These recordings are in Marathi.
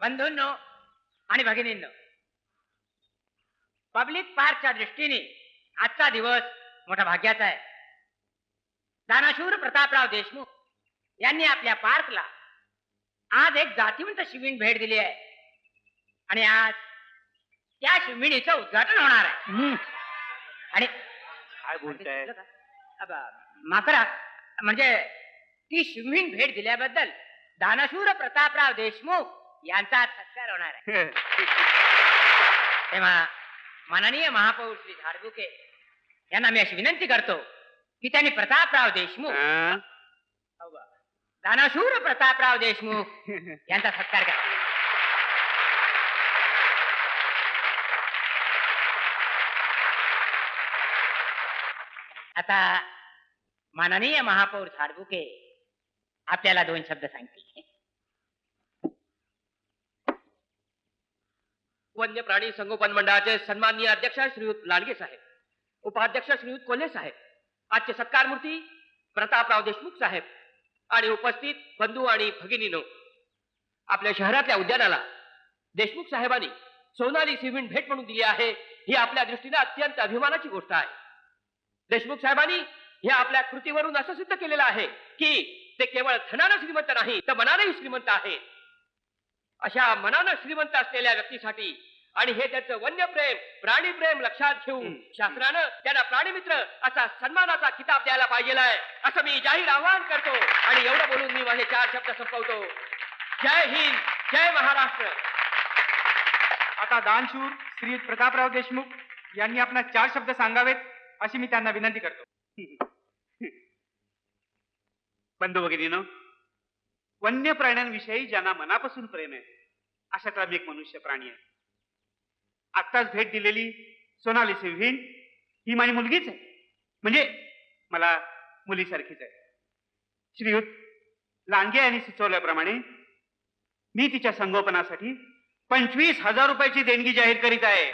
बंधूंनो आणि भगिनींनो, पब्लिक पार्कच्या दृष्टीने आजचा दिवस मोठा भाग्याचा आहे. दानाशूर प्रतापराव देशमुख यांनी आपल्या पार्कला आज एक जातीवंत शिवीण भेट दिली आहे आणि आज त्या शिवीणीचं उद्घाटन होणार आहे. आणि काय बोलताय? माकरा म्हणजे ती शिवीण भेट दिल्याबद्दल दानशूर प्रतापराव देशमुख यांचा सत्कार होणार आहे. तेव्हा माननीय महापौर श्री झाडबुके यांना मी अशी विनंती करतो की त्यांनी प्रतापराव देशमुख दानशूर प्रतापराव देशमुख यांचा सत्कार करा. आता माननीय महापौर झाडबुके आपल्याला 2 शब्द सांगतील. वन्य प्राणी संगोपन मंडळाचे सन्माननीय अध्यक्ष श्रीयुत लांडगे साहेब, उपाध्यक्ष श्रीयुत कोल्हे साहेब, आजचे सत्कार मूर्ती प्रतापराव देशमुख साहेब आणि उपस्थित बंधू आणि भगिनीनो, आपल्या शहरातल्या उद्यानाला देशमुख साहेबांनी सोनाली सिमेंट भेट म्हणून दिली आहे. ही आपल्या दृष्टीने अत्यंत अभिमानाची गोष्ट आहे. देशमुख साहेबांनी हे आपल्या कृतीवरून असं सिद्ध केलेलं आहे की ते केवळ धनानं श्रीमंत नाही तर मनानेही श्रीमंत आहेत. अशा मनानं श्रीमंत असलेल्या व्यक्तीसाठी आणि हे त्याचं वन्य प्रेम प्राणी प्रेम लक्षात घेऊन शासनानं त्यांना प्राणीमित्र असा सन्मानाचा खिताब द्यायला पाहिजे आहे असं मी जाहीर आवाहन करतो. आणि एवढं बोलून मी माझे 4 शब्द संपवतो. जय हिंद, जय महाराष्ट्र. आता दानशूर श्री प्रतापराव देशमुख यांनी आपला 4 शब्द सांगावेत अशी मी त्यांना विनंती करतो. बंधू भगिनीनो, वन्य प्राण्यांविषयी ज्यांना मनापासून प्रेम आहे अशातला मी एक मनुष्य प्राणी आहे. आत्ताच भेट दिलेली सोनाली सिंहीण ही माझी मुलगीच आहे, म्हणजे मला मुलीसारखीच आहे. श्रीयुत लांडगे यांनी सुचवल्याप्रमाणे मी तिच्या संगोपनासाठी 25,000 रुपयाची देणगी जाहीर करीत आहे.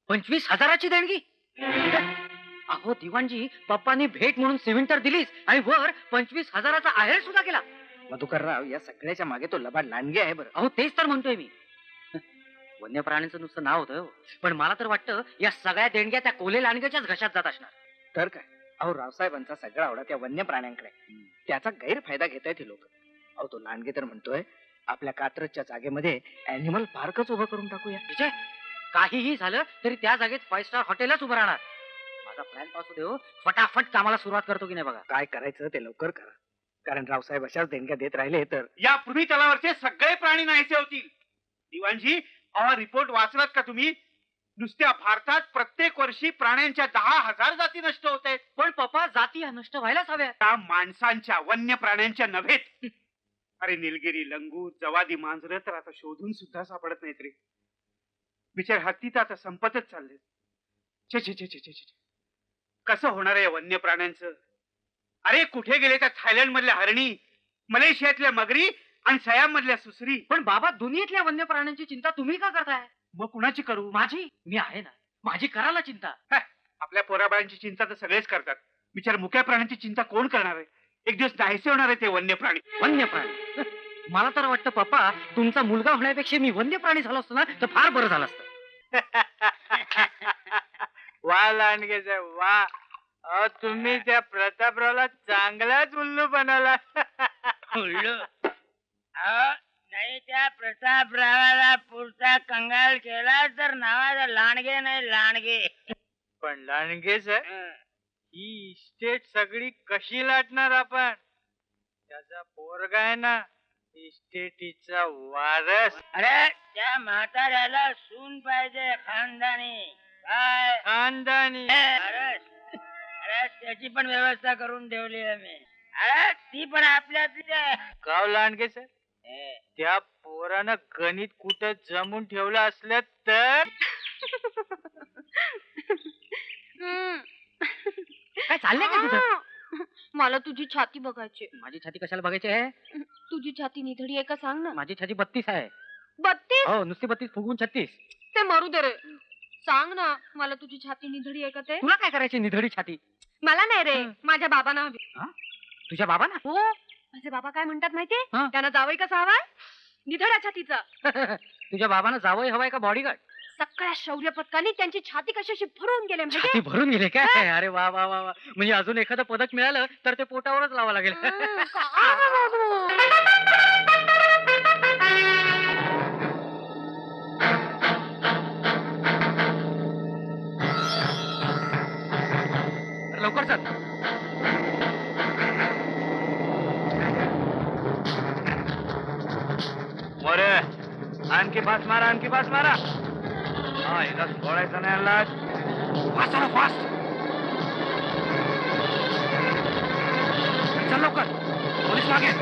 25,000ची देणगी? अहो दिवाणजी, पप्पांनी भेट म्हणून सिमेंट तर दिलीच आणि वर 25,000चा आहेर सुद्धा केला. मधुकरराव, या सगळ्याच्या मागे तो लबाड लांडगे आहे बरं. अहो तेच तर म्हणतोय मी. वन्य प्राण्यांचं नुसतं नाव होतं, पण मला तर वाटतं या सगळ्या देणग्या त्या कोल्हे लांडग्याच्याच घशात जात असणार. तर काय, अहो रावसाहेबांचा सगळा आवडा त्या वन्य प्राण्यांकडे, त्याचा गैरफायदा घेतायत हे लोक. अहो तो लांडगे तर म्हणतोय आपल्या कात्रजच्या जागेमध्ये अॅनिमल पार्कच उभं करून टाकूया. विजय, काहीही झालं तरी त्या जागेत 5 स्टार हॉटेलच उभं राहणार. माझा प्लॅन पासू देऊ, फटाफट कामाला सुरुवात करतो की नाही बघा. काय करायचं ते लवकर करा, कारण रावसाहेब अशाच देणग्या देत राहिले तर या पृथ्वी तलावरचे सगळे प्राणी नाहीसे होतील. दिवाणजी, अहो रिपोर्ट वाचलात का तुम्ही? नुसत्या भारतात प्रत्येक वर्षी प्राण्यांच्या 10,000 जाती नष्ट होत आहेत. पण पप्पा, जाती ह्या नष्ट व्हायलाच हव्या. त्या माणसांच्या, वन्य प्राण्यांच्या नव्हेत. अरे निलगिरी, लंगूर, जवादी मांजरं तर आता शोधून सुद्धा सापडत नाहीत रे. बिचार हत्ती तर आता संपतच चालले. छे छे छे छे छे छे, कसं होणार आहे वन्य प्राण्यांचं? अरे कुठे गेले त्या थायलंड मधल्या हरणी, मलेशियातल्या मगरी आणि सयाम मधल्या सुसरी? पण बाबा, दुनियेतल्या वन्य प्राण्यांची चिंता तुम्ही का करताय? मग कुणाची करू? माझी? मी आहे ना, माझी करायला चिंता. आपल्या पोराबाळांची चिंता तर सगळेच करतात, बिचार मुक्या प्राण्यांची चिंता कोण करणार आहे? एक दिवस नाहीसे होणार आहे ते वन्य प्राणी. वन्य प्राणी? मला तर वाटतं पप्पा, तुमचा मुलगा होण्यापेक्षा मी वन्य प्राणी झालो असतो ना तर फार बरं झालं असतं. वा लांडगे साहेब वा, तुम्ही त्या प्रतापरावला चांगलाच उल्लू बनवला. उल्लू? नाही, त्या प्रतापरावाला पुढचा कंगाल केला तर नावाचा लांडगे नाही लांडगे. पण लांडगे साहेब, ही इस्टेट सगळी कशी लाटणार आपण? त्याचा पोरगा आहे ना, इस्टेटीचा वारस. अरे त्या म्हाताऱ्याला सून पाहिजे खानदानी. काय खानदानी? अरे त्याची पण व्यवस्था करून ठेवली आहे मी. अरे ती पण आपल्यातली आहे. गाव लांडगे साहेब, त्या पोरानं गणित कुठं जमून ठेवलं असलं तर? काय चाललंय का तुझं? मला तुझी छाती बघायची. माझी छाती कशाला बघायची आहे? तुझी छाती निधडी आहे का सांग ना. माझी छाती 32 आहे. 32? हो, नुसती 32 फुगून 36. ते मरू दे रे. सांग ना, मला तुझी छाती निधडी आहे का ते? तुला काय करायची निधडी छाती? मला नाही रे, माझ्या बाबांना हवी. तुझ्या बाबांना? हो. माझे बाबा काय म्हणतात माहितीये हा. त्यांना जावई कसा हवाय निधड्या छातीचा. तुझ्या बाबांना जावई हवाय का बॉडीगार्ड? सगळ्या शौर्य पदकांनी त्यांची छाती कशी अशी भरून गेले छाती माहितीये? भरून गेले काय? अरे वा वा वा वा. म्हणजे अजून एखादं पदक मिळालं तर ते पोटावरच लावावं लागेल. काय बाबू? लवकर चल. मोरे आणखी फास मारा, आणखी फास मारा. हा हिला सोडायचं नाही आणला. फास्ट चला, फास्ट. चल लवकर. पोलीस मागे.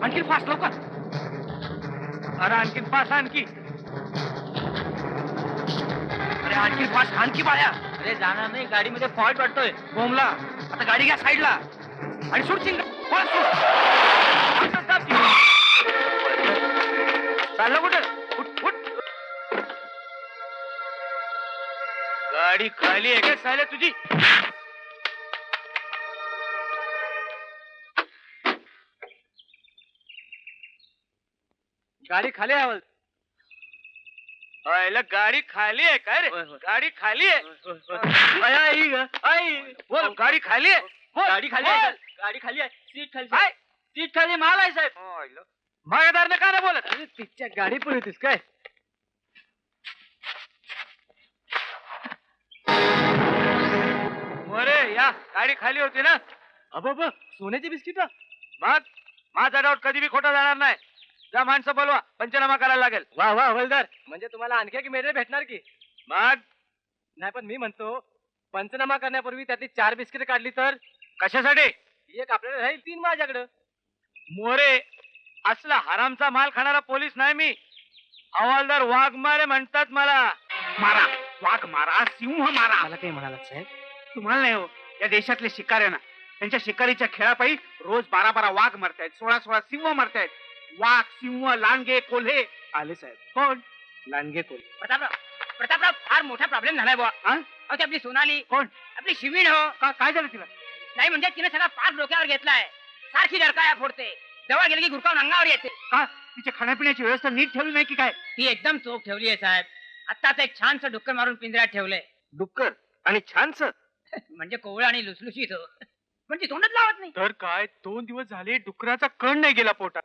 आणखी फास्ट लवकर. अरे आणखी फास, आणखी. अरे आणखी फास्ट, आणखी बाळ्या. अरे जाणार नाही, गाडीमध्ये फॉल्ट वाटतोय. बोमला. आता गाडी घ्या साईडला आणि सुट चिंग. फास्ट सुट. चाललं कुठं? उठ, उठ. गाडी खाली आहे का सायला तुझी? गाडी खाली हवल. आयला गाडी खाली आहे काय रे? होय, होय. गाडी खाली आहे. बोल. गाडी खाली आहे. गाडी खाली आहे. गाडी खाली आहे. सीट खाली. सीट खाली माल आहे साहेब. मागेदारने का नाही बोलत? अरे तिच्या गाडी पण होतीस काय? मोरे या गाडी खाली होती ना. अबब सोन्याची बिस्किट. मग माझा डाऊट कधी बी खोटा जाणार नाही. जा माणसं बोलवा, पंचनामा करायला लागेल. वा वा हवलदार, म्हणजे तुम्हाला आणखी एक मेडल भेटणार की? मग नाही पण मी म्हणतो पंचनामा करण्यापूर्वी त्यातली 4 बिस्किट काढली तर कशासाठी? एक आपल्याला राहील, 3 माझ्याकडं. मोरे असला हरामचा माल खाणारा पोलीस नाही मी. हवालदार वाघमारे म्हणतात मला. मारा, वाघ मारा, सिंह मारा. मला काही म्हणालात साहेब? तुम्हाला नाही हो, या देशातले शिकाऱ्यांना त्यांच्या शिकारीच्या खेळापायी रोज 12-12 वाघ मरतायत, 16-16 सिंह मरतायत. वाघ, सिंह, लांडगे, कोल्हे. आले साहेब. कोण? लांडगे कोल. प्रतापराव फार मोठा प्रॉब्लेम झालाय बुवा. हा? अहो ती आपली सोनाली, कोण? आपली शिवीण हो. काय झालं तिला? नाही म्हणजे तिने सगळा पाक डोक्यावर घेतलाय. सारखी डरकाया फोडते. जवळ गेली की गुरकावून अंगावर येते. का तिच्या खाण्यापिण्याची व्यवस्था नीट ठेवली नाही की काय? ती एकदम चोख ठेवली आहे साहेब. आत्ताच एक छानसं डुक्कर मारून पिंजऱ्यात ठेवलंय. डुक्कर आणि छानस. म्हणजे कोवळं आणि लुसलुशीत हो. पण ती तोंडात लावत नाही. तर काय 2 दिवस झाले डुकराचा कण नाही गेला पोटात.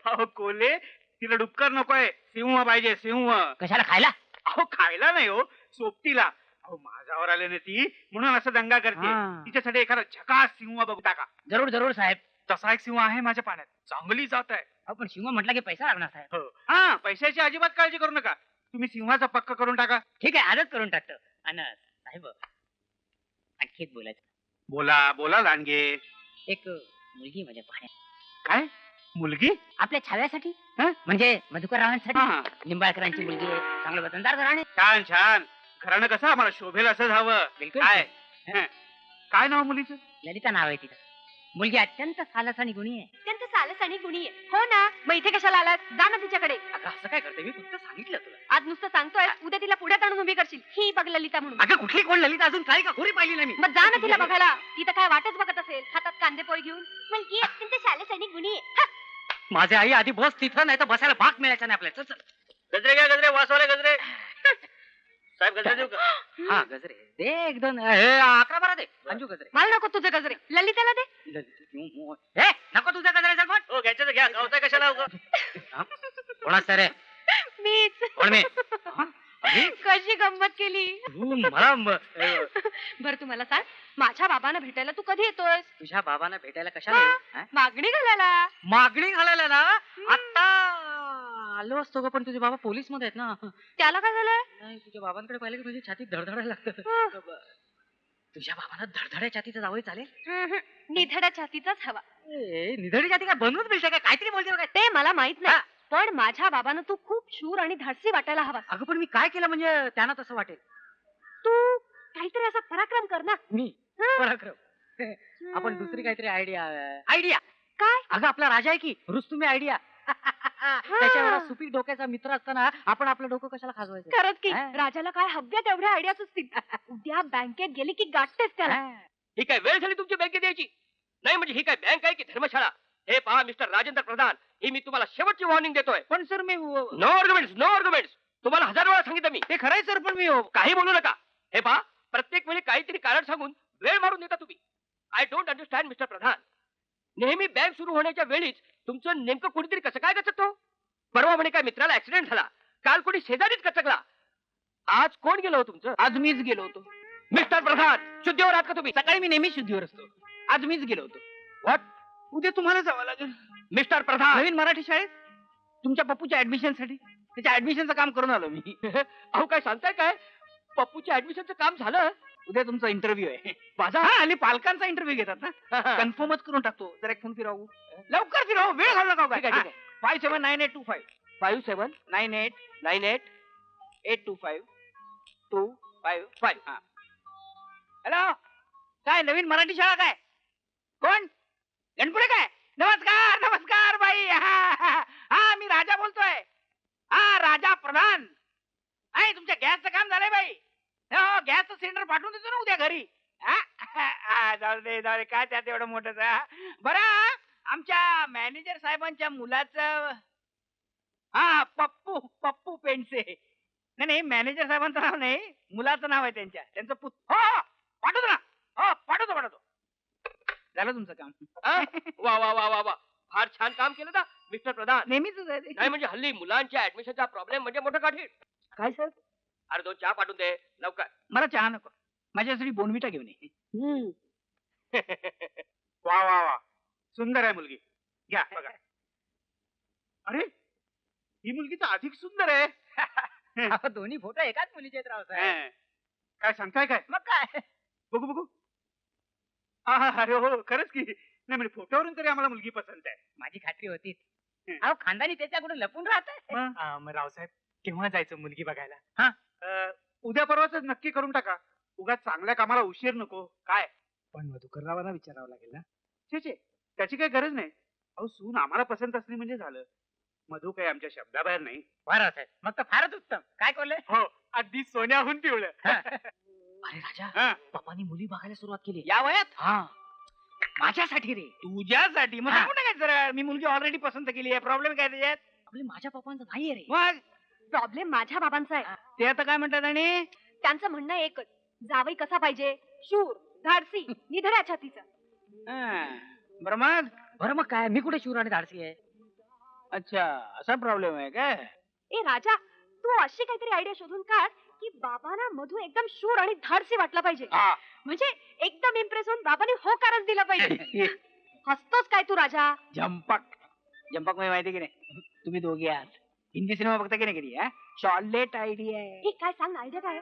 अहो कोल्हे, तिला डुक्कर नकोय, सिंह पाहिजे, सिंह. कशाला खायला? अहो खायला नाही हो, सोबतीला. अहो माझ्यावर आले ना ती, म्हणून असं दंगा करते. हा. तिच्यासाठी एखादा झकास सिंह बघू टाका. जरूर जरूर साहेब. तसा एक सिंह आहे माझ्या पाण्यात, चांगली जात आहे. अहो पण शिव म्हटलं की पैसा लागणार साहेब. हा, पैशाची अजिबात काळजी करू नका. तुम्ही सिंहाचा पक्का करून टाका. ठीक आहे, आजच करून टाकतो. आणि साहेब आणखी एक बोलायचं. बोला बोला लांडगे. एक मुलगी माझ्या पाहण्यात. काय मुलगी? आपल्या छाव्यासाठी हं? म्हणजे मधुकररावांसाठी. हा, निंबाळकरांची मुलगी आहे. चांगलं वतनदार घराणे. छान छान. घराणं कसं आम्हाला शोभेल असं हवं. बिलकुल. काय? हं. काय नाव मुलीचं? ललिता नाव आहे तिचं. मुलगी अत्यंत सालस आणि गुणी आहे. अत्यंत सालस आणि गुणी आहे. हो ना, मग इथे कशाला आलात? जा ना तिच्याकडे. अगं असं काय करते? मी फक्त सांगितलं तुला. आज नुसतं सांगतोय, उद्या तिला पुढ्यात आणून उभी करशील. ही बघ ललिता म्हणून. अगं कुठली कोण ललिता? अजून काही का खोरी पाहिली नाही मी. मग जा ना तिला बघायला. ती तर काय वाटच बघत असेल, हातात कांदे पोळी घेऊन. मुलगी अत्यंत सालस आणि गुणी आहे. माझे आई आधी बस तिथं, नाही तर बसायला भाग मिळायचा नाही आपल्याला. चल चल. गजरे घ्या, गजरे वासवाले गजरे. साहेब गजरे देऊ का? हा गजरे दे, 1-2. हे 11-12 दे. अंजू गजरे. मला नको तुझे गजरे, ललिताला दे. हे नको तुझ्या गजऱ्याचा कोण? हो घ्यायचं तर घ्या, गावताय कशाला उगा? कोणाच रे? मीच. कोण मी? हा? अरे, कशी गंमत केली. तू मला बर तू मला सांग, माझ्या बाबांना भेटायला तू कधी येतोय? तुझ्या बाबांना भेटायला कशाला येऊ? हा? मागणी घालायला. मागणी घालायला ना? आता आलो असतो ग, पण तुझे बाबा पोलीस मध्ये आहेत ना. त्याला काय झालंय? नाही, तुझ्या बाबांकडे पाहिलं की माझी छाती धडधडायला लागतं. तुझ्या बाबांना धडधड्या छातीचं जावं चालेल? निधड्या छातीचाच हवा. निधडी छाती काय बनवून मिळते काय? काहीतरी बोलते काय? ते मला माहित नाही, हा. पण माझ्या बाबांना तू खूप शूर आणि धाडसी वाटायला हवा. अगं पण मी काय केलं म्हणजे त्यांना तसं वाटेल? तू काहीतरी असा पराक्रम कर ना. मी हा. पराक्रम. आपण दुसरी काहीतरी आयडिया. आयडिया काय? अगं आपला राजा आहे की रुस्तुमी आयडिया. त्याच्या एवढा सुपीक डोक्याचा मित्र असताना आपण आपलं डोकं कशाला खाजवायचं? खरंच की हा. राजाला काय हव्या तेवढ्या आयडिया सुचतील. उद्या बँकेत गेली की गाठतेच त्याला. ही काय वेळ झाली तुमची बँकेत यायची? नाही म्हणजे ही काय बँक आहे की धर्मशाळा? हे पहा मिस्टर राजेंद्र प्रधान, ही मी तुम्हाला शेवटची वॉर्निंग देतोय. पण सर मी नो आर्ग्युमेंट्स, नो आर्ग्युमेंट्स. तुम्हाला 1000 वेळा सांगितलं मी. ते खरंय सर, पण मी काही बोलू नका. हे पहा, प्रत्येक वेळी काहीतरी कारण सांगून वेळ मारून देता तुम्ही. आय डोंट अंडरस्टँड मिस्टर प्रधान. नेहमी बँक सुरू होण्याच्या वेळीच तुमचं नेमकं कोणीतरी कसं काय गचकतो? परवा म्हणे काय मित्राला ऍक्सिडेंट झाला, काल कोणी शेजारीच गचकला. आज कोण गेलो तुमचं? आज मीच गेलो होतो. मिस्टर प्रधान, शुद्धीवर आहात का तुम्ही? सकाळी मी नेहमी शुद्धीवर असतो, आज मीच गेलो होतो. व्हॉट? उद्या तुम्हाला जावं लागेल मिस्टर प्रधान, नवीन मराठी शाळेत तुमच्या पप्पूच्या ऍडमिशन साठी. त्याच्या ऍडमिशनचं काम करून आलो मी. अहो काय सांगताय काय? पप्पूच्या ऍडमिशनचं काम झालं? उद्या तुमचा इंटरव्ह्यू आहे. माझा? हा, आणि पालकांचा इंटरव्ह्यू घेतात ना, कन्फर्मच करून टाकतो. जरा एक फोन फिरवू, लवकर फिरव, वेळ घालू नका. ठीक आहे, ठीक आहे. 579825 5798 98825255. हॅलो, काय नवीन मराठी शाळा काय? कोण? गणपुरे काय? नमस्कार नमस्कार बाई. हा, मी राजा बोलतोय. हा, राजा प्रधान. आहे, तुमच्या गॅसचं काम झालंय बाई. हो, गॅसचं सिलेंडर पाठवून देतो ना उद्या घरी. जाऊ दे काय त्यात एवढं मोठं. बरं, आमच्या मॅनेजर साहेबांच्या मुलाचं, हा, पप्पू पप्पू पेंडसे. नाही, मॅनेजर साहेबांचं नाव नाही, मुलाचं नाव आहे त्यांचं हो, पाठवतो ना. हो, पाठवतो. झालं तुमचं काम. वा वा वा वा वा, फार छान काम केलं ना मिस्टर प्रधान. नेहमीच नाही म्हणजे हल्ली मुलांच्या ऍडमिशनचा प्रॉब्लेम म्हणजे मोठं काठी. काय सर? अरे 2 चहा पाठवून दे लवकर. मला चहा नको, माझ्यासाठी बोनविटा घेऊन ये. वा वा वा, सुंदर आहे मुलगी. घ्या बघा. अरे, ही मुलगी तर अधिक सुंदर आहे. दोन्ही फोटो एकाच मुलीचे आहेत रावसाहेब. काय सांगताय काय? मग काय? बघू. अरे हो, खरंच की. नाही म्हणजे फोटोवरून तरी आम्हाला मुलगी पसंत आहे. माझी खात्री होतीच. अहो, खानदानी त्याच्याकडून लपून राहत. मग रावसाहेब केव्हा जायचं मुलगी बघायला? उद्या परवाच नक्की करून टाका. उगाच चांगल्या कामाला उशीर नको. काय? पण मधुकररावांना विचारावं लागेल ना. छे, त्याची काही गरज नाही. अहो, सून आम्हाला पसंत असली म्हणजे झालं. मधू काही आमच्या शब्दाबाहेर नाही. बरं साहेब, मग तर फारच उत्तम. काय करले? हो, अगदी सोन्याहून पिवळं. अरे राजा, हा. पप्पानी मुली बघायला सुरुवात केली. या वयात? हा, माझ्यासाठी रे. तुझ्यासाठी? मग हा. सांगू नका जरा, मी मुलगी ऑलरेडी पसंत केली आहे. प्रॉब्लेम काय त्याच्यात? आपले माझ्या पप्पांचं नाहीये रे. मग प्रॉब्लेम माझ्या बाबांचा आहे. ते आता काय म्हणतात? आणि त्यांचं म्हणणं एकच, जावई कसा पाहिजे? शूर, धाडसी, निधड्या छातीचा. बरं मग काय, मी कुठे शूर आणि धाडसी आहे? अच्छा, असा प्रॉब्लेम आहे काय? ए राजा, तू अशी काहीतरी आयडिया शोधून काढ की बाबांना मधू एकदम शूर आणि धाडसी वाटला पाहिजे. म्हणजे एकदम इम्प्रेस होऊन बाबांनी होकारच दिला पाहिजे. हसतोस काय तू राजा? जंपक म्हणजे माहिती की नाही? तुम्ही दोघे आहात. हिंदी सिनेमा बघता की नाही कधी? शॉर्लेट आयडिया आहे. ए काय सांग ना, आयडिया काय?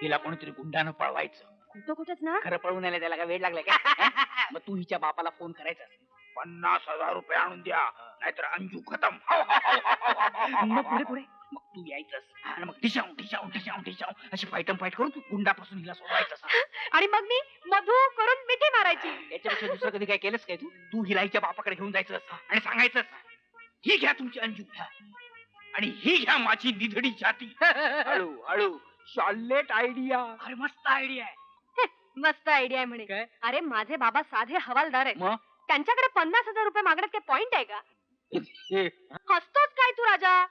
तिला कोणीतरी गुंडानं पळवायचं. खोटं खोटंच ना. खरं पळवून आलं, त्याला काय वेळ लागलाय का? मग तू हिच्या बापाला फोन करायचा, 50,000 रुपये आणून द्या, नाहीतर अंजू खतम. मग पुढे मग तू यायचंस आणि मग ठिशाव अशी फाईट करून तू गुंडापासून हिला सोडवायचं. आणि मग मी मधू करून मिठी मारायची. याच्यापेक्षा दुसरं कधी काय केलंस काय? तू हिला हिच्या बापाकडे घेऊन जायचं आणि सांगायचं, ही घ्या तुमची अंजू आणि ही घ्या माझी निधडी छाती. हळू शॉर्लेट आयडिया. अरे मस्त आयडिया आहे. मस्त आयडिया आहे म्हणे. काय? अरे माझे बाबा साधे हवालदार आहेत. मग त्यांच्याकडे 50,000 रुपये मागण्यात काय पॉइंट आहे का? हसतोच काय तू राजा?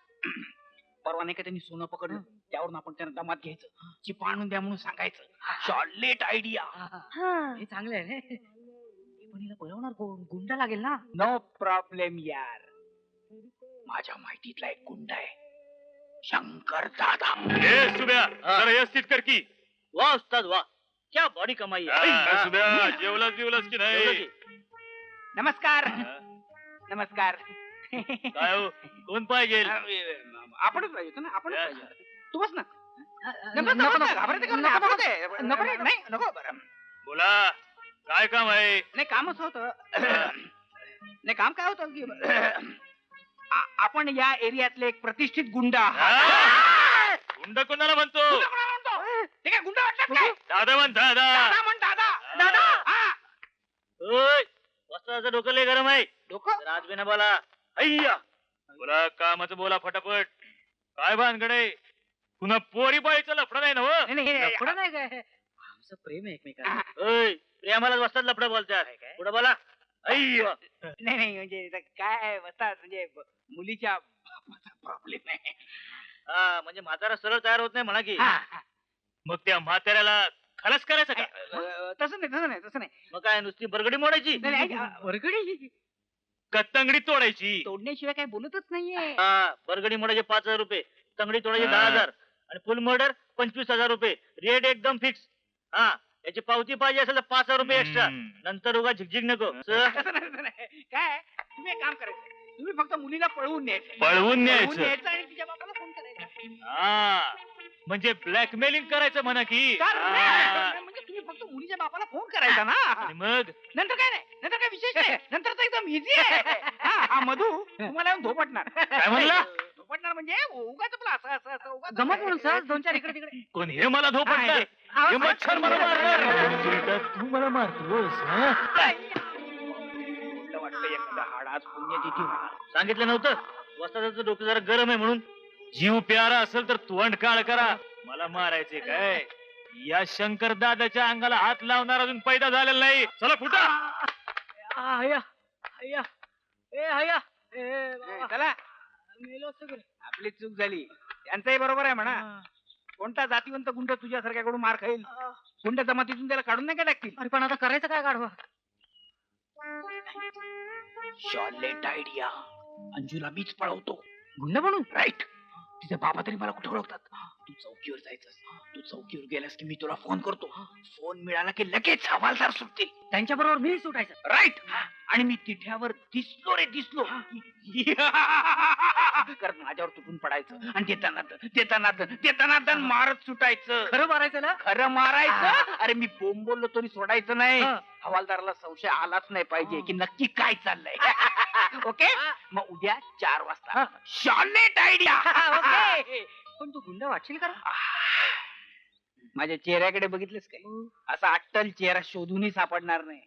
परवा नाही का त्यांनी सोनं पकडलं, त्यावरून आपण त्यांना दमात घ्यायचं, चिपा आणून द्या म्हणून सांगायचं. Charlotte idea. हा. चांगलं आहे. पण हिला बोलवणार कोण? गुंडा लागेल ना. नो प्रॉब्लेम यार, माझ्या माहितीतला एक गुंडा आहे, शंकर दादा. सुब्या जरा व्यवस्थित कर की. वाह उस्ताद वाह, क्या बॉडी कमाई है. सुब्या जेवलास की नाही? नमस्कार. नमस्कार. काय हो, कोण पाहिजे? आपणच पाहिजे होतं ना, आपणच पाहिजे. तू बस ना. नको. बरं बोला, काय काम आहे? नाही, काम असं होतं. नाही, काम काय होतं की आपण या एरियातले एक प्रतिष्ठित गुंडा आहात. गुंड कोणाला म्हणतो? ते काय गुंडा वाटतात काय? दादा म्हण दादा. दादा म्हण दादा. हा. ओय, वस्त्राचं डोकं लय गरम आहे. डोकं? राजबीना बोला. अय्या, बोला कामाचं बोला फटाफट. काय भानगडे पुन्हा पोरी बाईचं लफडं नाही ना हो? लफडं नाही काय आमचं प्रेम आहे एकमेकांना. ओय, प्रेमालाच बसतात लफडं बोलतात. पुढे बोला. अय्यो. नाही म्हणजे इथं काय बसतात म्हणजे मुलीच्या प्रॉब्लेम आहे. हा म्हणजे म्हातारा सरळ तयार होत नाही म्हणा की. हा, हा. मग त्या म्हाताऱ्याला खलास करायचं का? तसं नाही. मग काय नुसती बरगडी मोडायची नाही, नाही, वरगडी का तंगडी तोडायची? तोडण्याशिवाय काय बोलतच नाहीये. हा बरगडी मोडायचे 5,000 रुपये, तंगडी तोडायचे 10,000 आणि फुल मर्डर 25,000 रुपये. रेट एकदम फिक्स. हा याची पावती पाहिजे असेल तर 5,000 रुपये एक्स्ट्रा. नंतर उगा झिकझिक नको. तसं नाही. काय तुम्ही एक काम करायचं, तुम्ही फक्त मुलीला पळवून न्यायचं. पळवून न्यायचं. आणि तिच्या बापाला फोन करायचा. हा म्हणजे ब्लॅकमेलिंग करायचं म्हणा की. हा. म्हणजे तुम्ही फक्त मुलीच्या बापाला फोन करायचा ना. आणि मग नंतर काय नाही, नंतर काय विशेष नाही, नंतर तर एकदम इझी आहे. हा मधू तुम्हाला येऊन धोपटणार. काय म्हणला? धोपटणार म्हणजे उगाच आपलं असं उगाच गमत म्हणून सहज 2-4 इकडे तिकडे. कोण हे मला धोपटणार? हे मच्छर मला मारणार. तू मला मारतोस हा? वाटतं एखादा हाडाच पुण्यतिथी होणार. सांगितलं नव्हतं वस्तादाचं डोकं जरा गरम आहे म्हणून. जीव प्यारा असेल तर तोंड काळ करा. मला मारायचे काय? या शंकर दादाच्या अंगाला हात लावणार अजून पैदा झालेला नाही. चला फुटा. हया हया ए हया ए बाबा. चला मेलो सगळं. आपली चूक झाली. त्यांचंही बरोबर आहे म्हणा. कोणता जातीवंत गुंड तुझ्यासारख्याकडून मार खाईल? गुंड जमातीतून त्याला काढून नाही का टाकतील? अरे पण आता करायचं काय गाढवा? Charlotte idea. अंजूला मीच पळवतो. गुंड म्हणून राईट. तिचे बाबा तरी मला कुठे ओळखतात. तू चौकीवर जायचं. तू चौकीवर गेलास की मी तुला फोन करतो. फोन मिळाला की लगेच हवालदार सुटतील. त्यांच्या बरोबर मी सुटायचं. राईट. आणि मी तिठ्यावर दिसलो रे दिसलो करत माझ्यावर तुटून पडायचं आणि देताना मारत सुटायचं. खरं मारायचं ना? खरं मारायचं. अरे मी बोंब बोललो तरी सोडायचं नाही. हा. हवालदाराला संशय आलाच नाही पाहिजे की नक्की काय चाललंय. ओके मग उद्या 4 वाजता शॉर्लेट आयडिया. ओके. पण तू गुंड वाटशील का? माझ्या चेहऱ्याकडे बघितलंस काय? असा अट्टल चेहरा शोधूनही सापडणार नाही.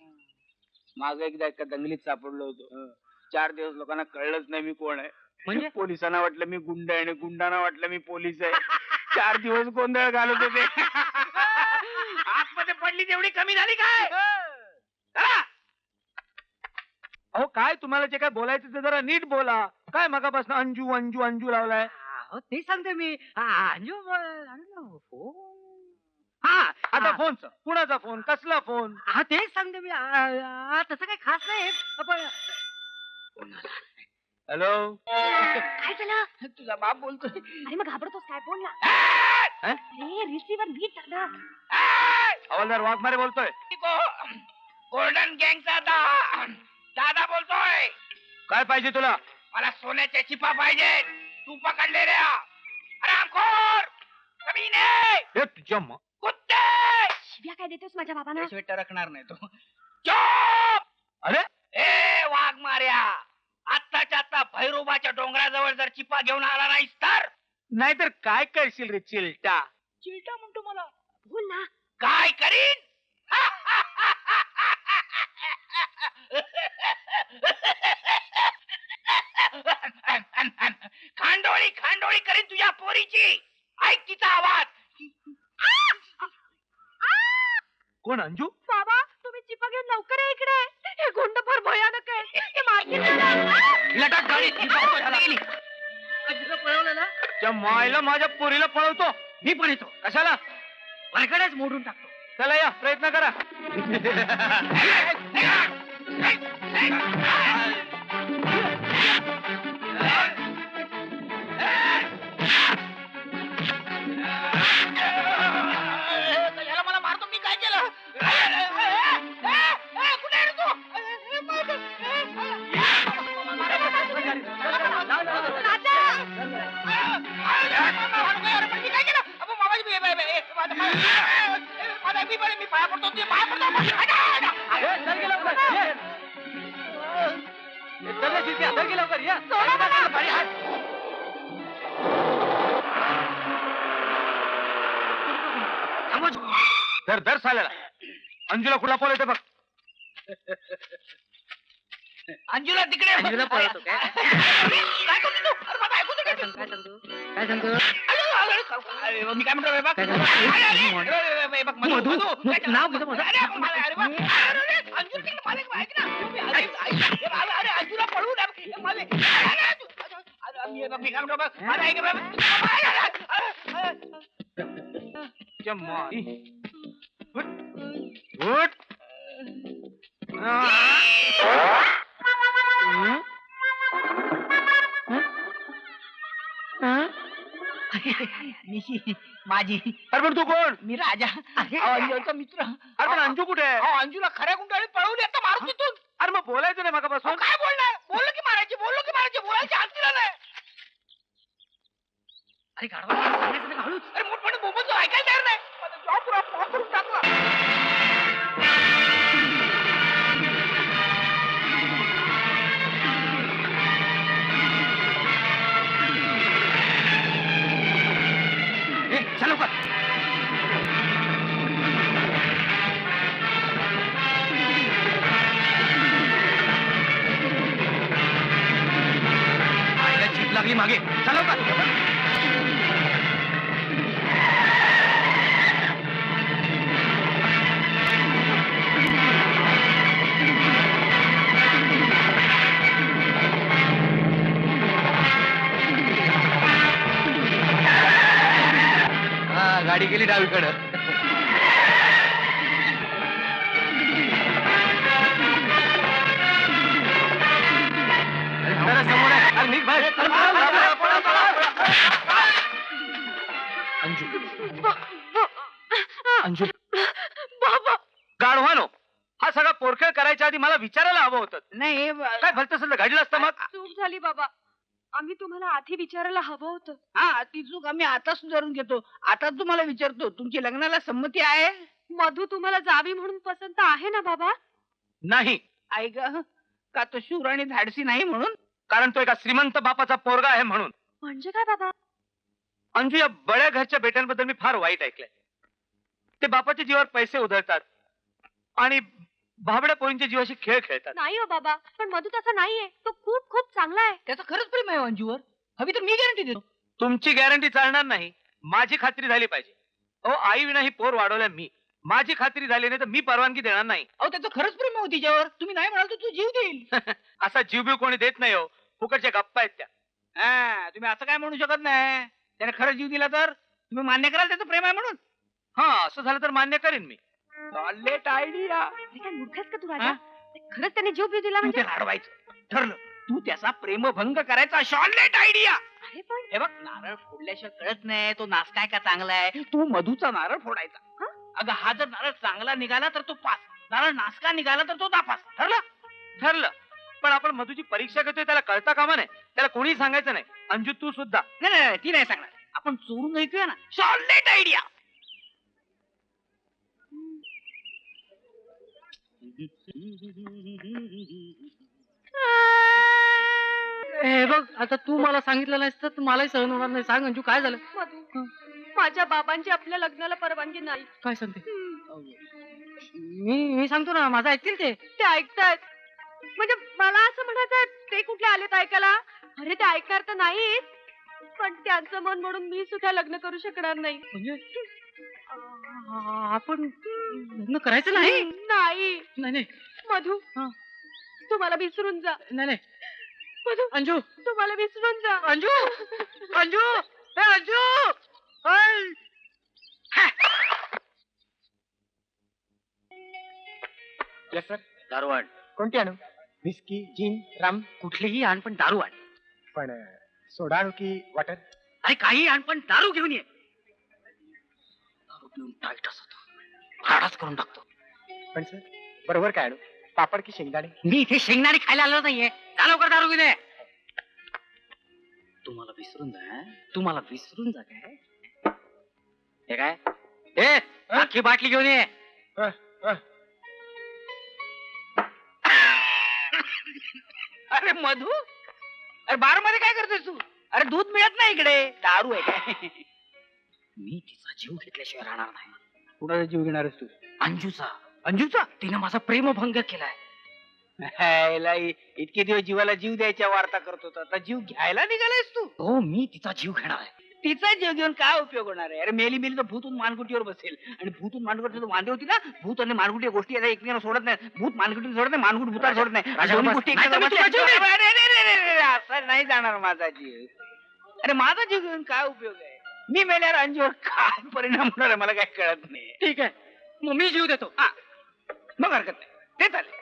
माग एकदा एका दंगलीत सापडलो होतो. 4 दिवस लोकांना कळलंच नाही मी कोण आहे. म्हणजे पोलिसांना वाटलं मी गुंड आहे आणि गुंडांना वाटलं मी पोलीस आहे. 4 दिवस गोंधळ घालत होते. आतमध्ये पडली तेवढी कमी झाली काय? अहो काय तुम्हाला जे काय बोलायचं ते जरा नीट बोला. काय मगापासून अंजू अंजू अंजू लावलाय? हो ते सांगते मी. अंजू फोन. हा आता फोनचा कुणाचा फोन? कसला फोन? हा तेच सांगते मी. तसं काही खास नाही पण हॅलो काय झालं? तुझा बाप बोलतोय. अरे मग घाबरतोस काय? बोल ना. हा? अरे रिसिव्हर नीट धर ना. हवालदार वाघमारे बोलतोय. गोल्डन गँगचा दादा बोलतोय. काय पाहिजे तुला? मला सोन्याच्या चिपा पाहिजे. तू पकडले रे हरामखोर कमीने हे तुझ्या कुत्ते. शिव्या काय देतोस माझ्या बाबांना? टरकणार नाही तो. चुप. अरे ए वाघ मार्या, आत्ताच्या आत्ता भैरोबाच्या डोंगराजवळ जर चिपा घेऊन आला नाहीस तर नाहीतर काय करशील रे चिलटा? चिलटा म्हणतो मला. बोल ना. काय करीन? खांडोळी खांडोळी करीन तुझ्या पोरीची. ऐक तिचा आवाज. कोण अंजू? बाबा तुम्ही चिपा घेऊन लवकर या इकडे. हे गुंड फार भयानक आहे. ते मारतील मला. लटाक गाडी गेली. पळवलं ना त्या मायला माझ्या पोरीला पळवतो. मी पण येतो. कशाला? वरकडेच मोडून टाकतो. चला या प्रयत्न करा. याला मला मारतो. मी काय केलं? कुठे आहे रे तू? मी काय केलं? मी पाया पडतो. ते पाया धर धर साल्याला. अंजूला कुठला पळवते बघ. अंजूला तिकडे अंजूला पळवतो काय? काय करतो तू? अरे बाबा, ऐकू दे काय की. सांगतो काय सांगतो अरे, मी काय म्हणतो बघ. काय अरे, सांगतो? अरे, बघ, मधू, मधू, मधू, काय नाव चाललं? घेतो माझं. अरे, अरे, अरे, अंजू तिकडे मालिक, ऐक ना. अरे, अंजूला पळवू नये. हे मालिक. अरे, मी काय म्हणतो बघ. अरे, ऐक बघ. उठ. माझी अरे पण तू कोण? मी राजा अंजूचा मित्र. अरे पण अंजू कुठे आहे? अंजूला खऱ्या गुंडाळीत पळवून येतं मारून तिथून. अरे मग बोलायचं नाही अहो, मगापासून. काय बोलणार? बोललो की मारायची बोलायची हात दिला नाही. अरे गाढवा, मला सांगायचं नाही का? हळूच. अरे मोठमोठे बोंबलतो, ऐकायला तयार नाही. माझा जॉब रॉक करून टाकला. ए, चल लवकर. आईला झीप लागली मागे. चल लवकर. हा, गाडी गेली डावीकडं. अरे समोर आहे. अरे निघ बाहेर. अरे अंजू, अंजू, बाबा गाढवानो, हा सगळा पोरखेळ करायच्या आधी मला विचारायला हवं होतं. नाही काय भलतं सल्लं घडलं असतं मग. चूक झाली बाबा. आम्ही तुम्हाला आधी विचारायला हवं होतं. हा ती चूक आम्ही आता सुधारून घेतो. आता तुम्हाला विचारतो, तुमची लग्नाला संमती आहे? मधू तुम्हाला जावी म्हणून पसंत आहे ना बाबा? नाही, आई ग, का तो शूर आणि धाडसी नाही म्हणून? कारण तो एका श्रीमंत बापाचा पोरगा आहे म्हणून. म्हणजे काय बाबा? अंजू, या बड्या घरच्या बेट्यांबद्दल मी फार वाईट ऐकलंय. ते बापाच्या जीवावर पैसे उधळतात आणि भाबड्या पोरींच्या जीवाशी खेळ खेळतात. नाही हो बाबा, पण मधू तसा नाहीये. तो खूप खूप चांगला आहे. त्याचं खरंच प्रेम आहे अंजूवर. हवी तर मी गॅरंटी देतो. तुमची गॅरंटी चालणार नाही, माझी खात्री झाली पाहिजे. अहो, आई विना ही पोर वाढवल्या मी. माझी खात्री झाली नाही तर मी परवानगी देणार नाही. अहो त्याचं खरंच प्रेम आहे हो तिच्यावर. तुम्ही नाही म्हणाल तर तू जीव देईल. असा जीव बीव कोणी देत नाही हो. फुकटच्या गप्पा आहेत त्या. हा, तुम्ही असं काय म्हणू शकत नाही. त्याने खरंच जीव दिला तर तुम्ही मान्य कराल त्याचं प्रेम आहे म्हणून? हा, असं झालं तर मान्य करीन मी. Late idea. अरे काय मूर्ख आहेस का तू राजा? हा? खरंच त्याने जीव बीव दिला तू म्हणजे? ते अडवायचं ठरलं. तू त्याचा प्रेमभंग करायचा. शॉर्टलेट आयडिया. अरे पण हे बघ, नारळ फोडल्याशिवाय कळत नाही तो नास काय का चांगला आहे. तू मधूचा नारळ फोडायचा. हं? अगं, हा जर नारळ चांगला निघाला तर तो पास, नारळ नासका निघाला तर तो नापास. ठरलं? ठरलं. पण आपण मधूची परीक्षा घेतोय त्याला कळता कामा नाही. त्याला कोणी सांगायचं नाही. अंजू, तू सुद्धा. नाही नाही नाही, ती नाही सांगणार. आपण चोरून ऐकूया ना. शॉर्टलेट आयडिया. हे बघ, आता तू मला सांगितलं नाहीस तर मलाही सहन होणार नाही. सांग अंजू, काय झालं? मधू, माझ्या बाबांची आपल्या लग्नाला परवानगी नाही. काय सांगते? मी सांगतो ना, माझं ऐकतील ते. ते ऐकतायत. म्हणजे मला असं म्हणायचं, ते कुठले आलेत ऐकायला? अरे ते ऐकणार तर नाहीत, पण त्यांचं मन म्हणून मी सुद्धा लग्न करू शकणार नाही. म्हणजे आपण लग्न करायचं नाही? नाही नाही नाही मधू, हा. तुम्हाला विसरून जा. नाही नाही मधू, अंजू, तुम्हाला विसरून जा. अंजू, अंजू, हे अंजू, ऐ! Yes sir. दारू आण. कोणती आणू? विस्की, जिन, रम? कुठलीही आण, पण दारू आण. पण सोडा आणू की वॉटर? अरे काही आण, पण दारू घेऊन ये. दारू पिऊन टाईटच होतो, हाडाच करून टाकतो. पण सर, बरोबर काय आणू? पापड की शेंगदाणे? मी इथे शेंगदाणे खायला आलो नाहीये. जा लवकर दारू घेऊन ये. तुम्हाला विसरून जा, हं? तुम्हाला विसरून जा काय? हे काय? ए, अख्खी बाटली घेऊन ये. अरे मधू, अरे बार मध्ये काय करतोस तू? अरे दूध मिळत नाही इकडे, दारू आहे काय? मी तिचा जीव घेतल्याशिवाय राहणार नाही. कुणाचा जीव घेणारस तू? अंजूचा. अंजूचा? तिने माझा प्रेमभंग केलाय. ह्याला इतके दिवस जीवाला जीव द्यायच्या वार्ता करत होता, आता जीव घ्यायला निघालायस तू? हो मी तिचा जीव घेणार आहे. तिचा जीव घेऊन काय उपयोग होणार आहे? अरे मेली मेली तर भूतून मानगुटीवर बसेल, आणि भूतून मानगुटी वांदे होती ना, भूत आणि मानगुटी या गोष्टी आता एकमेकांना सोडत नाही. भूत मानगुटी सोडत नाही, मानगुट भूताला सोडत नाही. राजा, दोन्ही बस. गोष्टी नाही तर मी एकमेकांना तुझा जीव बसल्या. अरे, असा नाही जाणार माझा जीव. अरे माझा जीव घेऊन काय उपयोग आहे? मी मेल्यावर अंजीवर काय परिणाम होणार आहे मला काय कळत नाही. ठीक आहे मग मी जीव देतो. मग हरकत नाही, ते चालेल.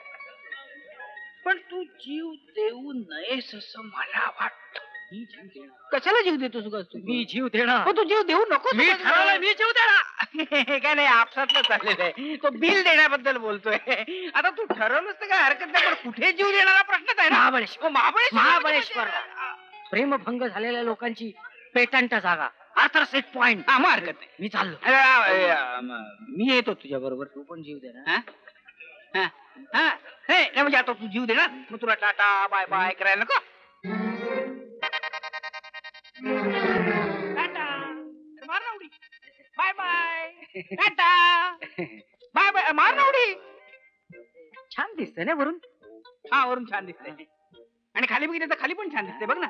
पण तू जीव देऊ नयेस असं मला वाटतं. मी जीव देणार. कशाला जीव देतोस का तू? मी जीव देणार. हो, तू जीव देऊ नको. मी ठरवलं मी जीव देणार. काय नाही, आपसातलं चाललेलं आहे. तो बिल देण्याबद्दल बोलतोय. आता तू ठरवलंस तर काय हरकत नाही, पण कुठे जीव देणारा प्रश्नच आहे ना. महाबळेश्वर. महाबळेश्वर. प्रेमभंग झालेल्या लोकांची पेटंट जागा आर्थर सेट पॉइंट. मग हरकत नाही. मी चाललो. मी येतो तुझ्या बरोबर. तू पण जीव देणार. म्हणजे आता तू जीव दे ना, मग तुला टाटा बाय बाय करायला नको. टाटा, मार ना उडी. Bye bye. Tata, bye bye. मार ना उडी. छान दिसतंय ना वरून. हा, वरून छान दिसतंय, आणि खाली बघितलं तर खाली पण छान दिसते. बघ ना,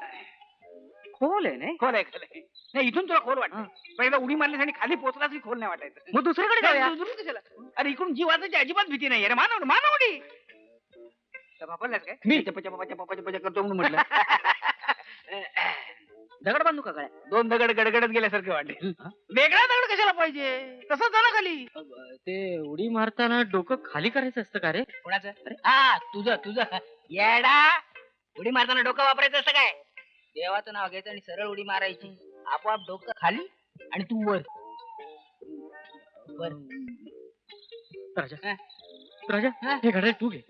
खोल आहे नाही. खोल आहे, खोल आहे. नाही, इथून तुला खोल वाटतं. पहिला उडी मारलीस आणि खाली पोहोचलास की खोल नाही वाटायचं. मग दुसरीकडे जाऊया. दुसरं कशाला? अरे इकडून जीवाची अजिबात भीती नाही. अरे मानव मानव उडी. वापरलास काय? मी पचा करतो म्हणून म्हटलं. दगड बांधू का काय? दोन दगड गडगडत गेल्यासारखे वाटेल. वेगळा दगड कशाला पाहिजे? तसंच झालं खाली. ते उडी मारताना डोकं खाली करायचं असतं का रे? कोणाचं? हा, तुझं येडा. उडी मारताना डोकं वापरायचं असतं काय? देवाचं नाव घ्यायचं आणि सरळ उडी मारायची. आपोआप डोकं खाली आणि तू वर. राजा राजा हे घड्याळ तू घे.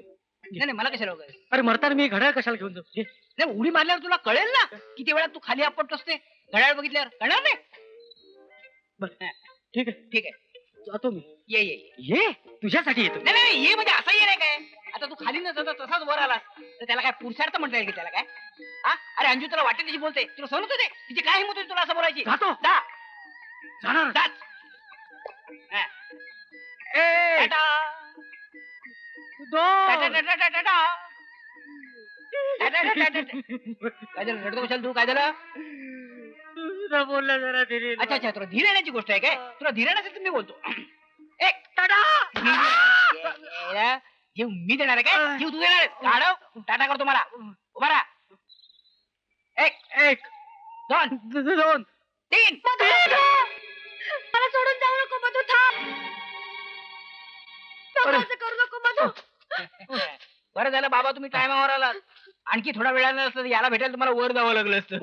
नाही मला कशाला वगैरे? अरे मरताना मी घड्याळ कशाला घेऊन जाऊ? घे. नाही, उडी मारल्यावर तुला कळेल ना किती वेळा तू खाली आपटतोस ते. घड्याळ बघितल्यावर कळणार नाही. बरं ठीक आहे ठीक आहे, जातो मी. ये ये ये. ये तुझ्यासाठी येतो. नाही नाही, ये म्हणजे असा ये नाही काय. आता तू खाली न जाता तसाच वर आलास तर त्याला काय पुरुषार्थ म्हणता येईल की त्याला काय? हा, अरे अंजू तुला वाटेल तशी बोलते, तुला समजत होते तिची काय हिंमत होती तुला असं बोलायची? जातो. जा. जाणार. जाच. हा. टाटा. टाटा, टाटा, टाटा, टाटा. टाटा, टाटा, टाटा. काय झालं, रडतो कशाला तू? काय झालं? बोलला जरा धीरे. अच्छा अच्छा, तुला धीर येण्याची गोष्ट आहे काय? तुला धीर नसेल तर मी बोलतो. एक टाटा. जीव मी देणार आहे काय? जीव तू देणार आहे? गाढव, टाटा करतो मला. उभा राहा. एक दोन तीन. मला सोडून जाऊ नको मधू, थांब. नको असं करू नको मधू. बरं झालं बाबा तुम्ही टायमावर आलात. आणखी थोडा वेळानं असतं तर याला भेटायला तुम्हाला वर जावं लागलं असतं.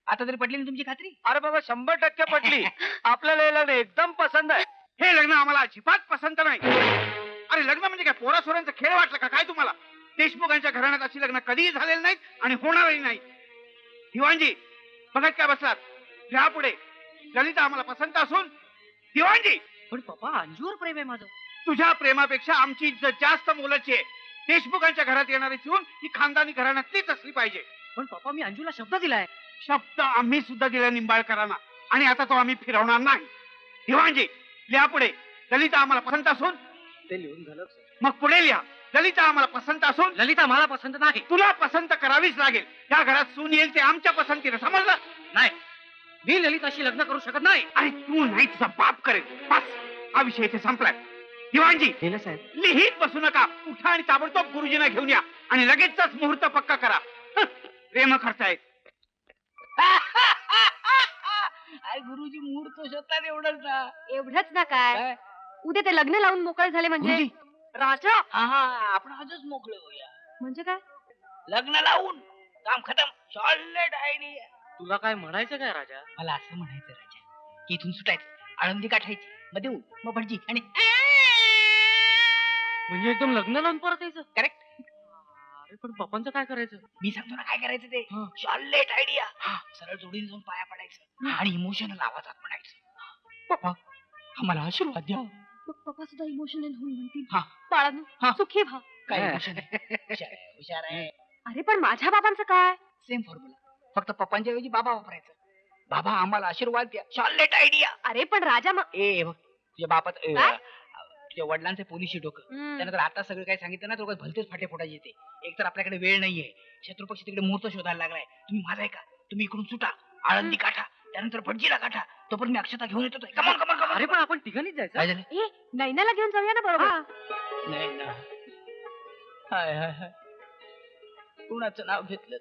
आता तरी पटली ना तुमची खात्री? अरे बाबा 100% पटली. आपल्याला हे लग्न एकदम पसंत आहे. हे लग्न आम्हाला अजिबात पसंत नाही. अरे लग्न म्हणजे काय पोरासोरांचा खेळ वाटला का काय तुम्हाला? देशमुखांच्या घराण्यात अशी लग्न कधीही झालेली नाहीत आणि होणारही नाही. दिवाणजी बघत काय बसलात? घ्या पुढे. ललिता आम्हाला पसंत असून दिवाणजी. पण पप्पा अंजूवर प्रेम आहे माझं. तुझ्या प्रेमापेक्षा आमची इज्जत जास्त मोलाची आहे. देशमुखांच्या घरात येणारी सून ही खानदानी घराण्यातलीच असली पाहिजे. पण पप्पा मी अंजूला शब्द दिलाय. शब्द आम्ही सुद्धा दिला निंबाळकरांना, आणि आता तो आम्ही फिरवणार नाही. दिवाणजी लिहा पुढे. ललिता आम्हाला पसंत असून. ते लिहून झालं. मग पुढे लिहा. ललिता आम्हाला पसंत असून. ललिता मला पसंत नाही. तुला पसंत करावीच लागेल. या घरात सून येईल ते आमच्या पसंतीने, समजलं? नाही मी ललिताशी लग्न करू शकत नाही. अरे तू नाही, तुझा बाप करेल. बस, हा विषय इथे संपलाय. दिवाणजी साहेब लिहित बसू नका. उठा आणि ताबडतोब गुरुजींना घेऊन या आणि लगेचच मुहूर्त पक्का करा. प्रेम खर्चायत. अरे गुरुजी मुहूर्त शोधतात एवढंच ना. एवढंच ना काय, उद्या ते लग्न लावून मोकळे झाले म्हणजे राजा. हा, आपण आजच मोकळे होऊया. म्हणजे काय? लग्न लावून काम खतम. Solid idea. तुला काय म्हणायचं काय राजा? मला असं म्हणायचं राजा की इथून सुटायचं, आळंदी गाठायची, मग देऊ, मग भटजी आणि म्हणजे एकदम लग्न लावून परत यायचं? करेक्ट. अरे पण पप्पांचं काय करायचं? मी सांगतो ना काय करायचं ते. हा. Solid idea. सरळ जोडीने जाऊन पाया पडायचं आणि इमोशनल आवाजात म्हणायचं, पप्पा आम्हाला आशीर्वाद द्या. मग पप्पा सुद्धा इमोशनल होऊन म्हणतील, हा. बाळांनो हा. सुखी व्हा. काय हा. इमोशन हुशार आहे. अरे पण माझ्या बाबांचं काय? सेम फॉर्म्युला, फक्त पप्पांच्या ऐवजी बाबा वापरायचं. बाबा आम्हाला आशीर्वाद द्या. Solid idea. अरे पण राजा मग ए बघ तुझ्या बापात काय? तुझ्या वडिलांचे पोलिशी डोकं. हम्म. त्यानंतर आता सगळं काही सांगितलं ना तर उगाच भलतेच फाटे फोडायचे येते. एक तर आपल्याकडे वेळ नाहीये, शत्रुपक्ष तिकडे मुहूर्त शोधायला लागलाय. तुम्ही माझा ऐका, तुम्ही इकडून सुटा, आळंदी काठा, त्यानंतर भटजीला काठा, तोपर्यंत मी अक्षता घेऊन येतो. Come on come on come on. अरे पण आपण तिघांनीच जायचं. काय झालं? ए नैनाला घेऊन जाऊया ना बरोबर. नाही ना. हाय हाय हाय, कुणाचं नाव घेतलं?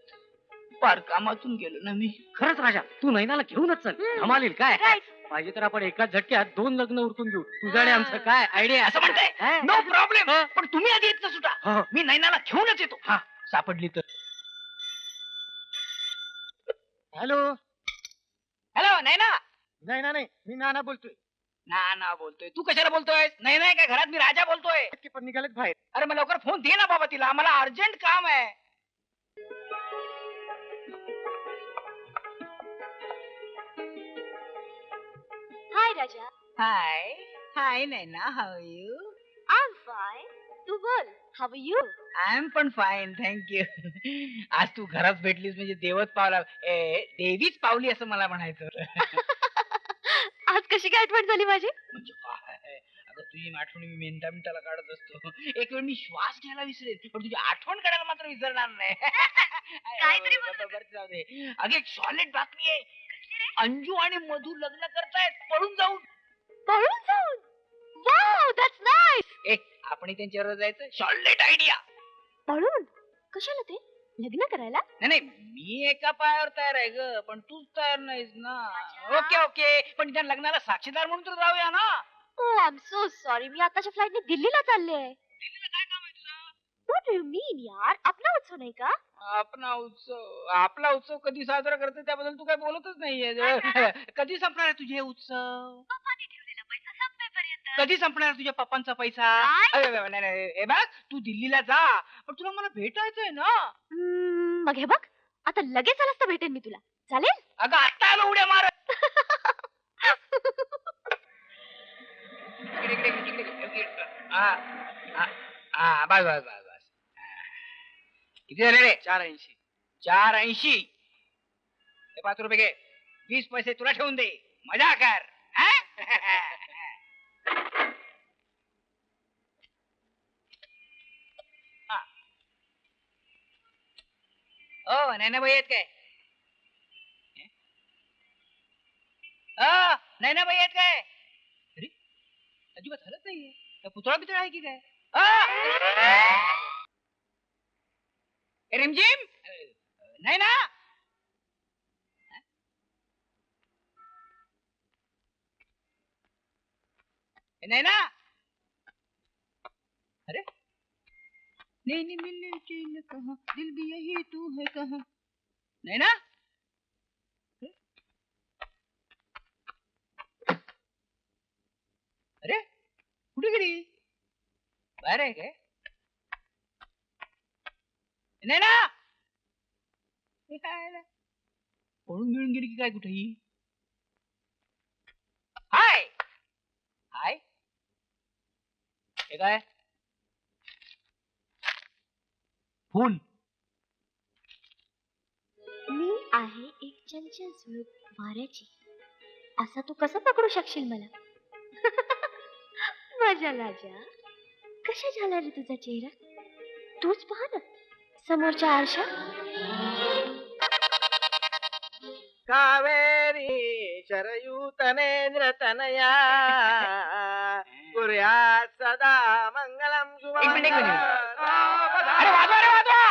पार कामातून गेलो ना मी. खरंच राजा, तू नैनाला घेऊनच चल. धमालील काय Right. पाहिजे तर आपण एकाच झटक्यात 2 लग्न उरकून घेऊ. तुझं आणि आमचं काय आयडिया असं म्हणताय? No problem. पण तुम्ही आधी येत ना सुटा. हो. मी नैनाला घेऊनच येतो. हा सापडली तर. हॅलो. हॅलो नैना. नाही मी नाना बोलतोय. ना बोलतोय. तू कशाला बोलतोय? नाही नाही काय घरात मी राजा बोलतोय. पण निघालेत बाहेर. अरे मग लवकर फोन दे ना बाबा तिला, मला अर्जंट काम आहे. Hi Raja. Hi hi Naina, how are you? I am fine. तू बोल, how are you? I am पण फाईन, थँक्यू. आज तू घरात भेटलीस म्हणजे देवच पावला, देवीच पावली असं मला म्हणायचं होतं. आज कशी काय आठवण झाली माझी? म्हणजे काय, अगं तुझी आठवण मी मिनिटाला काढत असतो. एक वेळ मी श्वास घ्यायला विसरेल, पण तुझी आठवण काढायला मात्र विसरणार नाही. काहीतरी बोल. बरं, जाऊ दे. अगं एक सॉलिड बातमी आहे. अंजू आणि मधू लग्न करतायत पळून जाऊन. पळून जाऊन. Wow, that's nice. आपण त्यांच्यावर जायचं. Solid idea. पळून? कशाला ते? लग्न करायला? नाही मी एका पायावर तयार आहे ग, पण तूच तयार नाहीस ना. ओके ओके, पण त्या लग्नाला साक्षीदार म्हणून तर जाऊया ना. ओ आय एम सो सॉरी. मी आताच्या फ्लाईटने दिल्लीला चालले आहे. दिल्लीला काय काम आहे तुझं? व्हॉट डू यू मीन यार? आपला उत्सव नाही का? आपला उत्सव कधी साजरा करते त्याबद्दल तू काय बोलतच नाहीये. कधी संपणार आहे तुझे उत्सव? पप्पाने ठेवलेला पैसा संपेपर्यंत. कधी संपणार आहे तुझ्या पप्पांचा पैसा? काय? नाही, हे बघ तू दिल्लीला जा, पण तुला मला भेटायचंय ना. मग हे बघ, आता लगेच आलास तर भेटेन मी तुला. चालेल? अगं आता आलो उड्या मार. बस. किती झाले रे? 480. 480. हे 5 रुपये घे. 20 पैसे तुला ठेवून दे. मजा कर. हा? हा. ओ नैना बाई आहेत काय? नैना बाई आहेत काय? अरे अजिबात हलत नाहीये. पुतळा बितळा आहे की काय? रिमझिम नाही ना. नाही ना. अरे नहीं मिलने चैन कहाँ, दिल भी यही तू है कहाँ. नहीं ना. अरे कुठे गेली? बाहेर आहे काय? नाही ना. पळून मिळून गेली की काय कुठेही? हाय हाय, हे काय? फुल. मी आहे एक चंचल झुळूक वाऱ्याची. असा तू कसं पकडू शकशील मला? माझ्या राजा, कशा झाला रे तुझा चेहरा? तूच पहा ना समोरच्या आरशात. कावेरी शरयू तनेंद्र तनया कुर्यात सदा मंगलम शुभम. अरे वाजवा रे वाजवा.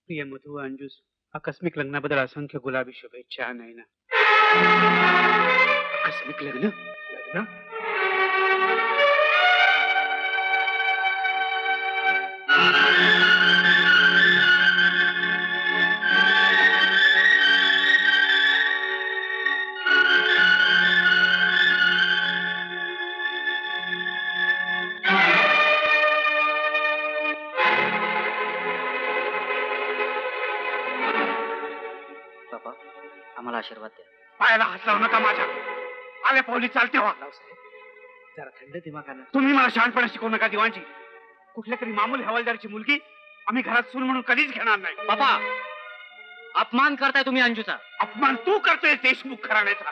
प्रिय मधु अंजूस आकस्मिक लग्नाबद्दल असंख्य गुलाबी शुभेच्छा. नाही ना. आकस्मिक लग्न लग्न बाबा आम्हाला आशीर्वाद द्या. पायाला हात लावू नका माझ्या. आल्या पावली चालते व्हा. जरा थंड दिमागानं. तुम्ही मला शहाणपणा शिकवू नका दिवाणजी. कुठल्या तरी मामूली हवालदारची मुलगी आम्ही घरात सून म्हणून कधीच घेणार नाही. बाबा अपमान करताय तुम्ही अंजूचा. अपमान तू करतोय देशमुख घराण्याचा.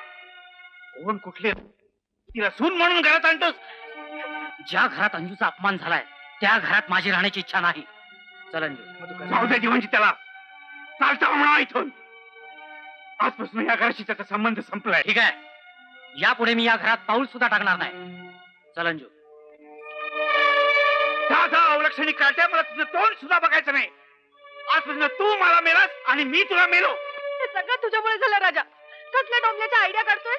कोण कुठले तिला सून म्हणून घरात आणतोस? ज्या घरात अंजूचा अपमान झालाय त्या घरात माझी राहण्याची इच्छा नाही. चल अंजू. जाऊ दे जीवनची त्याला. चालता म्हणा इथून. आजपासून या घराशी त्याचा संबंध संपलाय. ठीक आहे, यापुढे मी या घरात पाऊल सुद्धा टाकणार नाही. चल अंजू. जा अवलक्षणी काट्या, मला तुझं तोंड सुद्धा बघायचं नाही. आजपासून तू मला मेलास आणि मी तुला मेलो. हे सगळं तुझ्यामुळे झालं राजा. कसल्या डोंबल्याच्या आयडिया काढतोय?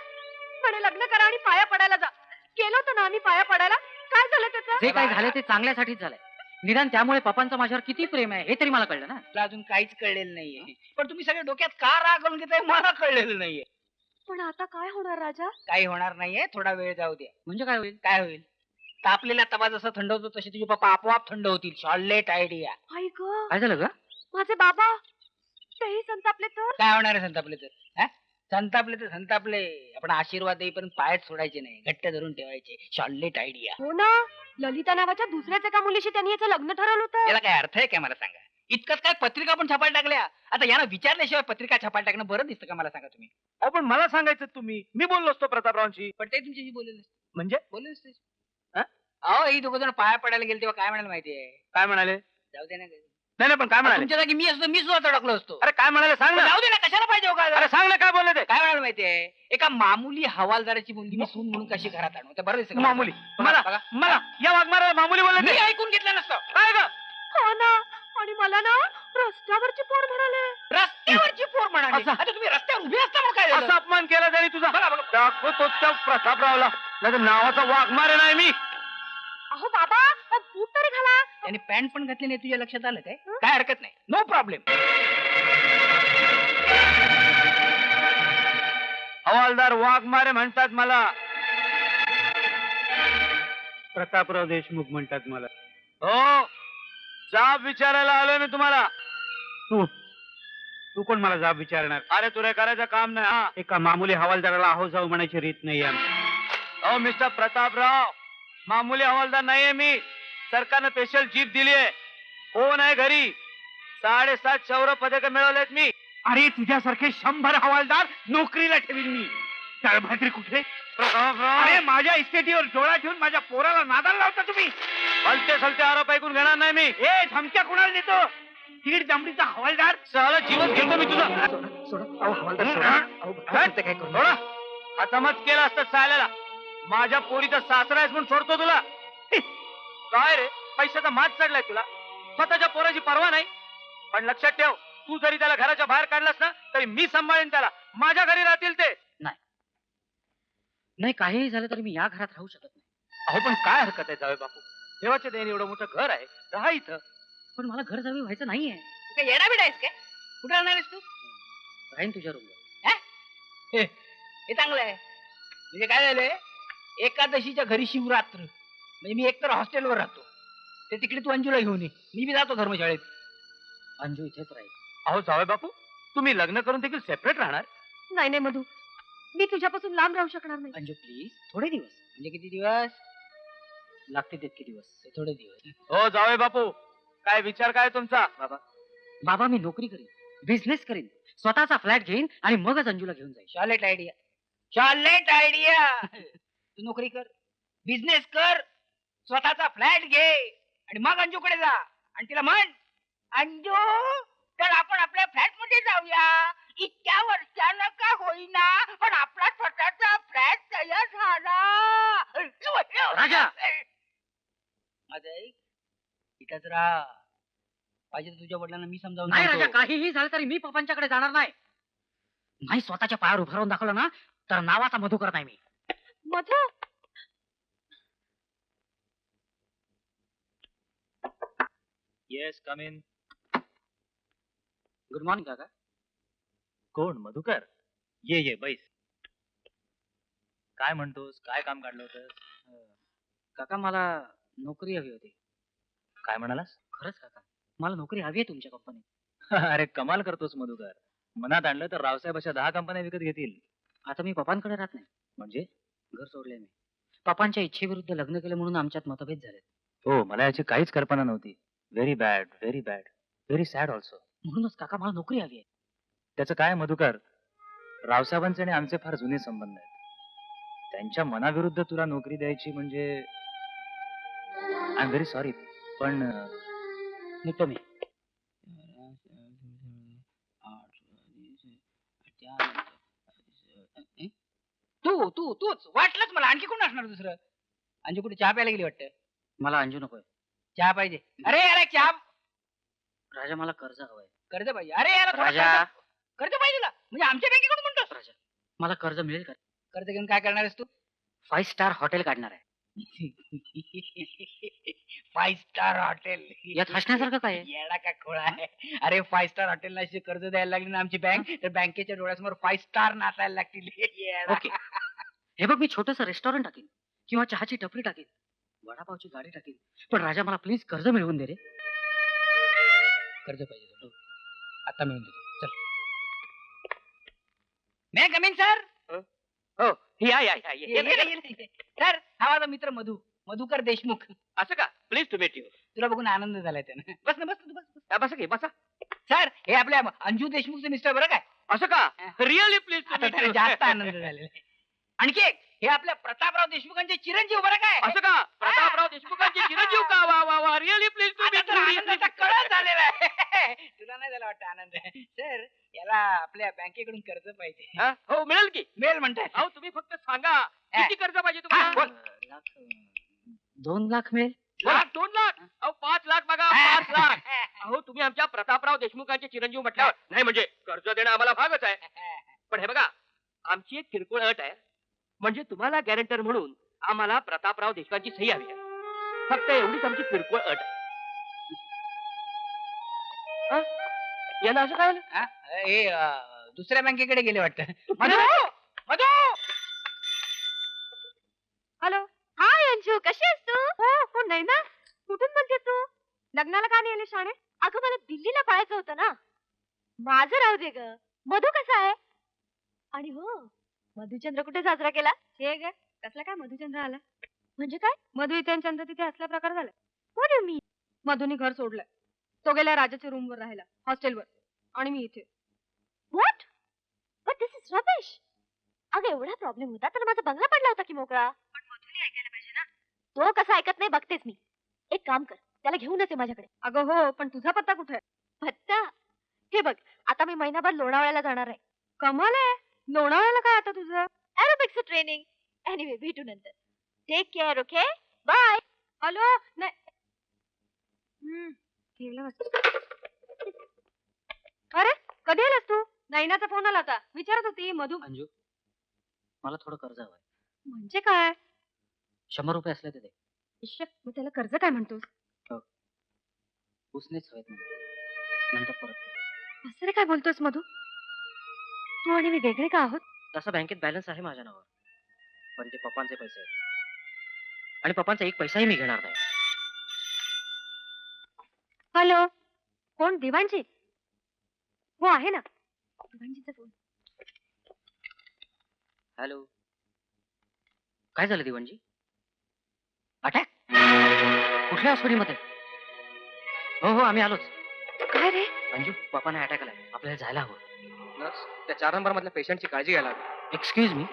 म्हणे लग्न करा आणि पाया पडायला जा. केलं होतं ना आम्ही पाया पडायला. काय झालं त्याचं? जे काही झालं ते चांगल्यासाठीच झालंय. निदान त्यामुळे पप्पांचं माझ्यावर किती प्रेम आहे हे तरी मला कळलं ना. मला अजून काहीच कळलेलं नाहीये. पण तुम्ही सगळे डोक्यात का राग घालून घेताय मला कळलेलं नाहीये. पण आता काय होणार राजा? काही होणार नाहीये, थोडा वेळ जाऊ द्या. म्हणजे काय होईल? काय होईल? तापलेला तवा जसा थंड होतो तसे तुझे पप्पा आपोआप थंड होतील. Charlotte idea. आई ग, काय झालं ग? माझे बाबा तेही संतापले तर? काय होणार आहे संतापले तर? हा? संतापले तर संतापले. आपण आशीर्वाद देईपर्यंत पायच सोडायचे नाही, घट्ट धरून ठेवायचे. Charlotte idea. हो ना, ललिता नावाच्या दुसऱ्याच एका मुलीशी त्यांनी याचं लग्न ठरवलं होतं. याला काय अर्थ आहे काय मला सांगा? इतकंच काय पत्रिका पण छापायला टाकल्या. आता यांना विचारल्याशिवाय पत्रिका छापायला टाकणं बरं दिसतं का मला सांगा तुम्ही? अहो पण मला सांगायचं तुम्ही, मी बोललो असतो प्रतापरावांशी. पण ते तुमच्याशी बोलले म्हणजे बोलले नसते. अहो ही दोघं जण पाया पडायला गेले तेव्हा काय म्हणायला माहितीये? काय म्हणाले? जाऊ दे ना. नाही नाही, पण काय म्हणाले? तुमच्या जागी मी असतो मी सुद्धा तडकलो असतो. अरे काय म्हणाले सांग ना. जाऊ दे ना, कशाला पाहिजे हो का? अरे सांग ना काय बोलले ते. काय म्हणायला माहितीये? एका मामुली हवालदाराची मुलगी मी सून म्हणून कशी घरात आणू? ते बरं दिसतं का? मामुली बघा, मला मला या वाघमाराला मामुली बोलले मी ते. ऐकून घेतलं नसतं. काय ग? हो ना, आणि मला ना रस्त्यावरची पोर म्हणाले. रस्त्यावरची पोर म्हणाली. असं- आता तुम्ही रस्त्यावर उभे असता मग काय असा झालं? अपमान केला त्यांनी तुझा. दाखवतो त्या प्रतापरावला. नाही तर नावाचा वाघमारे नाही मी. अहो बाबा, बूट तरी घाला. त्याने पॅन्ट पण घातली नाही, तुझ्या लक्षात आलं काय? काय हरकत नाही, नो प्रॉब्लेम. हवालदार वाघमारे म्हणतात मला. प्रतापराव देशमुख म्हणतात मला. हो, जाब विचारायला आलोय मी तुम्हाला. तू तू कोण मला जाब विचारणार? अरे तुला करायचं काम नाही. हा एका मामुली हवालदाराला आहो जाऊ म्हणायची रीत नाही आमची. अहो मिस्टर प्रतापराव, मामुली हवालदार नाहीये मी. सरकारनं स्पेशल जीप दिली आहे. कोण आहे घरी? 7.5 शौर्य पदक मिळवलेत मी. अरे तुझ्यासारखे 100 हवालदार नोकरीला ठेवीन मी. तळभात्री कुठे? प्रतापराव, अरे माझ्या इस्टेटीवर डोळा ठेवून माझ्या पोराला नादाला लावता तुम्ही. भलते सलते आरोप ऐकून घेणार नाही मी. ए धमक्या कुणाला देतो? तीड दमडीचा हवालदार. सहला जीवन घेतो मी तुझा. काय करू? थोडा खतमच केला असतं साल्याला. माझ्या पोरीचा सासरा आहेस म्हणून सोडतो तुला. काय रे, पैशाचा माज चढलाय तुला. स्वतःच्या पोराची पर्वा नाही. पण लक्षात ठेव, तू जरी त्याला घराच्या बाहेर काढलास ना तरी मी सांभाळेन त्याला. माझ्या घरी राहतील ते. नाही, काहीही झालं तरी मी या घरात राहू शकत नाही. अहो पण काय हरकत आहे जावे बापू. देवाच्या देणे एवढं मोठं घर आहे, राहा इथं. पण मला घर जावी व्हायचं नाहीये. तू काय येडा बिडा आहेस काय? कुठे राहणार आहेस तू? राहीन तुझ्या रूमवर. हे चांगलं आहे. म्हणजे काय झालंय, एकादशीच्या घरी शिवरात्र. म्हणजे मी एकतर हॉस्टेलवर राहतो, ते तिकडे तू अंजूला घेऊन ये. मी बी जातो धर्मशाळेत. अंजू इथेच राहील. अहो जावे बापू, तुम्ही लग्न करून देखील सेपरेट राहणार? नाही नाही मधू, मी तुझ्यापासून लांब राहू शकणार नाही. अंजू प्लीज, थोडे दिवस. म्हणजे किती दिवस? लागते तितके दिवस. हे थोडे दिवस. हो जावे बापू, काय विचार काय तुमचा? बाबा मी नोकरी करीन, बिझनेस करीन, स्वतःचा फ्लॅट घेईन आणि मगच अंजूला घेऊन जाईल. शॉर्लेट आयडिया. शॉर्लेट आयडिया. तू नोकरी कर, बिझनेस कर, स्वतःचा फ्लॅट घे आणि मग अंजूकडे जा आणि तिला म्हण, अंजू तर आपण आपल्या फ्लॅट मध्ये जाऊया. इतक्या वर्षानं का होईना पण आपला स्वतःचा फ्लॅट तयार झाला. राजा! माझं ऐक, इथंच राहा. पाहिजे तर तुझ्या वडिलांना मी समजावून नाही राजा, सांगतो. काहीही झालं तरी मी पप्पांच्याकडे जाणार नाही. नाही स्वतःच्या पायावर उभं राहून दाखवलं ना तर नावाचा मधुकर नाही मी. Madhu, yes, come in. Good morning काका. कोण? मधुकर? ये बैस. काय म्हणतोस? काय काम काढलं होतं? काका मला नोकरी हवी होती. काय म्हणालास? खरंच काका, मला नोकरी हवी आहे तुमच्या कंपनीत. अरे कमाल करतोस मधुकर. मनात आणलं तर रावसाहेब अशा 10 कंपन्या विकत घेतील. आता मी पप्पांकडे राहत नाही, म्हणजे? घर सोडले मी. पप्पांच्या इच्छेविरुद्ध लग्न केलं म्हणून आमच्यात मतभेद झाले. हो, मला याची काहीच कल्पना नव्हती. Very bad, very bad, very sad also. म्हणूनच काका मला नोकरी हवी आहे. त्याचं काय मधुकर, रावसाहेबांचे आणि आमचे फार जुने संबंध आहेत. त्यांच्या मनाविरुद्ध तुला नोकरी द्यायची म्हणजे आय एम व्हेरी सॉरी, पण निघतो मी. तूच वाटलंच मला. आणखी कोण असणार दुसरं? अंजू कुठे चहा प्यायला गेली वाटतं. मला अंजू नकोय चहा पाहिजे. अरे यार एक चहा. राजा, मला कर्ज हवंय. कर्ज पाहिजे. अरे यार थोडं राजा. कर्ज पाहिजे तुला. म्हणजे आमच्या बँकेकडून म्हणतोस? राजा, मला कर्ज मिळेल का? कर्ज घेऊन काय करणार आहेस तू? 5 स्टार हॉटेल काढणार आहे. 5 स्टार हॉटेल. यात हसण्यासारखं काय आहे? येडा का खोळा आहे. अरे 5 स्टार हॉटेलला अशी कर्ज द्यायला लागली ना आमची बँक, तर बँकेच्या डोळ्यासमोर 5 स्टार नाचायला लागतील. येडा. ओके, हे बघ, मी छोटस रेस्टॉरंट टाकीन किंवा चहाची टपरी टाकीन, वडापावची गाडी टाकीन, पण राजा मला प्लीज कर्ज मिळवून दे रे. कर्ज पाहिजे तुला. आता मिळून देतो. चल. मे कमिंग सर. हो या या या, या, या. सर हा माझा मित्र मधुकर देशमुख. असं का? Please to meet you. तुला बघून आनंद झालाय त्यानं. बस ना, बस तू, बस. बसा की बसा. सर हे आपल्या अंजू देशमुखचे मिस्टर बरं काय. असं का? रिअली प्लीज टू आता मीट त्याला यू. जास्त आनंद झालेला आहे. आणखी एक, हे आपल्या प्रतापराव देशमुखांचे चिरंजीव बरं काय. असं का? प्रतापराव देशमुखांचे चिरंजीव का? वा वा वा, रिअली प्लीज टू आता मीट तर आनंदाचा कळस झालेला आहे. तुला नाही झाला वाटतं आनंद. सर याला आपल्या बँकेकडून कर्ज पाहिजे. हो मिळेल की. मेल म्हणताय. अहो तुम्ही फक्त सांगा किती कर्ज पाहिजे तुम्हाला? बोल. 2 लाख मिळेल? लाख 2 लाख? अहो 5 लाख बघा, 5 लाख. अहो तुम्ही आमच्या प्रतापराव देशमुखांचे चिरंजीव म्हटल्यावर नाही म्हणजे कर्ज देणं आम्हाला भागच आहे. पण हे बघा, आमची एक किरकोळ अट आहे. म्हणजे तुम्हाला गॅरंटर म्हणून आम्हाला प्रतापराव देशमुखांची सही हवी आहे. फक्त एवढीच आमची किरकोळ अट आहे. याला असं काय झालं? हे दुसऱ्या बँकेकडे गेले वाटतं. मधू मधू. हॅलो, हाय अंजू, कशी आहेस तू? हो नाही ना. कुठून बोलते तू? लग्नाला का नाही आले शाणे? अगं मला दिल्लीला पळायचं होतं ना. माझं राहू दे ग. मधू कसा आहे? आणि हो, मधुचंद्र कुठे साजरा केला? हे ग, कसला काय मधुचंद्र आला? म्हणजे काय? मधु इथे आणि चंद्र तिथे असला प्रकार झाला? व्हॉट डू मीन? मधुनी घर सोडलंय. तो गेला राजाच्या रूमवर राहायला, हॉस्टेलवर, आणि मी इथे. What? But this is rubbish. अगं एवढा प्रॉब्लेम होता तर माझा बंगला पडला होता की मोकळा. पण मधुने ऐकायला पाहिजे ना. तो कसा ऐकत नाही बघतेच मी. एक काम कर, त्याला घेऊनच ये माझ्याकडे. अगं हो, पण तुझा पत्ता कुठे आहे? पत्ता? हे बघ, आता मी महिनाभर लोणावळ्याला जाणार आहे. कमाल आहे. लोणावळ्याला काय आता तुझं? Aerobics training. एनिवे, भेटू नंतर. Take care. Okay, bye. Hello. नाही, ठेवलं वाटतं. अरे कधी आलास तू? नैनाचा फोन आला होता, विचारत होती मधु. अंजू, मला थोडं कर्ज हवंय. म्हणजे काय? 100 रुपये असले तर दे. मग त्याला कर्ज काय म्हणतोस? उसनेच हवेत मला. नंतर परत कर. असं रे काय बोलतोस मधु? तू आणि मी वेगळे का आहोत? तसा बँकेत बॅलन्स आहे माझ्या नावावर, पण ते पप्पांचे पैसे आहेत आणि पप्पांचा एक पैसाही मी घेणार नाही. हॅलो, कोण? दिवाणजी? हो आहे ना. दिवाणजीचा फोन. हॅलो, काय झालं दिवाणजी? अटॅक? कुठल्या हॉस्पिटलमध्ये? हो हो, आम्ही आलोच. काय रे? अंजू, पप्पांना अटॅक आलाय, आपल्याला जायला हवं. नर्स, त्या 4 नंबर मधल्या पेशंटची काळजी घ्यायला हवी. Excuse me,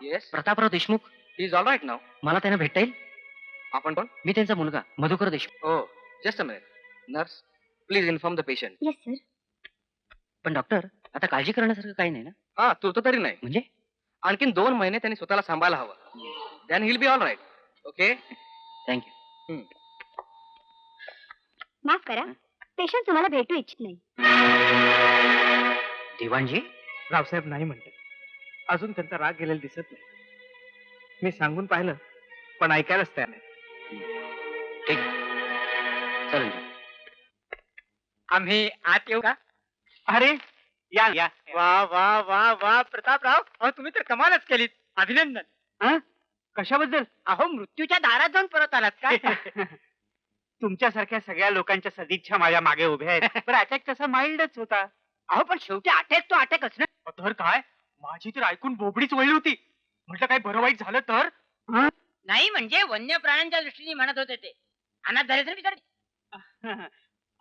yes, Prataprao Deshmukh. He is all right नाव. मला त्यांना भेटता येईल? आपण कोण? मी त्यांचा मुलगा मधुकर देशमुख. हो, just a minute. Nurse, please inform the patient. Yes sir. पण डॉक्टर, आता काळजी करण्यासारखं काही नाही ना? हा, तू तरी नाही. म्हणजे आणखीन 2 महिने त्यांनी स्वतःला सांभाळायला हवं. Then he'll be all right. Okay, thank you. माफ करा, पेशंट तुम्हाला भेटू इच्छित नाही. दिवाणजी, रावसाहेब नाही म्हणतात. अजून त्यांचा राग गेलेला दिसत नाही. मी सांगून पाहिलं, पण ऐकायलाच तयार नाही. ठीक आहे. चल अंजू. आम्ही आत येऊ का? अरे या या. वा वा वा वा प्रतापराव, अहो तुम्ही तर कमालच केलीत. अभिनंदन. कशाबद्दल? अहो मृत्यूच्या दारात जाऊन परत आलात का? तुमच्यासारख्या सगळ्या लोकांच्या सदिच्छा माझ्या मागे उभ्या आहेत. पण अटॅक तसा माइल्डच होता. अहो पण शेवटी अटॅक तो अटॅकच ना. तर काय, माझी तर ऐकून बोबडीच वळली होती. म्हटलं काय बरं वाईट झालं तर? नाही म्हणजे वन्य प्राण्यांच्या दृष्टीने म्हणत होते ते. अनाथ झाले तर विचार.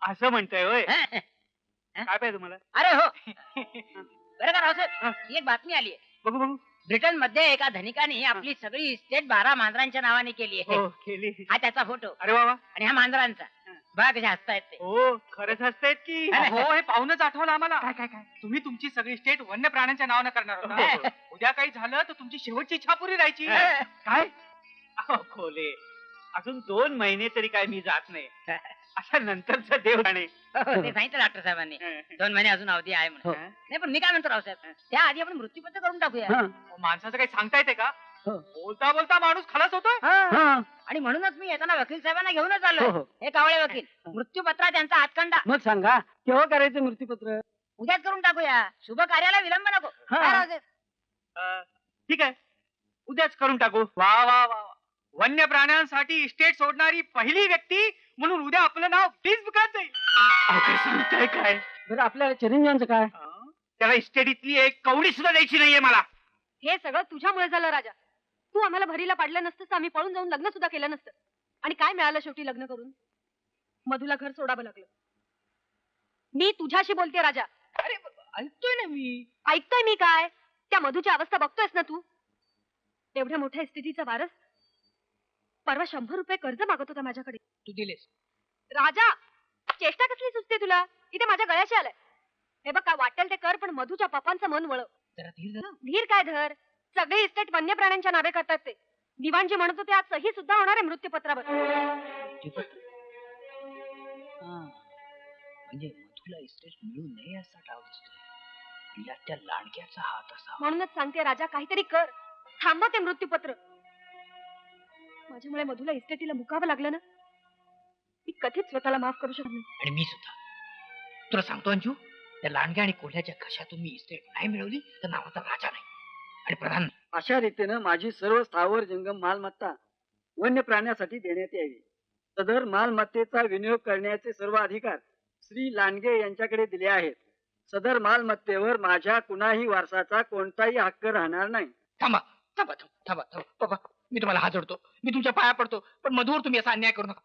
असं म्हणताय होय? अरे काय पाहिजे तुम्हाला? हो, बरं का रावसाहेब, ही एक बातमी आली आहे. बघू बघू. ब्रिटन मध्ये एका धनिकाने आपली सगळी इस्टेट 12 मांजरांच्या नावाने केली आहे. हो केली. हा त्याचा फोटो अरे वा वा. आणि हा मांजरांचा. बघा कशा हसतायत ते. हो खरंच हसतायत की. हो हे पाहूनच आठवलं आम्हाला. काय काय काय तुम्ही तुमची सगळी स्टेट वन्य प्राण्यांच्या नावानं करणार हो, होता. हो. उद्या काही झालं तर तुमची शेवटची इच्छा पुरी राहायची. काय अहो, खोले अजून 2 महिने तरी काय मी जात नाही. अशा नंतरचा देव जाणे. ते सांगितलं डॉक्टर साहेबांनी 2 महिने अजून अवधी आहे म्हणून. नाही पण मी काय म्हणतो रावसाहेब, त्या आधी आपण मृत्यूपत्र करून टाकूया. माणसाचं काही सांगता येते का? बोलता बोलता माणूस खलास होतोय. आणि म्हणूनच मी येताना वकील साहेबांना घेऊनच आलो. हे कावळे वकील मृत्यूपत्रात त्यांचा हातखंडा. मग सांगा केव्हा करायचं मृत्यूपत्र? उद्याच करून टाकूया. शुभ कार्याला विलंब नको. काय रावसाहेब? ठीक आहे उद्याच करून टाकू. वा वा वा. वन्य प्राण्यांसाठी इस्टेट सोडणारी पहिली व्यक्ती म्हणून उद्या आपलं नाव फेसबुकात जाईल. अहो, काय सांगताय काय? बरं आपल्या चिरंजीवांचं काय? त्याला इस्टेटीतली एक कवडी सुद्धा द्यायची नाहीये मला. हे सगळं तुझ्यामुळे झालं राजा. तू आम्हाला भरीला पाडलं नसतं तर आम्ही पळून जाऊन लग्न सुद्धा केलं नसतं. आणि काय मिळालं शेवटी लग्न करून? मधुला घर सोडावं लागलं. मी तुझ्याशी बोलते राजा. अरे ऐकतोय ना मी. ऐकतोय मी काय? त्या मधुची अवस्था बघतोयस ना तू? एवढ्या मोठ्या इस्टेटीचा वारस परवा 100 रुपये कर्ज मागत होता माझ्याकडे. तू दिलेस. राजा चेष्टा कसली सुचते तुला? इथे माझ्या गळ्याशी आलाय. हे बघ काय वाटेल ते कर पण मधुच्या पप्पांचं मन वळव. जरा धीर धर. धीर काय धर? सगळे इस्टेट वन्य प्राण्यांच्या नावे करतात ते. दिवाणजी म्हणत होते आज सही सुद्धा होणार आहे मृत्यूपत्रावर. म्हणजे मधुला इस्टेट मिळू नये असा डाव दिसतोय. यात त्या लाडक्याचा हात असा. म्हणूनच सांगते राजा काहीतरी कर. थांबव ते मृत्यूपत्र. माझ्यामुळे मधुला इस्टेटीला मुकावं लागलं ना, मी कधीच स्वतःला माफ करू शकत नाही. आणि मी सुद्धा. तुला सांगतो अंजू, त्या लांडग्या आणि कोल्ह्याच्या घशातून मी इस्टेट नाही मिळवली तर नावाचा राजा नाही आणि प्रधान नाही. अशा रीतीनं माझी सर्व स्थावर जंगम मालमत्ता वन्य प्राण्यासाठी देण्यात यावी. सदर मालमत्तेचा विनियोग करण्याचे सर्व अधिकार श्री लांडगे यांच्याकडे दिले आहेत. सदर मालमत्तेवर माझ्या कुणाही वारसाचा कोणताही हक्क राहणार नाही. थांबा थांबा थांबा थांबा पप्पा, मी तुम्हाला हात जोडतो. मी तुमच्या पाया पडतो, पण मधुवर तुम्ही असा अन्याय करू नका.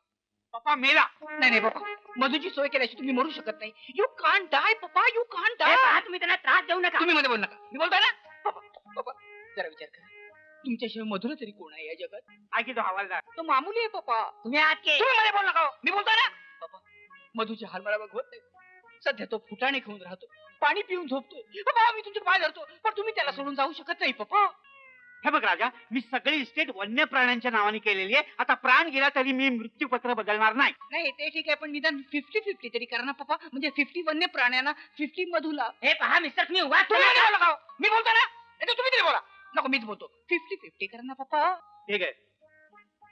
पप्पा मेला. नाही नाही पप्पा, मधुची सोय केल्याशी तुम्ही मरू शकत नाही. यू कांट डाय पप्पा, यू कांट हे डाय. पहा, तुम्ही त्यांना त्रास देऊ नका. तुम्ही मध्ये बोल नका. मी बोलतोय ना पप्पा. पप्पा जरा विचार करा, तुमच्याशिवाय मधुर तरी कोण आहे या जगात? ऐकी तो हवालदार. तो मामुली आहे पप्पा. तुम्ही आत के. तुम्ही मध्ये बोल नका हो. मी बोलतोय ना पप्पा. मधुची हाल मला बघवत नाही. सध्या तो फुटाणे खाऊन राहतो, पाणी पिऊन झोपतोय. पप्पा मी तुमचे पाय धरतो, पण तुम्ही त्याला सोडून जाऊ शकत नाही पप्पा. हे बघ राजा, मी सगळी इस्टेट वन्य प्राण्यांच्या नावाने केलेली आहे. आता प्राण गेला तरी मी मृत्यूपत्र बदलणार नाही. नाही ते ठीक आहे, पण निदान 50-50 तरी करा ना पप्पा. म्हणजे 50 वन्य प्राण्यांना, 50 मधुला. हे पहा मिस्टर, तुम्ही उगाच तुम्ही मध्ये बोला का हो? मी बोलतो ना, नाही तर तुम्ही तरी बोला. नको मीच बोलतो. 50-50 करा ना पप्पा. ठीक आहे,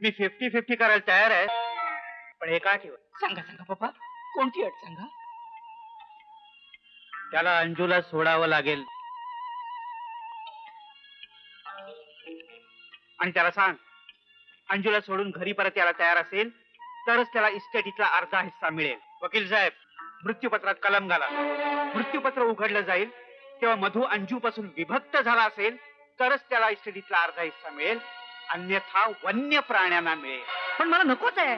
मी 50-50 करायला तयार आहे, पण हे काय ठेवा. सांगा सांगा पप्पा, कोणती अट सांगा. त्याला अंजूला सोडावं लागेल आणि त्याला सांग अंजूला सोडून घरी परत यायला तयार असेल तरच त्याला इस्टेटीतला अर्धा हिस्सा मिळेल. वकील साहेब, मृत्यूपत्रात कलम घाला. मृत्यूपत्र उघडलं जाईल तेव्हा मधु अंजू पासून विभक्त झाला असेल तरच त्याला इस्टेटीतला अर्धा हिस्सा मिळेल, अन्यथा वन्य प्राण्यांना मिळेल. पण मला नकोच आहे.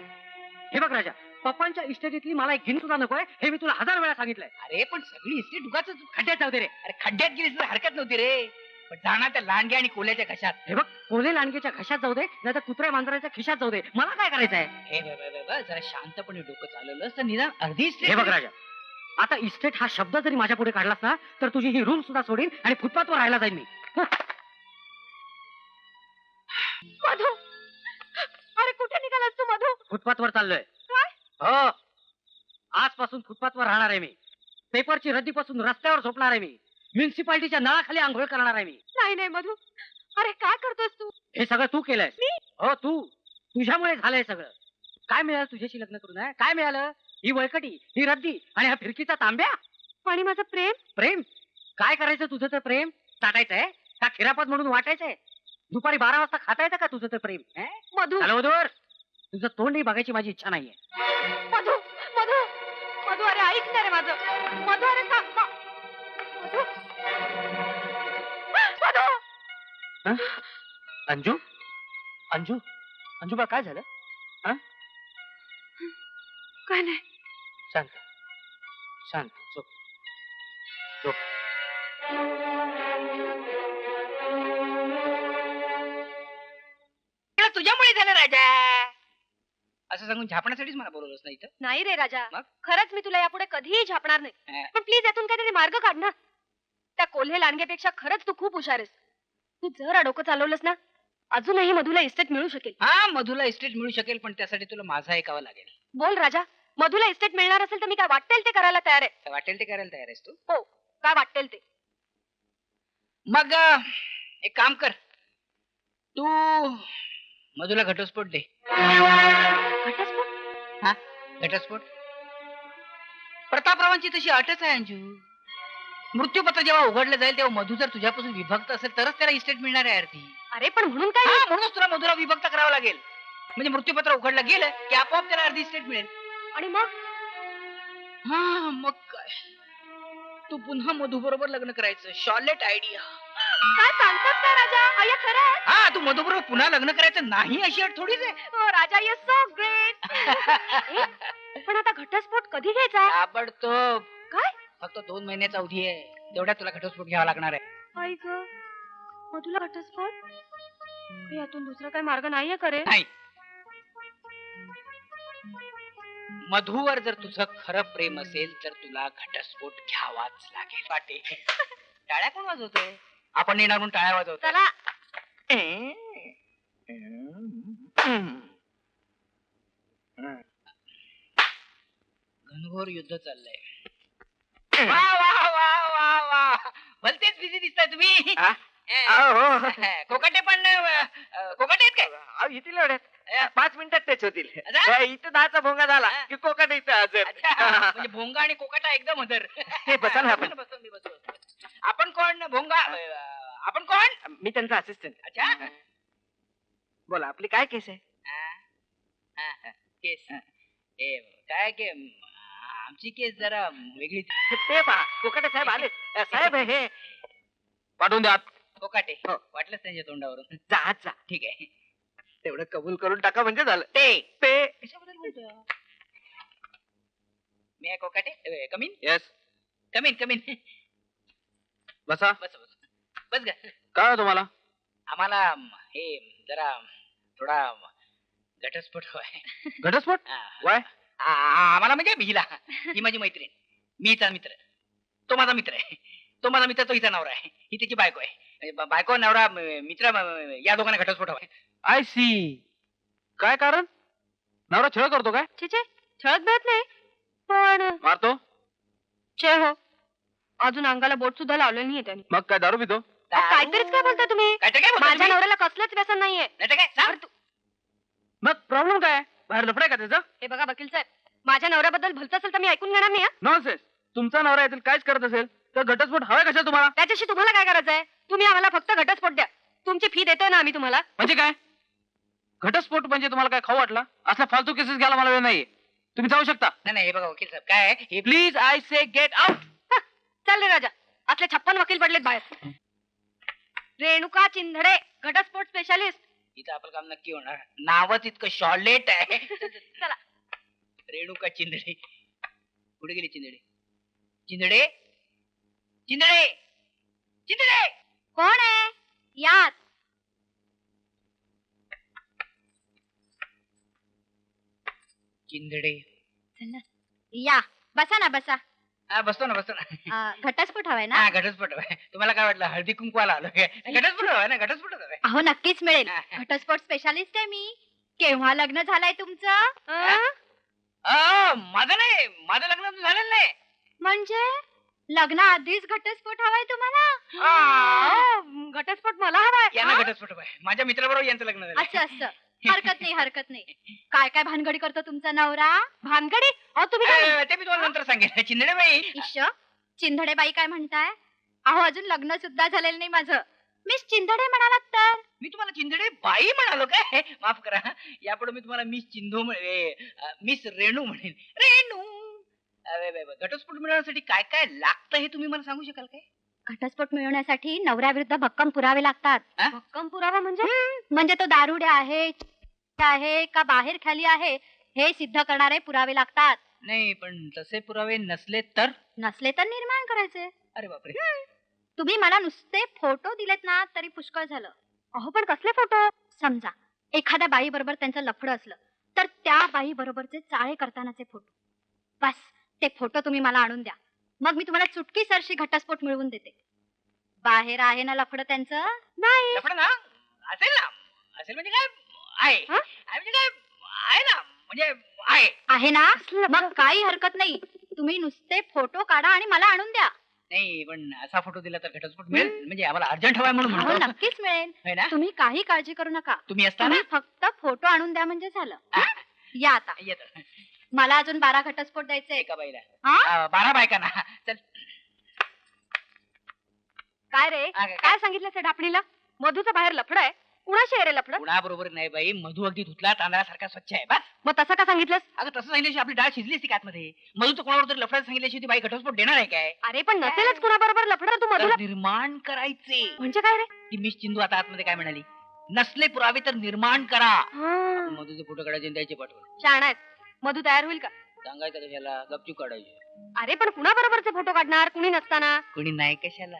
हे बघ राजा, पप्पांच्या इस्टेटीतली मला एक गिन सुद्धा नकोय. हे मी तुला 1000 वेळा सांगितलंय. अरे पण सगळी इस्टेट उगाच खड्ड्यात जाऊ दे रे. अरे खड्ड्यात गेलीस तर हरकत नव्हती रे, पण जाणार त्या लांडग्या आणि कोल्याच्या घशात. हे बघ, कोले लांडगेच्या घशात जाऊ दे, नाही तर कुत्र्या मांजराच्या खिशात जाऊ दे. मला काय करायचंय? हे जरा शांतपणे डोकं चालवलं तर निदान अर्धी हे बघ राजा, आता इस्टेट हा शब्द जरी माझ्या पुढे काढलास ना तर तुझी ही रूम सुद्धा सोडीन आणि फुटपाथवर राहायला जाईन मी. मधु, अरे कुठे निघालास तू मधु? फुटपाथवर चाललोय. काय? हो, आजपासून फुटपाथवर राहणार आहे मी. पेपरची रद्दीपासून रस्त्यावर झोपणार आहे मी. म्युन्सिपाल्टीच्या नळाखाली आंघोळ करणार आहे मी. नाही नाही मधु, अरे काय करतोस तू? हे सगळं तू केलंयस. हो, तुझ्यामुळे झालंय सगळं. काय मिळालं तुझ्याशी लग्न करून? काय मिळालं? ही वळकटी, ही रद्दी आणि हा फिरकीचा तांब्या. आणि माझं प्रेम? प्रेम काय करायचं तुझं तर प्रेम? चाटायचंय का खिरापत म्हणून वाटायचंय? दुपारी 12 वाजता खाता येतं का तुझं तर प्रेम? मधु, हॅलोदोर, तुझं तोंडही बघायची माझी इच्छा नाहीये. मधु, मधु, मधु, अरे ऐक ना रे माझं. मधु, अरे मधु, मधु. अंजू, अंजू, अंजू बा, काय झालं? काय नाही. शांत शांत झोप झोप. तुझ्यामुळे झालं राजा असं सांगून झापण्यासाठीच मला बोलवलंच नाही इथं. नाही रे राजा मग? खरंच मी तुला यापुढे कधीही झापणार नाही हा. पण प्लीज यातून काहीतरी मार्ग काढ ना. त्या कोल्हे लांडगेपेक्षा खरंच तू खूप हुशार आहेस. तू जरा डोकं चालवलंस ना अजूनही मधूला इस्टेट मिळू शकेल. हा मधुला इस्टेट मिळू शकेल पण त्यासाठी तुला माझा ऐकावं लागेल. बोल राजा मधुला इस्टेट मिळणार असेल तर मी काय वाटेल ते करायला तयार आहे. तर वाटेल ते करायला तयार आहेस तू. हो काय वाटेल ते. मग एक काम कर तू मधुला घटस्फोट दे. घटस्फोट? घटस्फोट प्रतापरावांची तशी अटच आहे अंजू. मृत्यूपत्र जेव्हा उघडलं जाईल तेव्हा मधु जर तुझ्यापासून विभक्त असेल तरच त्याला इस्टेट मिळणार आहे आरती. अरे पण म्हणून काय हा म्हणूनच तुला मधुरा विभक्त करावं लागेल. म्हणजे मृत्यूपत्र उघडलं गेलं की आपोआप त्याला अर्धी इस्टेट मिळेल. आणि मग हा मग काय तू पुन्हा मधु बरोबर लग्न करायचं. Charlotte idea. काय सांगतोस काय राजा अय्या खरं आहे? हा तू मधु बरोबर पुन्हा लग्न करायचं नाही अशी अट थोडीच आहे. हो राजा यू सो ग्रेट. पण आता घटस्फोट कधी घ्यायचा? ताबडतोब. काय? फक्त 2 महिन्याचा अवधी आहे. तेवढ्यात तुला घटस्फोट घ्यावा लागणार आहे. आई ग मधुला घटस्फोट यातून दुसरा काही मार्ग नाहीये करे. नाही मधुवर जर तुझं खरं प्रेम असेल तर तुला घटस्फोट घ्यावाच लागेल. वाटे टाळ्या कोण वाजवतोय? आपण येणार म्हणून टाळ्या वाजवतो. चला घनघोर युद्ध चाललंय. वा वा वा वा वा भलतेच बिझी दिसताय तुम्ही. कोकाटे पण कोकाटे आहेत काय? येतील एवढ्यात 5 मिनिटात तेच होतील. अच्छा? इथं 10चा भोंगा झाला की कोकण इथं हजर. अच्छा, म्हणजे भोंगा आणि कोकाटा एकदम हजर. हे बसा ना आपण. बसतो, मी बसतो. आपण कोण भोंगा? आपण कोण? मी त्यांचा असिस्टंट. अच्छा बोला आपली काय केस आहे? केस ए काय की आमची केस जरा वेगळी. ते पहा कोकाटे साहेब आले. साहेब हे पाठवून द्या. कोकाटे हो. वाटलंच त्यांच्या तोंडावरून. जा ठीक आहे. तेवढं कबूल करून टाका म्हणजे झालं. ते ते कशाबद्दल बोलतोय? मी आहे कोकाटे. कमीन येस कमीन बसा. बस ग. काय तुम्हाला? आम्हाला हे जरा थोडा घटस्फोट हवाय. घटस्फोट हा. वाय? आम्हाला म्हणजे भिला. ही माझी मैत्रीण, मी हिचा मित्र, तो माझा मित्र आहे. तो माझा मित्र, तो हिचा नवरा आहे, ही तिची बायको आहे. बायको नवरा मित्र या दोघांना घटस्फोट हवाय. I see. काय कारण? नवरा छळ करतो काय? छे छळत मिळत नाही पण मारतो? छे हो अजून अंगाला बोट सुद्धा लावलेलं नाहीये त्याने. मग काय दारू पितो? काहीतरीच काय बोलताय तुम्ही? काहीतरी काय बोलताय माझ्या तुम्ही? नवऱ्याला कसलंच व्यसन नाहीये. नाहीतर काय सांग. मग प्रॉब्लेम काय? बाहेर लफडाय का त्याचा? हे बघा वकील साहेब माझ्या नवऱ्याबद्दल भलत असेल तर मी ऐकून घेणार नाही हं? नॉनसेन्स. तुमचा नवरा यातील काहीच करत असेल तर घटस्फोट हवाय कशा तुम्हाला? त्याच्याशी तुम्हाला काय करायचंय? तुम्ही आम्हाला फक्त घटस्फोट द्या. तुमची फी देतोय ना आम्ही तुम्हाला. म्हणजे काय? घटस्फोट म्हणजे तुम्हाला काय खाऊ वाटला? असला फालतू केसेस घ्यायला मला वेळ नाहीये. तुम्ही जाऊ शकता. नाही हे बघा वकील साहेब काय आहे, हे please I say get out. हं, चल रे राजा असले 56 वकील पडलेत बाहेर. रेणुका चिंधडे घटस्फोट स्पेशालिस्ट. इथं आपलं काम नक्की होणार. नावच इतकं शॉर्लेट आहे. चला रेणुका चिंदडे. कुठे गेली चिंदडे? चिंदडे चिंदडे चिंदडे. कोण आहे? यात चिंदडे. या बसा ना बसा. हा बसतो ना. घटस्फोट हवाय ना? हा घटस्फोट हवाय. तुम्हाला काय वाटलं हळदी कुंकवाला आलो काय? घटस्फोट हवाय ना. घटस्फोट हवाय. अहो नक्कीच मिळेल. हा. घटस्फोट स्पेशालिस्ट आहे मी. केव्हा लग्न झालंय तुमचं? माझं नाही. माझं लग्न अजून झालेलं नाही. म्हणजे लग्नाआधीच घटस्फोट हवाय तुम्हाला? घटस्फोट मला हवाय. यांना घटस्फोट हवाय. माझ्या मित्राबरोबर यांचं लग्न झालं. असं असं हरकत नाही. काय काय भानगडी करतो तुमचा नवरा? भानगडी? अहो तुम्ही काय ते मी तुम्हाला नंतर सांगेन. चिंदडे बाई. इश्श चिंधडे बाई काय म्हणताय? अहो अजून लग्न सुद्धा झालेलं नाही माझं. मिस चिंधडे म्हणालात तर? मी तुम्हाला चिंदडे बाई म्हणालो काय? माफ करा. यापुढे मी तुम्हाला मिस मिस रेणू म्हणेन. रेणू. घटस्फोट मिळवण्यासाठी काय काय लागतं हे तुम्ही मला सांगू शकाल काय? घटस्फोट मिळवण्यासाठी नवऱ्याविरुद्ध भक्कम पुरावे लागतात. हा? भक्कम पुरावा म्हणजे तो दारुडे आहे का बाहेर खाली आहे हे सिद्ध करणारे पुरावे लागतात. नाही पण तसे पुरावे नसले तर? नसले तर निर्माण करायचे. अरे बापरे. तुम्ही मला नुसते फोटो दिलेत ना तरी पुष्कळ झालं. अहो पण कसले फोटो? समजा एखाद्या बाई बरोबर त्यांचं लफडं असलं तर त्या बाई बरोबरचे चाळे करतानाचे फोटो, बस ते फोटो तुम्ही मला आणून द्या. मग मी तुम्हाला चुटकी सरशी घटस्फोट मिळवून देते. बाहेर आहे ना लफडं त्यांचं? नाही. लफडं ना असेल ना, असेल म्हणजे काय आहे, हं? आहे म्हणजे काय आहे ना, म्हणजे आहे. आहे ना, मग काही हरकत नाही. तुम्ही नुसते फोटो काढा आणि मला आणून द्या. नाही पण असा फोटो दिला तर घटस्फोट मिळेल, म्हणजे आम्हाला अर्जंट हवाय म्हणून हो, म्हणतो. नक्कीच मिळेल. है ना? तुम्ही काही काळजी करू नका. तुम्ही असताना तुम्ही फक्त फोटो आणून द्या म्हणजे झालं. या आता. येतो मला अजून 12 घटस्फोट द्यायचे. एका बाईला हा? 12 बायकांना. चल काय रे, काय सांगितलं त्या ढापणीला? मधूचं बाहेर लफडं आहे. कुणाशी आहे रे लफडं? कुणाबरोबर नाही बाई, मधू अगदी धुतला तांदळासारखा स्वच्छ आहे. बस मग तसं का सांगितलंस? अगं तसं सांगितल्याशी आपली डाळ शिजली असती आतमध्ये. मधू तर कोणाबरोबर तरी लफड्यात सांगितल्याशी ती बाई घटस्फोट देणार आहे काय? अरे पण नसेलच कुणाबरोबर लफडं, तू मधूला तर निर्माण करायचे. म्हणजे काय रे? ती मिस चिंदू आता आतमध्ये काय म्हणाली? नसले पुरावे तर निर्माण करा. हा, मधूचे फोटो काढायचे आणि द्यायचे पाठवून. शहाणा आहेस. मधू तयार होईल का? सांगायचं कशाला, गपचूप काढायचे. अरे पण कुणाबरोबरचे फोटो काढणार, कुणी नसताना? कोणी नाही कशाला,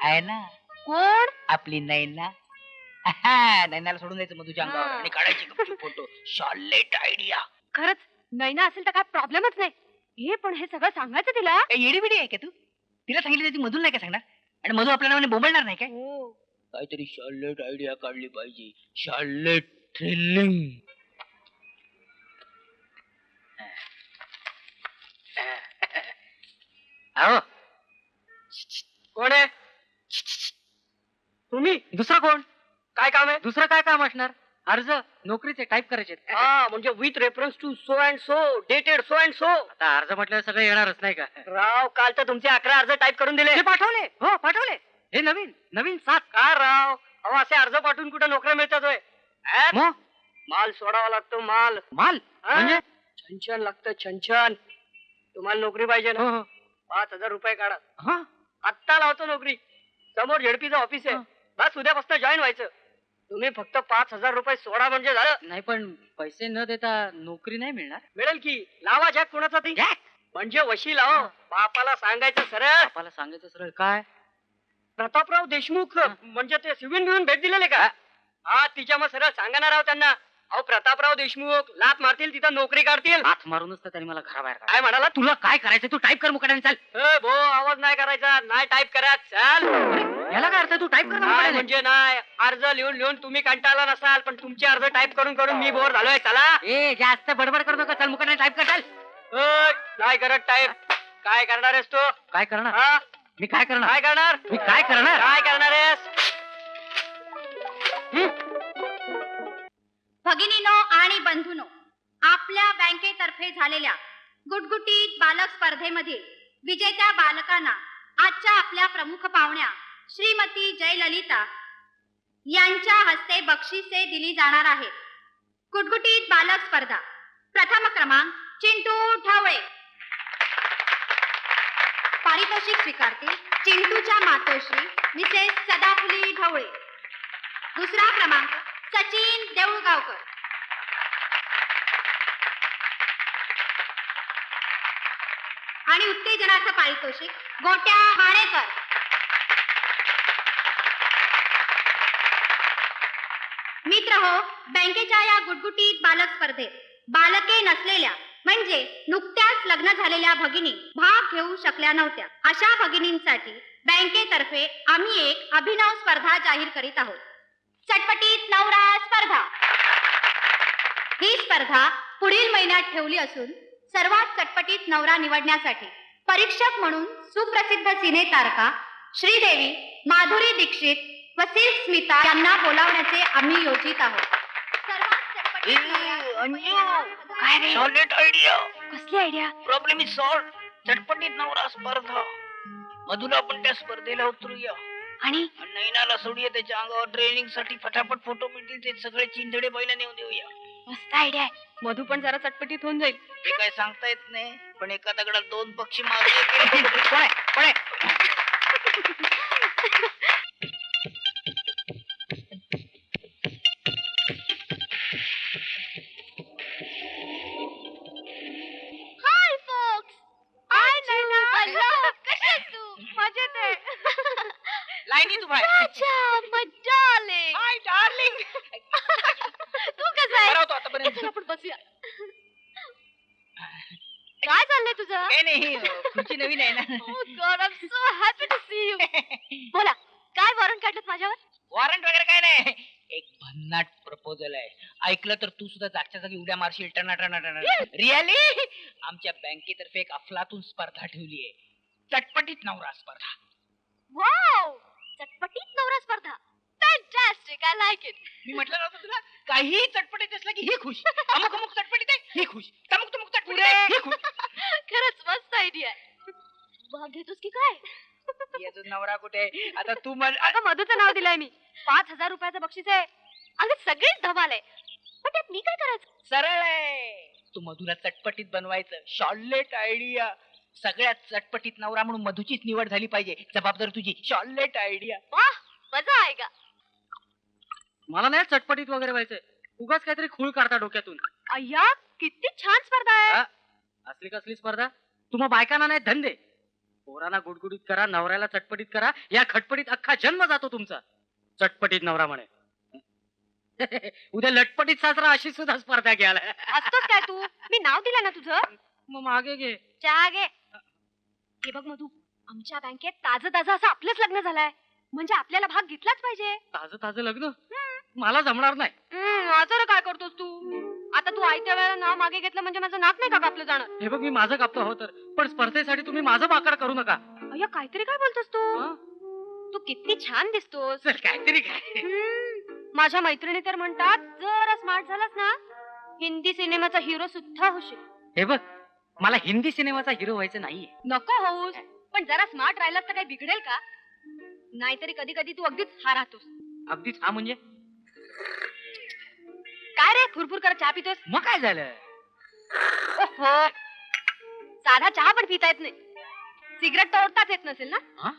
आहे ना कोण? आपली नैना. नैनाला सोडून द्यायचं मधूच्या अंगावर हा. आणि काढायचे गपचूप फोटो. Charlotte idea. खरंच नैना असेल तर काय प्रॉब्लेमच नाही. हे पण हे सगळं सांगायचं तिला? येडी बिडी आहे का तू? तिला सांगितलं तर ती मधून नाही का सांगणार? आणि मधू आपल्या नावाने बोंबलणार नाही काय? हो. काहीतरी शॉलेट आयडिया काढली पाहिजे. Charlotte thrilling. अहो कोण आहे तुम्ही? दुसरं कोण? काय काम आहे? दुसरं काय काम असणार? अर्ज नोकरीचे टाईप करायचे. म्हणजे with reference to so and so dated so and so. आता अर्ज म्हटलं सगळं येणारच नाही का? राव काल तर तुमचे 11 अर्ज टाईप करून दिले. पाठवले? हो पाठवले. हे नवीन नवीन 7 का राव? अहो असे अर्ज पाठवून कुठे नोकऱ्या मिळतात होय? मग माल सोडावा लागतो. माल माल म्हणजे छंछन लागतं छंछन. तुम्हाला नोकरी पाहिजे ना? 5,000 रुपये काढा. आत्ता लावतो नोकरी. समोर झेडपीचं ऑफिस आहे. बस उद्यापासून जॉईन व्हायचं. तुम्ही फक्त 5,000 रुपये सोडा म्हणजे झालं. नाही पण पैसे न देता नोकरी नाही मिळणार. मिळेल की. लावा जॅक कोणाचा ती म्हणजे वशी लाव. बापाला सांगायचं सरळ. बापाला सांगायचं सरळ काय? प्रतापराव देशमुख म्हणजे ते सिव्हिल घेऊन भेट दिलेले का? हा तिच्या मग सरळ सांगणार आहोत त्यांना. अहो प्रतापराव देशमुख लात मारतील तिथं नोकरी काढतील. लात मारूनच तर त्यांनी मला घराबाहेर काय म्हणाला? तुला काय करायचं तू टाईप कर मुकाट्याने. चाल भो आवाज नाही करायचा. नाही टाईप करा. चाल. याला काय अर्थ? तू टाईप कर म्हणजे नाही. अर्ज लिहून लिहून तुम्ही कंटाळला नसाल पण तुमचे अर्ज टाईप करून करून मी बोर झालोय. चला ए जास्त बडबड करू नका. चल मुकाट्याने टाईप कर. चाल. नाही करत टाईप. काय करणार आहेस तू? काय करणार? मी काय करणार? काय करणार? मी काय करणार? काय करणार आहेस? भगिनीनो आणि बंधूनो, आपल्या बँकेतर्फे झालेल्या गुटगुटीत बालक स्पर्धेमधील विजेत्या बालकांना आजच्या आपल्या प्रमुख पाहुण्या श्रीमती जयललिता यांच्या हस्ते बक्षिसे दिली जाणार आहेत. गुटगुटीत बालक स्पर्धा प्रथम क्रमांक चिंटू ढवळे. पारितोषिक स्वीकारतील चिंटूच्या मातोश्री मिसेस सदाफुली ढवळे. दुसरा क्रमांक सचिन देऊळगावकर. आणि उत्तेजनाचं पारितोषिक गोट्या हाणेकर. मित्र हो, बँकेच्या या गुटगुटीत बालक स्पर्धेत बालके नसलेल्या म्हणजे नुकत्याच लग्न झालेल्या भगिनी भाग घेऊ शकल्या नव्हत्या. अशा भगिनींसाठी बँकेतर्फे आम्ही एक अभिनव स्पर्धा जाहीर करीत आहोत. चटपटीत नवरा स्पर्धा. ही स्पर्धा पुढील महिन्यात ठेवली असून सर्वात चटपटीत नवरा निवडण्यासाठी परीक्षक म्हणून सुप्रसिद्ध सिने तारका श्रीदेवी, माधुरी दीक्षित व सिल्क स्मिता यांना बोलावण्याचे आम्ही योजित आहोत. सर्वात चटपटीत नवरा शॉलेट आयडिया. कसली आयडिया? Problem is solve. चटपटीत नवरा स्पर्धा. मधुला आपण त्या स्पर्धेला उतरूया आणि नैनाला सोडूया. त्याच्या अंगावर ट्रेनिंग साठी फटाफट फोटो मिळतील. ते सगळे चिंधडे पहिला नेऊन देऊया. मस्त आयडिया आहे. मधू पण जरा चटपटीत होऊन जाईल. ते काय सांगता येत नाही पण एका दगडात 2 पक्षी मारले. हाय फोक्स. हाय नैना. हॅलो. कशी आहेस तू? मजेत आहे. लाईनी तू बाहेर. अच्छा, my darling. Hi darling. तोपर्यंत आपण बसूया. काय चाललंय तुझं? काय नाही खुर्ची नवीन आहे ना. Oh God, I'm so happy to see you. बोला, काय वॉरंट काढलं माझ्यावर? वॉरंट वगैरे काय नाही. एक भन्नाट प्रपोजल आहे. ऐकलं तर तू सुद्धा जागच्या जागी उड्या मारशील. टनाटना. रिअली आमच्या बँकेतर्फे एक अफलातून स्पर्धा ठेवली आहे. चटपटीत नवरा स्पर्धा. वाव, चटपटीत नवरा स्पर्धा. Fantastic, I like it. मी म्हटलं नव्हतं तुला काही चटपटीत असलं की हे खुश. अमुक अमुक चटपटीत आहे हे खुश. तमुक तमुक चटपटीत आहे हे खुश. खरंच मस्त आयडिया आहे. भाग घेतोस की काय? याचा नवरा कुठे आता तू म्हण. अगं मधुचं नाव दिलंय मी. 5,000 रुपयाचं बक्षीस आहे. अगं सगळीच धमाल आहे. पण त्यात मी काय करायचं? सरळ आहे. तू मधुला चटपटीत बनवायचं. शॉर्टलेट आयडिया. सगळ्यात चटपटीत नवरा म्हणून मधुचीच निवड झाली पाहिजे. जबाबदारी तुझी. शॉर्टलेट आयडिया. वाह, मजा आहे का? मला नाही चटपटीत वगैरे व्हायचंय. उगाच काहीतरी खूळ काढता डोक्यातून. अय्या, किती छान स्पर्धा आहे. हा? असली कसली स्पर्धा? तुम्हा बायकांना नाही धंदे. पोरांना गुडगुडीत करा, नवऱ्याला चटपटीत करा. या खटपटीत अख्खा जन्म जातो तुमचा. चटपटीत नवरा म्हणे. उद्या लटपटीत सासरा अशी सुद्धा स्पर्धा घ्यायला. असतोस काय तू? मी नाव दिलं ना तुझं. मग मागे घे. चहा घे. हे बघ मधू, आमच्या बँकेत ताजं ताजं असं आपलंच लग्न झालंय. म्हणजे आपल्याला भाग घेतलाच पाहिजे. ताजं ताजं लग्न मला जमणार नाही. असं काय करतोस तू? आता तू आयत्या वेळेला नाव मागे घेतलं म्हणजे माझं नाक नाही का कापलं जाणार? हे बघ मी माझं कापतो हो तर, पण स्पर्धेसाठी तुम्ही माझं बाकार करू नका. अय्या, काहीतरी काय बोलतोस तू? तू किती छान दिसतोस. काहीतरी काय. माझ्या मैत्रिणी तर म्हणतात जरा स्मार्ट झालास ना हिंदी सिनेमाचा हिरो सुद्धा होशील. हे बघ, मला हिंदी सिनेमाचा हिरो व्हायचं नाहीये. नको होऊस, पण जरा स्मार्ट राहिलास तर काही बिघडेल का? नाहीतरी कधी कधी तू अगदीच हा राहतोस. अगदीच हा म्हणजे? काय रे फुरफुर करत चहा पितोस? मग काय झालं? ओहो, साधा चहा पण पिता येत नाही. सिगरेट तर ओढताच येत नसेल ना?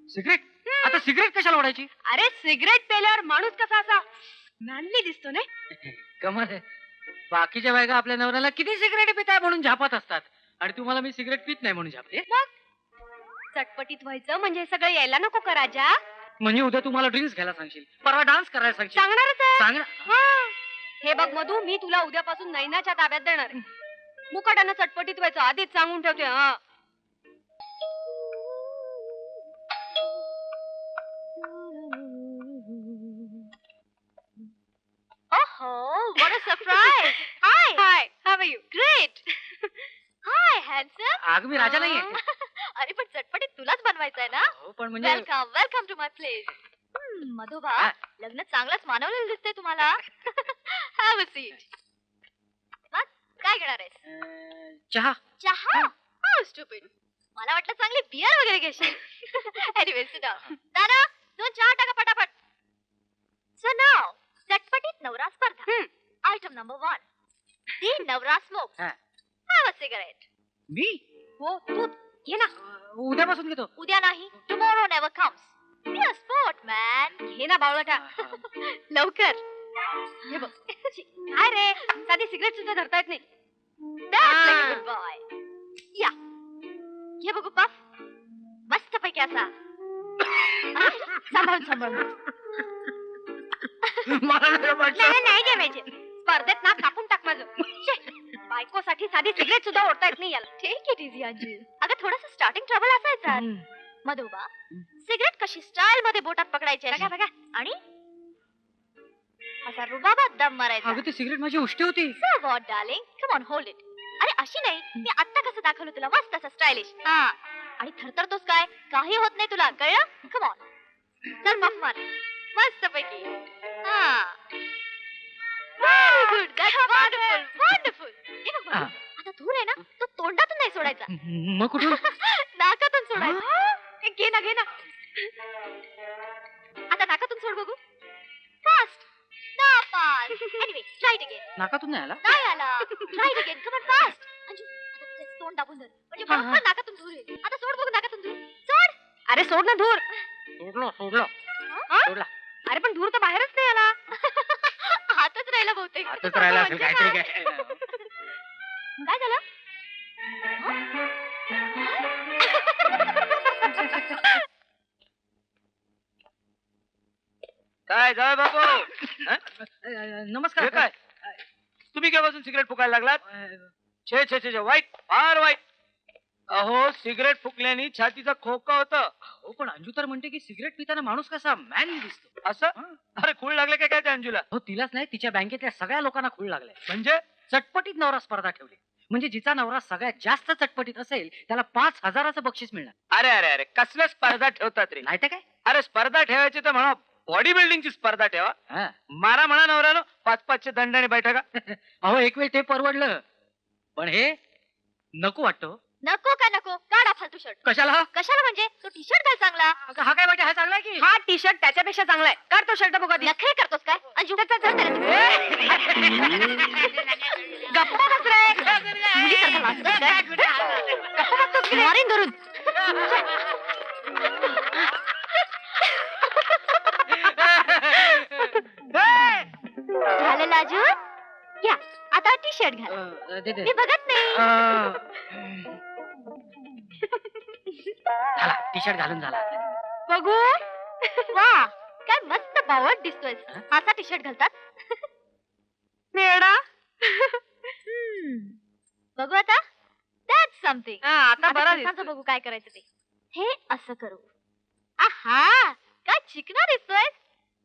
सिगरेट? आता सिगरेट कशाला ओढायची? अरे सिगरेट पेल्यावर माणूस कसा असा मॅनली दिसतो नाही? कमाल आहे. बाकीच्या बायका आपल्या नवऱ्याला किती सिगरेट पिताय म्हणून झापत असतात आणि तुम्हाला मी सिगरेट पित नाही म्हणून झापते. मग चटपटीत व्हायचं म्हणजे हे सगळं यायला नको का राजा? म्हणजे उद्या तुम्हाला ड्रिंक्स घ्यायला सांगशील, परवा डान्स करायला सांगशील. सांगणारच आहे. सांगणार. हे बघ मधू, मी तुला उद्यापासून नैनाच्या ताब्यात देणार आहे. मुकाट्यानं चटपटीत व्हायचं आधीच सांगून ठेवते. हा, Oh, what a surprise! Hi, how are you? Great. Hi, handsome. आग मी राजा नाहीये. अरे पण चटपटीत तुलाच बनवायचं आहे ना? हो, पण म्हणजे वेलकम टू माय प्लेस. मधोबा, लग्न चांगलंच मानवलेलं दिसतंय तुम्हाला. Have a seat. मग काय घेणार आहेस? चहा. चहा? How stupid. मला वाटलं चांगली बियर वगैरे घेशील. Anyway, sit down. दादा, 2 चहा टाका पटापट. सो नाव चटपटीत नवरा स्पर्धा. Item number 1. दी नवरा स्मोक्स. Have a cigarette. मी? हो, तू घे ना. उद्यापासून घेतो. उद्या नाही, tomorrow never comes. Be a sport man. घे ना बावळटा. लवकर. हे बघ. काय रे, साधी सिगरेट सुद्धा धरता येत नाही. That's like a good boy. या, घे बघू पफ. मस्त पैकी असा. सांभाळून. नाही जेवायचे. स्पर्धेत ना कापून टाक माझं. बायकोसाठी साधी सिगरेट सुद्धा ओढता येत नाही याला. Take it easy Anju. अगं थोडस स्टार्टिंग ट्रबल असायचा. मधोबा, सिगरेट कशी स्टाईल मध्ये बोटात पकडायची बघा आणि असा रुबाबात दम मारायचा. अगं ती सिगरेट माझी उष्टी होती. So what darling, come on hold it. अरे अशी नाही, मी आता कसं दाखवलं तुला मस्त असं स्टायलिश. आणि थरथरतोस काय? काही होत नाही तुला, कळलं? कम ऑन, चल पफ मार मस्त पैकी. Very good, that's wonderful. आता धूर आहे ना, तो तोंडातून नाही सोडायचा. मग कुठून? नाकातून सोडायचा. घे ना. आता नाकातून सोड बघू. फास्ट. नापास. Anyway, try it again. नाकातून नाही आला? नाही आला. Try it again. Come on fast. Anju, आता तुझं तोंड दाबून धर. म्हणजे बरोबर नाकातून धूर येईल. आता सोड बघू नाकातून धूर. सोड. अरे सोड ना धूर. सोडला. अरे पण धूर तर बाहेरच नाही आला. हातच राहिला बहुतेक. हातच राहिला असेल काहीतरी. काय झालं? काय जाय बाबू? नमस्कार. हे काय? तुम्ही केव्हापासून सिगरेट फुकायला लागलात? छे छे छे छे, वाईट, फार वाईट. अहो सिगरेट फुकल्याने छातीचा खोका होतं. हो पण अंजू तर म्हणते की सिगरेट पिताना माणूस कसा मॅनली दिसतो. असं? अरे खूळ लागले काय त्या अंजूला? हो तिलाच नाही, तिच्या बँकेतल्या सगळ्या लोकांना खूळ लागलाय. म्हणजे चटपटीत नवरा स्पर्धा ठेवली. म्हणजे जिचा नवरा सगळ्यात जास्त चटपटीत असेल त्याला 5,000चं बक्षीस मिळणार. अरे अरे अरे कसल्या स्पर्धा ठेवतात रे? नाही तर काय. अरे स्पर्धा ठेवायची तर म्हणा बॉडी बिल्डिंगची स्पर्धा ठेवा. हा. मारा म्हणा नवऱ्यानं 5-5चे दंडाने बैठका. अहो एक वेळ ते परवडलं पण हे नको वाटतो. नको का नको, काढा फालतू शर्ट. कशाला? कशाला म्हणजे तो टी शर्ट घाल चांगला. हा काय वाटतं? हा चांगला आहे की हा टी शर्ट त्याच्यापेक्षा चांगला आहे. काढ तो शर्ट बघू. नखरे करतोस काय अंजू? गप्पा बस रे. मुलीसारखं लाजतोस काय? गप्पा बसतोस की नाही? मारीन धरून. झालं लाजू? घ्या आता टी शर्ट घाल. दे दे. मी बघत नाही. झाला टी शर्ट घालून झाला. बघू. वा काय मस्त बावट दिसतोय. असा टी शर्ट घालतात मेडा. बघू आता. That's something. आता बरं बघू काय करायचं ते. हे असं करू. आहा काय चिकना दिसतोय.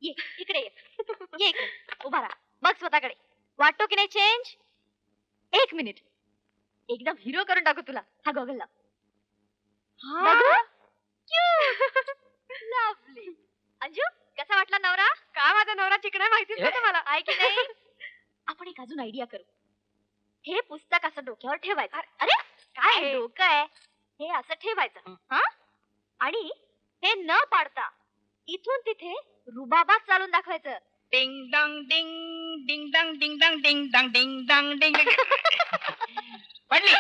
ये इकडे ये. ये इकडे उभा राहा. बघ स्वतःकडे. वाटतो की नाही चेंज? 1 मिनिट. एकदम हिरो करून टाकू तुला. हा गॉगल लाव. बघू. लवली. अंजू कसा वाटला नवरा? का माझा नवरा चिकना माहितीच नाही मला. आहे की नाही? आपण एक अजून आयडिया करू. हे पुस्तक असं डोक्यावर ठेवायचं. अरे काय डोकं आहे. हे असं ठेवायचं. हा आणि हे न पाडता इथून तिथे रुबाबात चालून दाखवायचं. डिंग डंग डिंग डिंग डंग डिंग डंग डिंग डंग डिंग डंग डिंग. पडली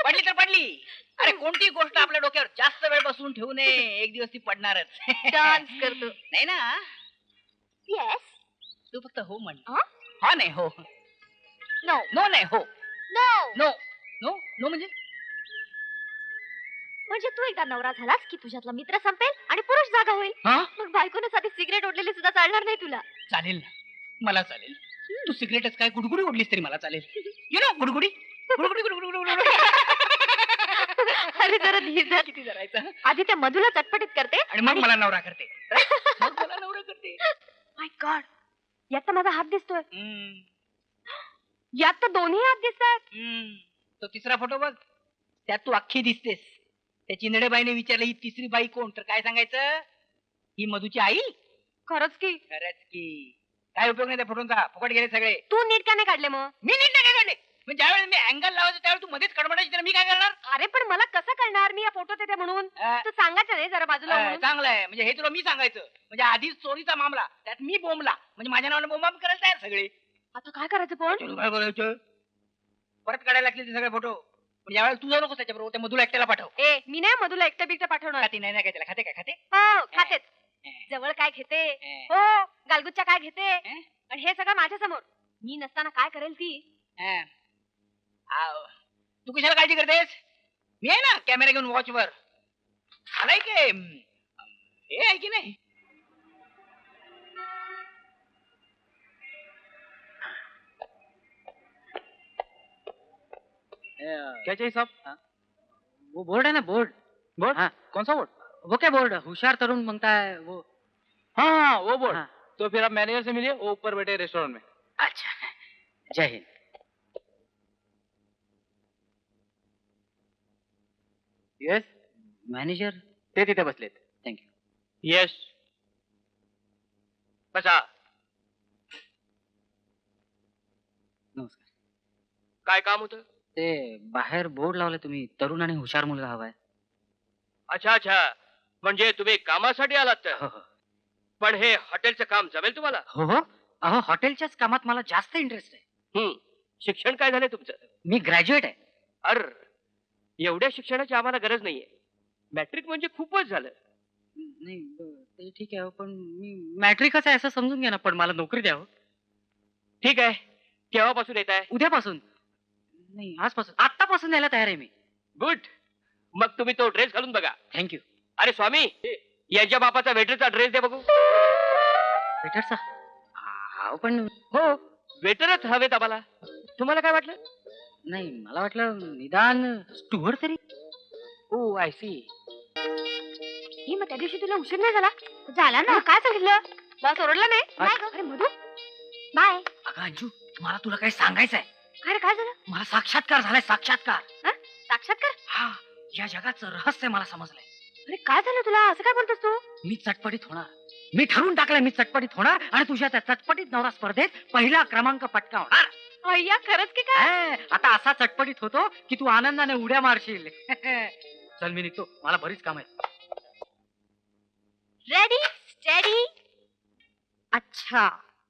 पडली तर पडली. अरे कोणती गोष्ट आपल्या डोक्यावर जास्त वेळ बसून ठेवू नये. एक दिवस ती पडणारच. डान्स करतो. नाही ना? येस. तू फक्त हो म्हण. हा? हा नाही हो. नो नो नाही हो. नो. नो नो नो म्हणजे म्हणजे तू एकदा नवरा झालास की तुझ्यातला मित्र संपेल आणि पुरुष जागा होईल. हा मग बायकोने साधी सिगरेट ओढलेली सुद्धा चालणार नाही तुला. चालेल ना. मला चालेल. तू सिगरेटच काय गुडगुडी ओढलीस तरी मला चालेल. यु नो गुडगुडी गुडगुडी गुडगुडी गुडगुडी. अरे जरा धीर धर. किती धरायचं? आधी त्या मधुला चटपटीत करते आणि मग मला नवरा करते. मग मला नवरा करते. माय गॉड. यात तर माझा हात दिसतोय. यात तर दोन्ही हात दिसतात. तो तिसरा फोटो बघ. त्यात तू अख्खी दिसतेस. त्याची नडेबाईने विचारलं ही तिसरी बाई कोण? तर काय सांगायचं? ही मधुची आई. खरंच की. खरंच की. काय उपयोग नाही त्या फोटोंचा. फुकट गेले सगळे. तू नीट का नाही काढले मग? मी नीट नाही काय काढले. म्हणजे ज्यावेळेस मी अँगल लावायचो त्यावेळेस तू मध्येच कडमडायची तर मी काय करणार? अरे पण मला कसं कळणार मी या फोटोत येते म्हणून? तू सांगायचं नाही जरा बाजूला म्हणून. चांगलं आहे. म्हणजे हे तुला मी सांगायचं. म्हणजे आधीच चोरीचा मामला त्यात मी बोंबला. म्हणजे माझ्या नावाने बोंबा करायला तयार सगळे. आता काय करायचं पण? काय करायचं? परत काढायला लागले ते सगळे फोटो. पण यावेळेस तू जाऊ नकोस त्याच्याबरोबर. त्या मधुला एकट्याला पाठव. ए मी नाही मधुला एकटं बिकटं पाठवणार. खाते नाही काय त्याला. खाते काय खाते? हो खातेच. जवळ काय घेते. हो गालगुच्च्या काय घेते. आणि हे सगळं माझ्या समोर. मी नसताना काय करेल ती. तू कशाला काळजी करतेस? मी आहे ना कॅमेरा घेऊन वॉच वर. आलाय की हे आहे की नाही? क्या चाहिए साहब? वो बोर्ड है ना बोर्ड. बोर्ड? हाँ. कौन सा बोर्ड? वो क्या बोर्ड? होशियार तरुण मांगता है वो. हाँ हाँ वो बोर्ड. हाँ. तो फिर आप मैनेजर से मिलिए. वो ऊपर बैठे रेस्टोरेंट में. अच्छा. जय हिंद. येस. मॅनेजर ते तिथे बसलेत. थँक्यू. यस. बसा. नमस्कार. काय काम होतं? ते बाहेर बोर्ड लावले तुम्ही तरुण आणि हुशार मुलगा हवाय. अच्छा अच्छा. म्हणजे तुम्ही कामासाठी आलात तर. हो हो पण हे हॉटेलचं काम जमेल तुम्हाला? हो हो. अहो हॉटेलच्याच कामात मला जास्त इंटरेस्ट आहे. शिक्षण काय झालंय तुमचं? मी ग्रॅज्युएट आहे. अर एवढ्या शिक्षणाची आम्हाला गरज नाहीये. मॅट्रिक म्हणजे खूपच झालं. नाही ते ठीक आहे पण मी मॅट्रिकच आहे असं समजून घ्या ना. पण मला नोकरी द्या. ठीक आहे. केव्हापासून येत आहे? उद्यापासून नाही आजपासून. आत्तापासून यायला तयार आहे मी. गुड. मग तुम्ही तो ड्रेस घालून बघा. थँक्यू. अरे स्वामी याच्या बापाचा वेटरचा ड्रेस दे बघू. वेटरचा? पण हो वेटरच हवेत आम्हाला. तुम्हाला काय वाटलं? नाही मला वाटलं निदान स्टुअर तरी. ओ आय सी. ही मग त्या दिवशी तुला उशीर नाही झाला ना? काय सांगितलं? बस ओरडला नाही? अरे मधू बाय. अगं अंजू, मला तुला काही सांगायचं आहे. काय झालं? मला साक्षात्कार झालाय, साक्षात्कार. साक्षात्कार? हा, या जगाचं रहस्य मला समजलंय. अरे काय झालं तुला? असं काय बोलतोस तू? मी चटपटीत होणार. मी ठरवून टाकलंय, मी चटपटीत होणार आणि तुझ्या त्या चटपटीत नवरा स्पर्धेत पहिला क्रमांक पटकावणार. अय्या खरंच की काय? आता असा चटपटीत होतो की तू आनंदाने उड्या मारशील. चल मी निघतो, मला बरीच काम आहे. Ready steady. अच्छा,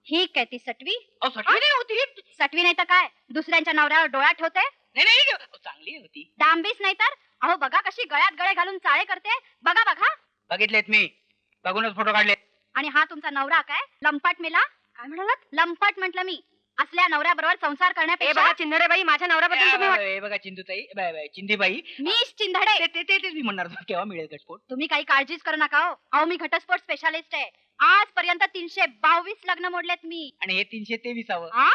ही काय ती सटवी? सटवी नाही होती. सटवी नाही तर काय? दुसऱ्यांच्या नवऱ्यावर डोळा ठेवते? नाही चांगली होती. डांबीस नाही तर. अहो बघा कशी गळ्यात गळे घालून चाळे करते. बघा बघा. बघितलेत मी, बघूनच फोटो काढले. आणि हा तुमचा नवरा काय लंपाट मेला? काय म्हणालात? लंपाट म्हटलं मी. असल्या नवऱ्याबरोबर संसार करण्यापेक्षा चिंधडे बाई, माझ्या नवऱ्याबद्दल तुम्ही बघा चिंदूताई, चिंदीबाई. मीच चिंधडे. तेच मी म्हणणार होतो, केव्हा मिळेल घटस्फोट? तुम्ही काही काळजीच करू नका हो. अहो मी घटस्फोट स्पेशालिस्ट आहे. आजपर्यंत 322 लग्न मोडलेत मी. आणि हे 323व. आ?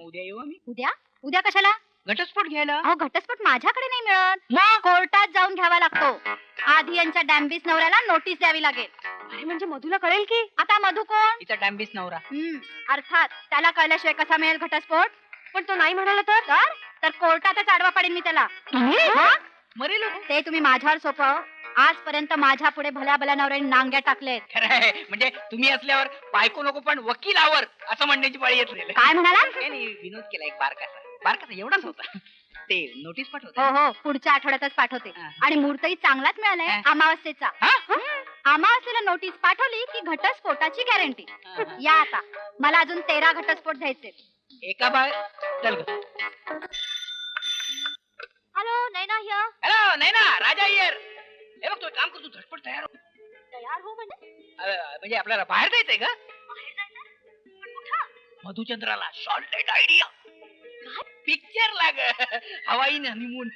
उद्या येऊ आम्ही उद्या? उद्या कशाला? घटस्फोट घ्यायला. अहो घटस्फोट माझ्याकडे नाही मिळत. मग कोर्टात जाऊन घ्यावा लागतो. आधी यांच्या डॅम्बिस नवऱ्याला नोटीस द्यावी लागेल. अरे म्हणजे मधूला कळेल की? आता मधू कोण? तिचा डॅम्बिस नवरा. अर्थात त्याला कळल्याशिवाय कसा मिळेल घटस्फोट? पण तो नाही म्हणाला तर कोर्टातच आडवा पाडेन मी त्याला. मरेल. ते तुम्ही माझ्यावर सोपव. आजपर्यंत माझ्या पुढे भल्या भल्या नवऱ्याने नांग्या टाकलेत. खरं आहे, म्हणजे तुम्ही असल्यावर बायको नको पण वकिलावर असं म्हणण्याची पाळी येत. काय म्हणाला? विनोद केला एक बारकासा एवढाच होता. ते नोटीस पाठवतो. हो पुढच्या आठवड्यातच पाठवते. आणि मुहूर्तही चांगलाच मिळालाय अमावस्येचा. अमावस्येला नोटीस पाठवली की घटस्फोटाची गॅरंटी. या आता मला अजून 13 घटस्फोट घ्यायचे. एका बाय चल. Hello Naina here. Hello Naina, Raja here. हे बघ, तू काम कर, तू झटपट तयार हो. तयार हो म्हणजे आपल्याला बाहेर जायचंय का? बाहेर जायचं? पण कुठं? मधुचंद्राला. शॉर्टलेट आयडिया. पिक्चर लाग. हवाई हनीमून.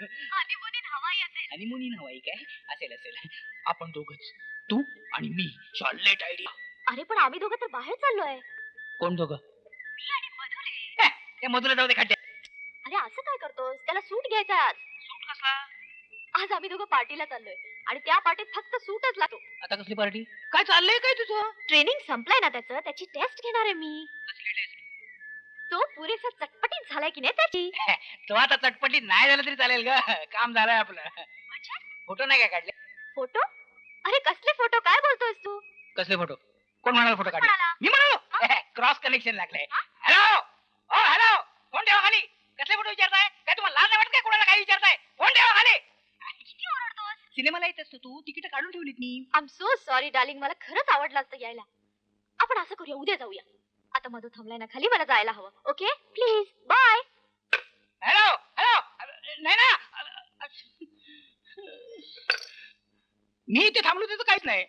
हनीमून हवाई काय असेल. आपण दोघच, तू आणि मी. शॉर्टलेट आयडिया. अरे पण आम्ही दोघं तर बाहेर चाललोय. कोण दोघं? मी आणि मधु रे. ते मधुला जाऊ दे खड्ड्यात. अरे असं काय करतोस? त्याला सूट घ्यायचा आज. सूट कसला? आज आम्ही दोघं पार्टीला चाललोय आणि त्या पार्टीत फक्त सूटच लागतो. आता कसली पार्टी? काय चाललंय काय तुझं? ट्रेनिंग संपलंय ना त्याचं, त्याची टेस्ट घेणार आहे मी. कसली टेस्ट? तो पुरेसा चटपटीत झालाय की नाही त्याची. तो आता चटपटीत नाही झालं तरी चालेल ग. काम झालंय आपलं. फोटो नाही काय काढले? फोटो? अरे कसले फोटो? काय बोलतोयस तू? कसले फोटो? कोण म्हणाला फोटो काढले? म्हणाला? मी म्हणालो. क्रॉस कनेक्शन लागलंय. हॅलो हॅलो, फोन ठेवा खाली. कसले फोटो विचारताय? काय तुम्हाला लाज नाही वाटत काय? कोणाला काय विचारताय? फोन ठेवा खाली. किती ओरडतोस? सिनेमाला येत असतो तू, तिकीट काढून ठेवलीत मी. I am so sorry darling, मला खरंच आवडलं असतं यायला. आपण असं करूया, उद्या जाऊया. आता मधू थांबलाय ना खाली, मला जायला हवं. Okay please bye. हॅलो नाही ना, मी इथे थांबलो तिथं काहीच नाही.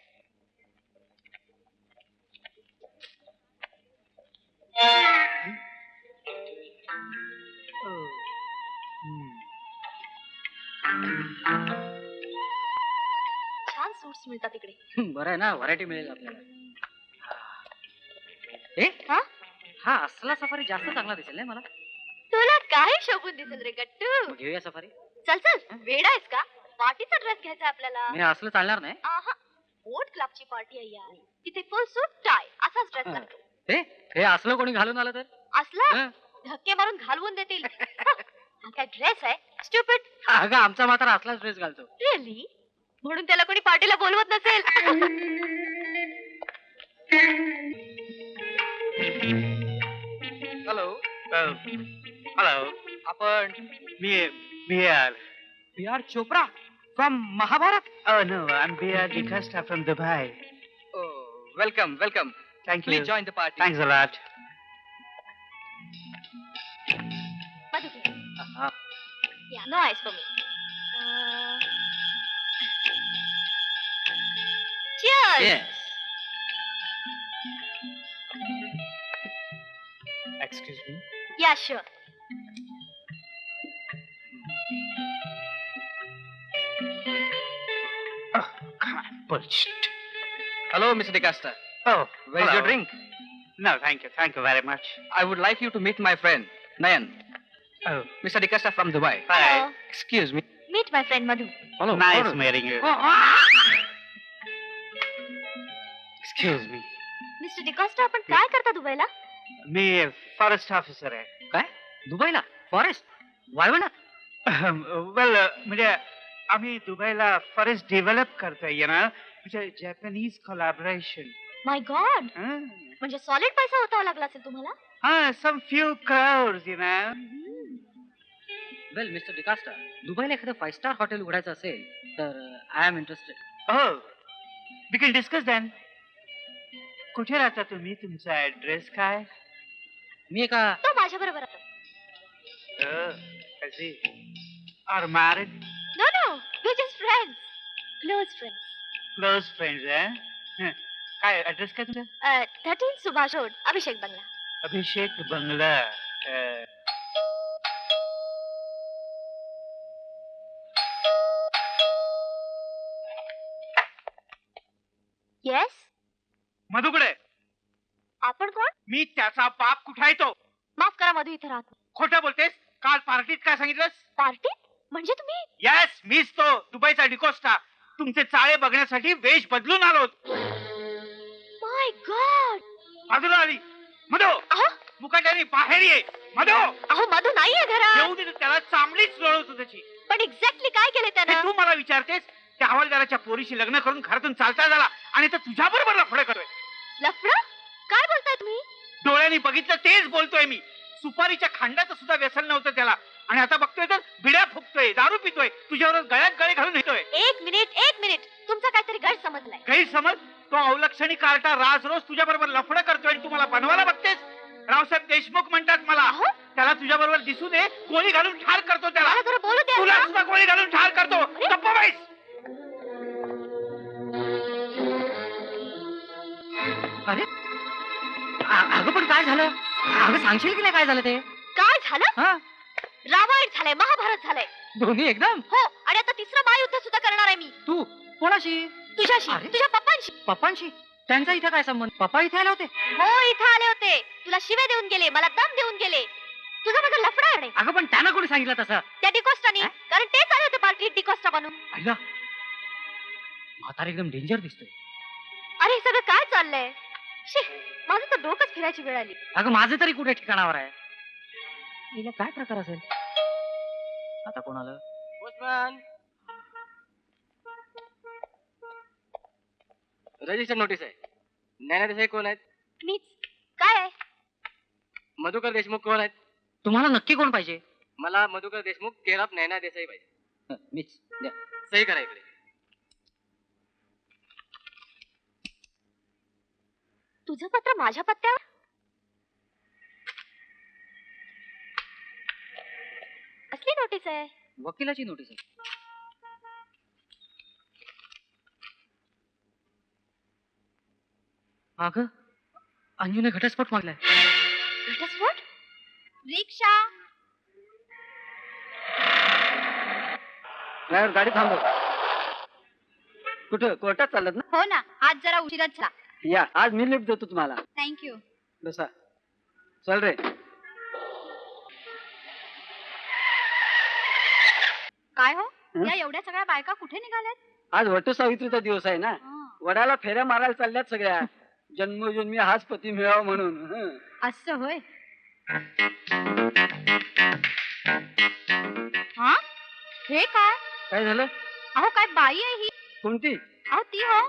छान सूट्स मिळतात तिकडे. बरं आहे ना, व्हरायटी मिळेल आपल्याला. हा असला सफारी जास्त चांगला दिसेल नाही मला. तुला काय शोभून दिसेल रे गट्टू. घेऊया सफारी. चल वेडा आहेस का? पार्टीचा ड्रेस घ्यायचा आपल्याला. मी असलं चालणार नाही. बोट क्लबची पार्टी आहे यार. तिथे फुल सूट टाय असाच ड्रेस लागतो. हे असलं कोणी घालून आलं तर? असला धक्के मारून घालवून देतील. हा काय ड्रेस आहे? स्टुपिड. अगं आमचा मात्र असलाच ड्रेस घालतो. रिअली? म्हणून त्याला कोणी पार्टीला बोलवत नसेल. हॅलो हॅलो, आपण B R Chopra from Mahabharat. No, I am B R D'Costa from Dubai. Welcome. Thank you. Please join the party. Thanks a lot. Yeah, no ice for me. Cheers. Yes. Excuse me. Yeah, sure. Come on, bullshit. Hello, Mr. DeCosta. Oh, Where is your drink? No, thank you very much. I would like you to meet my friend, Nayan. Oh, Mr. DeCosta from Dubai. hi. Excuse me. Meet my friend Madhu. Nice meeting you. Excuse me. Mister D'Costa, आपण काय करता दुबईला? मी फॉरेस्ट ऑफिसर आहे. काय दुबईला फॉरेस्ट वाळवण? वेल म्हणजे आम्ही दुबईला फॉरेस्ट डेव्हलप करतोय ना, म्हणजे जॅपनीज कोलॅबोरेशन. माय गॉड, म्हणजे सॉलिड पैसा होतावा लागला असेल तुम्हाला. हा, सम फ्यू crores, वेल मिस्टर डिकास्टा, दुबईला एखादं 5 स्टार हॉटेल उघडायचं असेल तर आय एम इंटरेस्टेड. हो, वी कॅन डिस्कस दॅन. कुठे राहता तुम्ही? तुमचा ऍड्रेस काय? मी एका तो माझ्या बरोबर आता. Are married? No no, we just friends, close friends. Close friends आहे. काय ऍड्रेस काय तुमचा? 13 सुभाष रोड, अभिषेक बंगला. अभिषेक बंगला. येस. मधुकडे आपण कोण? मी त्याचा बाप. कुठे आहे तो? माफ करा, मधू इथे राहतो. खोटं बोलतेस. काल पार्टीत काय सांगितलंस? पार्टीत? म्हणजे तुम्ही? यस, मीच तो दुबईचा डिकोस्टा. तुमचे चाळे बघण्यासाठी वेश बदलून आलो. माय गॉड. बाजूला आली. मधु, अहो मुकाट्याने बाहेर ये. मधु, अहो मधू नाहीये घरात. येऊ दे, त्याला चांगलीच लोळवतो त्याची. पण एक्झॅक्टली काय केले हे त्यानं? तू मला विचारतेस? त्या हवालदाराच्या पोरीशी लग्न करून घरातून चालता झाला आणि तो तुझ्या बरोबर लफडं करतोय. लफडं? काय बोलताय तुम्ही? डोळ्यांनी बघितलं तेच बोलतोय मी. सुपारीच्या खांडाचं सुद्धा व्यसन नव्हतं त्याला, आणि आता बघतोय तर बिड्या फुकतोय, दारू पितोय, तुझ्यावर गळ्यात गळे घालून येतोय. एक मिनिट, तुमचा काहीतरी गैरसमजलाय. गैरसमज? तो अवलक्षणी कार्टा राज रोज तुझ्या बरोबर लफडं करतोय आणि तू मला बनवायला बघतेस. रावसाहेब देशमुख म्हणतात मला. अहो, त्याला तुझ्या बरोबर दिसू दे, गोळी घालून ठार करतो त्याला. मला जरा बोलू द्या तुला ना. सुद्धा गोळी घालून ठार करतो. गप्प बैस. अरे अगं पण काय झालं? अगं सांगशील की नाही काय झालं ते? काय झालं? हा, रामायण झालंय, महाभारत झालंय. दोन्ही एकदम. हो, आणि आता तिसरं महायुद्ध सुद्धा करणार आहे मी. तू कोणाशी? तुझ्याशी, अरे? तुझ्या पप्पांशी. पप्पांशी? त्यांचा इथे काय संबंध? पप्पा इथे आले होते? हो, इथं आले होते. तुला शिव्या देऊन गेले, मला दम देऊन गेले. तुझा माझा लफडा आहे. अगं पण त्यांना कोणी सांगितलं तसं? त्या डिकोस्टानी, कारण तेच आले होते पार्टीत डिकोस्टा बनून. अय्या, म्हातारा एकदम डेंजर दिसतोय. अरे हे सगळं काय चाललंय? शी, माझं तर डोकंच फिरायची वेळ आली. अगं माझं तरी कुठे ठिकाणावर आहे? हिला काय प्रकार असेल? आता कोण आलं? पोस्टमॅन, रजिस्टर नोटीस आहे. नैना देसाई कोण आहेत? मीच. काय आहे? मधुकर देशमुख कोण आहेत? तुम्हाला नक्की कोण पाहिजे? मला मधुकर देशमुख केअर ऑफ नैना देसाई पाहिजे. मीच. द्या. सही करा इकडे. तुझं पत्र माझ्या पत्त्यावर? असली नोटीस आहे? वकिलाची नोटीस आहे. अगं अंजूने घटस्फोट मागलाय. घटस्फोट? रिक्षा. ड्रायव्हर गाडी थांबव. कुठं कोर्टात चालत ना? हो ना, आज जरा उशिराच झाला. या, आज मी लिफ्ट देतो तुम्हाला. थँक्यू. बसा. चल रे. काय हो, हं? या एवढ्या सगळ्या बायका कुठे निघाल्यात? आज वटसावित्रीचा दिवस आहे ना. वडाला फेऱ्या मारायला चालल्यात सगळ्या. जन्मोजन्मी हाच पती मिळावा म्हणून. हं. असं होय. हा, हे काय? काय झालं? अहो काय बाई आहे ही? कोणती? अहो ती हो,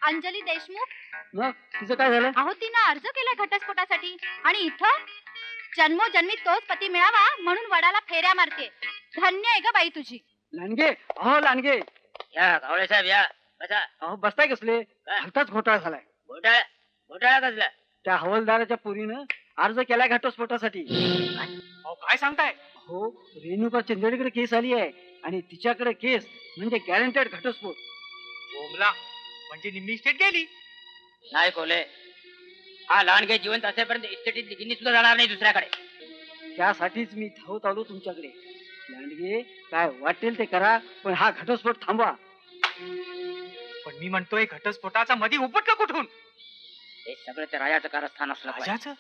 अंजली देशमुख. मग तिचं काय झालं? अहो तिनं अर्ज केलाय घटस्फोटासाठी, आणि इथं जन्मोजन्मी तोच पती मिळावा म्हणून वडाला फेऱ्या मारते. धन्य आहे ग बाई तुझी. लांडगे, अहो लांडगे, या धावडे साहेब या. बसा. अहो बसताय कसले? भलताच घोटाळा झालाय. घोटाळा? घोटाळा कसला? त्या हवालदाराच्या पुरीनं अर्ज केलाय घटस्फोटासाठी. अहो काय सांगताय? हो, रेणुका चंदेडकडे केस आली आहे आणि तिच्याकडे केस म्हणजे गॅरंटेड घटस्फोट. बोमला, म्हणजे निम्मी स्टेट गेली. नाही कोले, हा लांडगे जिवंत असेपर्यंत इस्टेटीतली गिन्नी सुद्धा जाणार नाही दुसऱ्याकडे. त्यासाठीच मी धावत आलो तुमच्याकडे. लांडगे, काय वाटेल ते करा, पण हा घटस्फोट थांबवा. पण मी म्हणतोय घटस्फोटाचा मध्ये उपटलं कुठून? हे सगळं त्या राजाचं कारस्थान असलं पाहिजे. राजाचं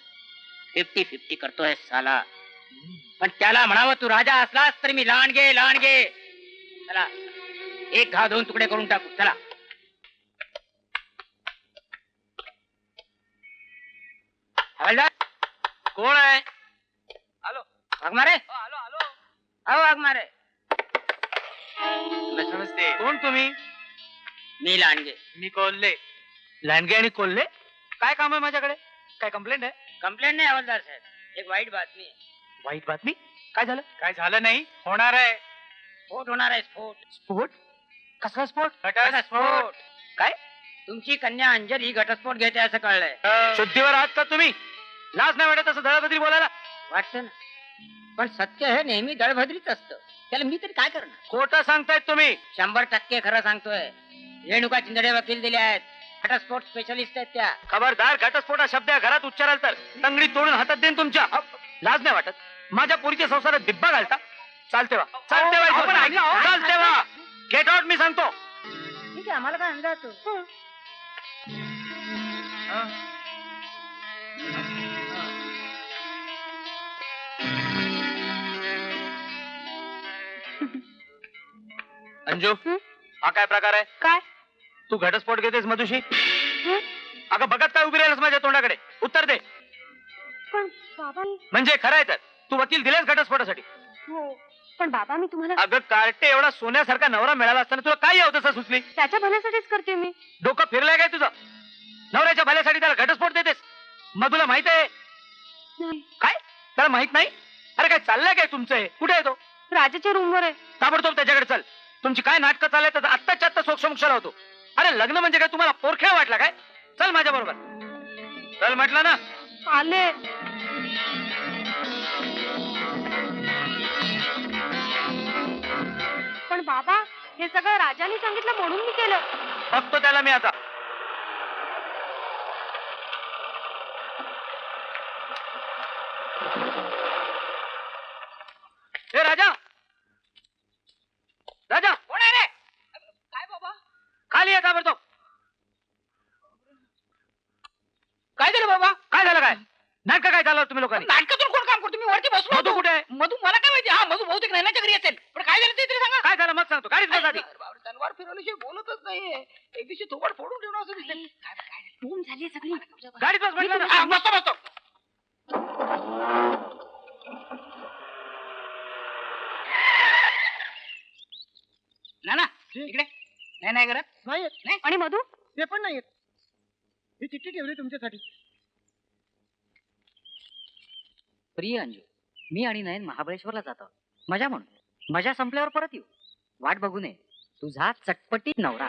50-50 करतोय साला. पण त्याला म्हणावं तू राजा असलास तरी मी लांडगे लांडगे. चला एक घाव 2 तुकडे करून टाकू. चला हवालदार कोण आहे? वाघमारे. आलो आलो. अहो वाघमारे. नमस्ते. कोण तुम्ही? मी लांडगे. मी कोल्हे. लांडगे आणि कोल्हे? काय काम आहे माझ्याकडे? काय कंप्लेंट आहे? कंप्लेंट नाही हवालदार साहेब, एक वाईट बातमी आहे. वाईट बातमी? काय झालं? काय झालं नाही, होणार आहे. स्फोट होणार आहे. स्फोट. स्फोट? कसला स्फोट? घटस्फोट. काय? तुमची कन्या अंजली घटस्फोट घेते असं कळलंय. शुद्धीवर आहात का तुम्ही? लाज नाही वाटत असं दळबद्री बोलायला? वाटतं ना, पण सत्य हे नेहमी दळभद्रीच असतं. त्याला मी तरी काय करणार? खोटं सांगतायत तुम्ही. 100% खरं सांगतोय. रेणुका चिंदडे वकील दिले आहेत, घटस्फोट स्पेशलिस्ट आहेत त्या. खबरदार, घटस्फोट हा शब्द या घरात उच्चाराल तर तंगडी तोडून हातात देईन तुमच्या. लाज नाही वाटत? माझ्या पोरीच्या संसारात दिब्बा घालता? चालते वा, चालते वा, चालते वा. गेट आउट मी सांगतो. ठीक आहे, आम्हाला काय अंदाज तो. अंजू, हा काय प्रकार आहे? काय? तू घटस्फोट घेतेस मधुशी? अगं बघत काय उभी राहिलस माझ्या तोंडाकडे? उत्तर दे. पण बाबा. म्हणजे खरं आहे तर तू वकील दिलेस घटस्फोटासाठी? हो, पण बाबा मी तुम्हाला. अगं कार्टे, एवढा सोन्यासारखा नवरा मिळाला असताना तुला काय यावं तसं सुचली? त्याच्या भल्यासाठीच करते मी. डोकं फिरलंय काय तुझं? नवऱ्याच्या भल्यासाठी त्याला घटस्फोट देतेस? मधुला माहित आहे? काय त्याला माहित नाही? अरे काय चाललंय काय तुमचं हे? कुठे आहे तो? राजाच्या रूमवर आहे. ताबडतोब त्याच्याकडे चल. तुमची काय नाटकं चाललंय तर आत्ताच्या आत्ता सोक्षमोक्षाला होतो. अरे लग्न म्हणजे काय तुम्हाला पोरखेळ वाटला काय? चल माझ्या बरोबर. चल म्हटलं ना. आले. पण बाबा, हे सगळं राजाने सांगितलं म्हणून मी केलं. बघतो त्याला मी आता. ए राजा, राजा कोण आहे रे? काय बाबा? खाली आहे ताबडतोब. काय झालं बाबा? काय झालं? काय नाटक काय चाललं तुम्ही लोकांनी? नाटकातून कोण काम करतो? मी वरती बसलो मधू होतो. कुठे आहे? मधू मला काय माहिती? हा, मधू बहुतेक नैनाच्या घरी असेल. पण काय झालं ते तरी सांगा. काय झालं मग सांगतो. गाडीत बस आधी. तलवार फिरवल्याशिवाय बोलतच नाहीये. एक दिवशी थोबड फोडून ठेवणं असं दिसलं. धूम झाली सगळी. गाडीत बस म्हटलं ना. हा, बसतो बसतो. ना इकडे. नाही करत. नाही. आणि मधू? ते पण नाही. ही चिठ्ठी ठेवली तुमच्यासाठी. प्रिय अंजू, मी आणि नयन महाबळेश्वरला जातो. मजा म्हणून. मजा संपल्यावर परत येऊ. वाट बघू नये. तुझा चटपटीत नवरा.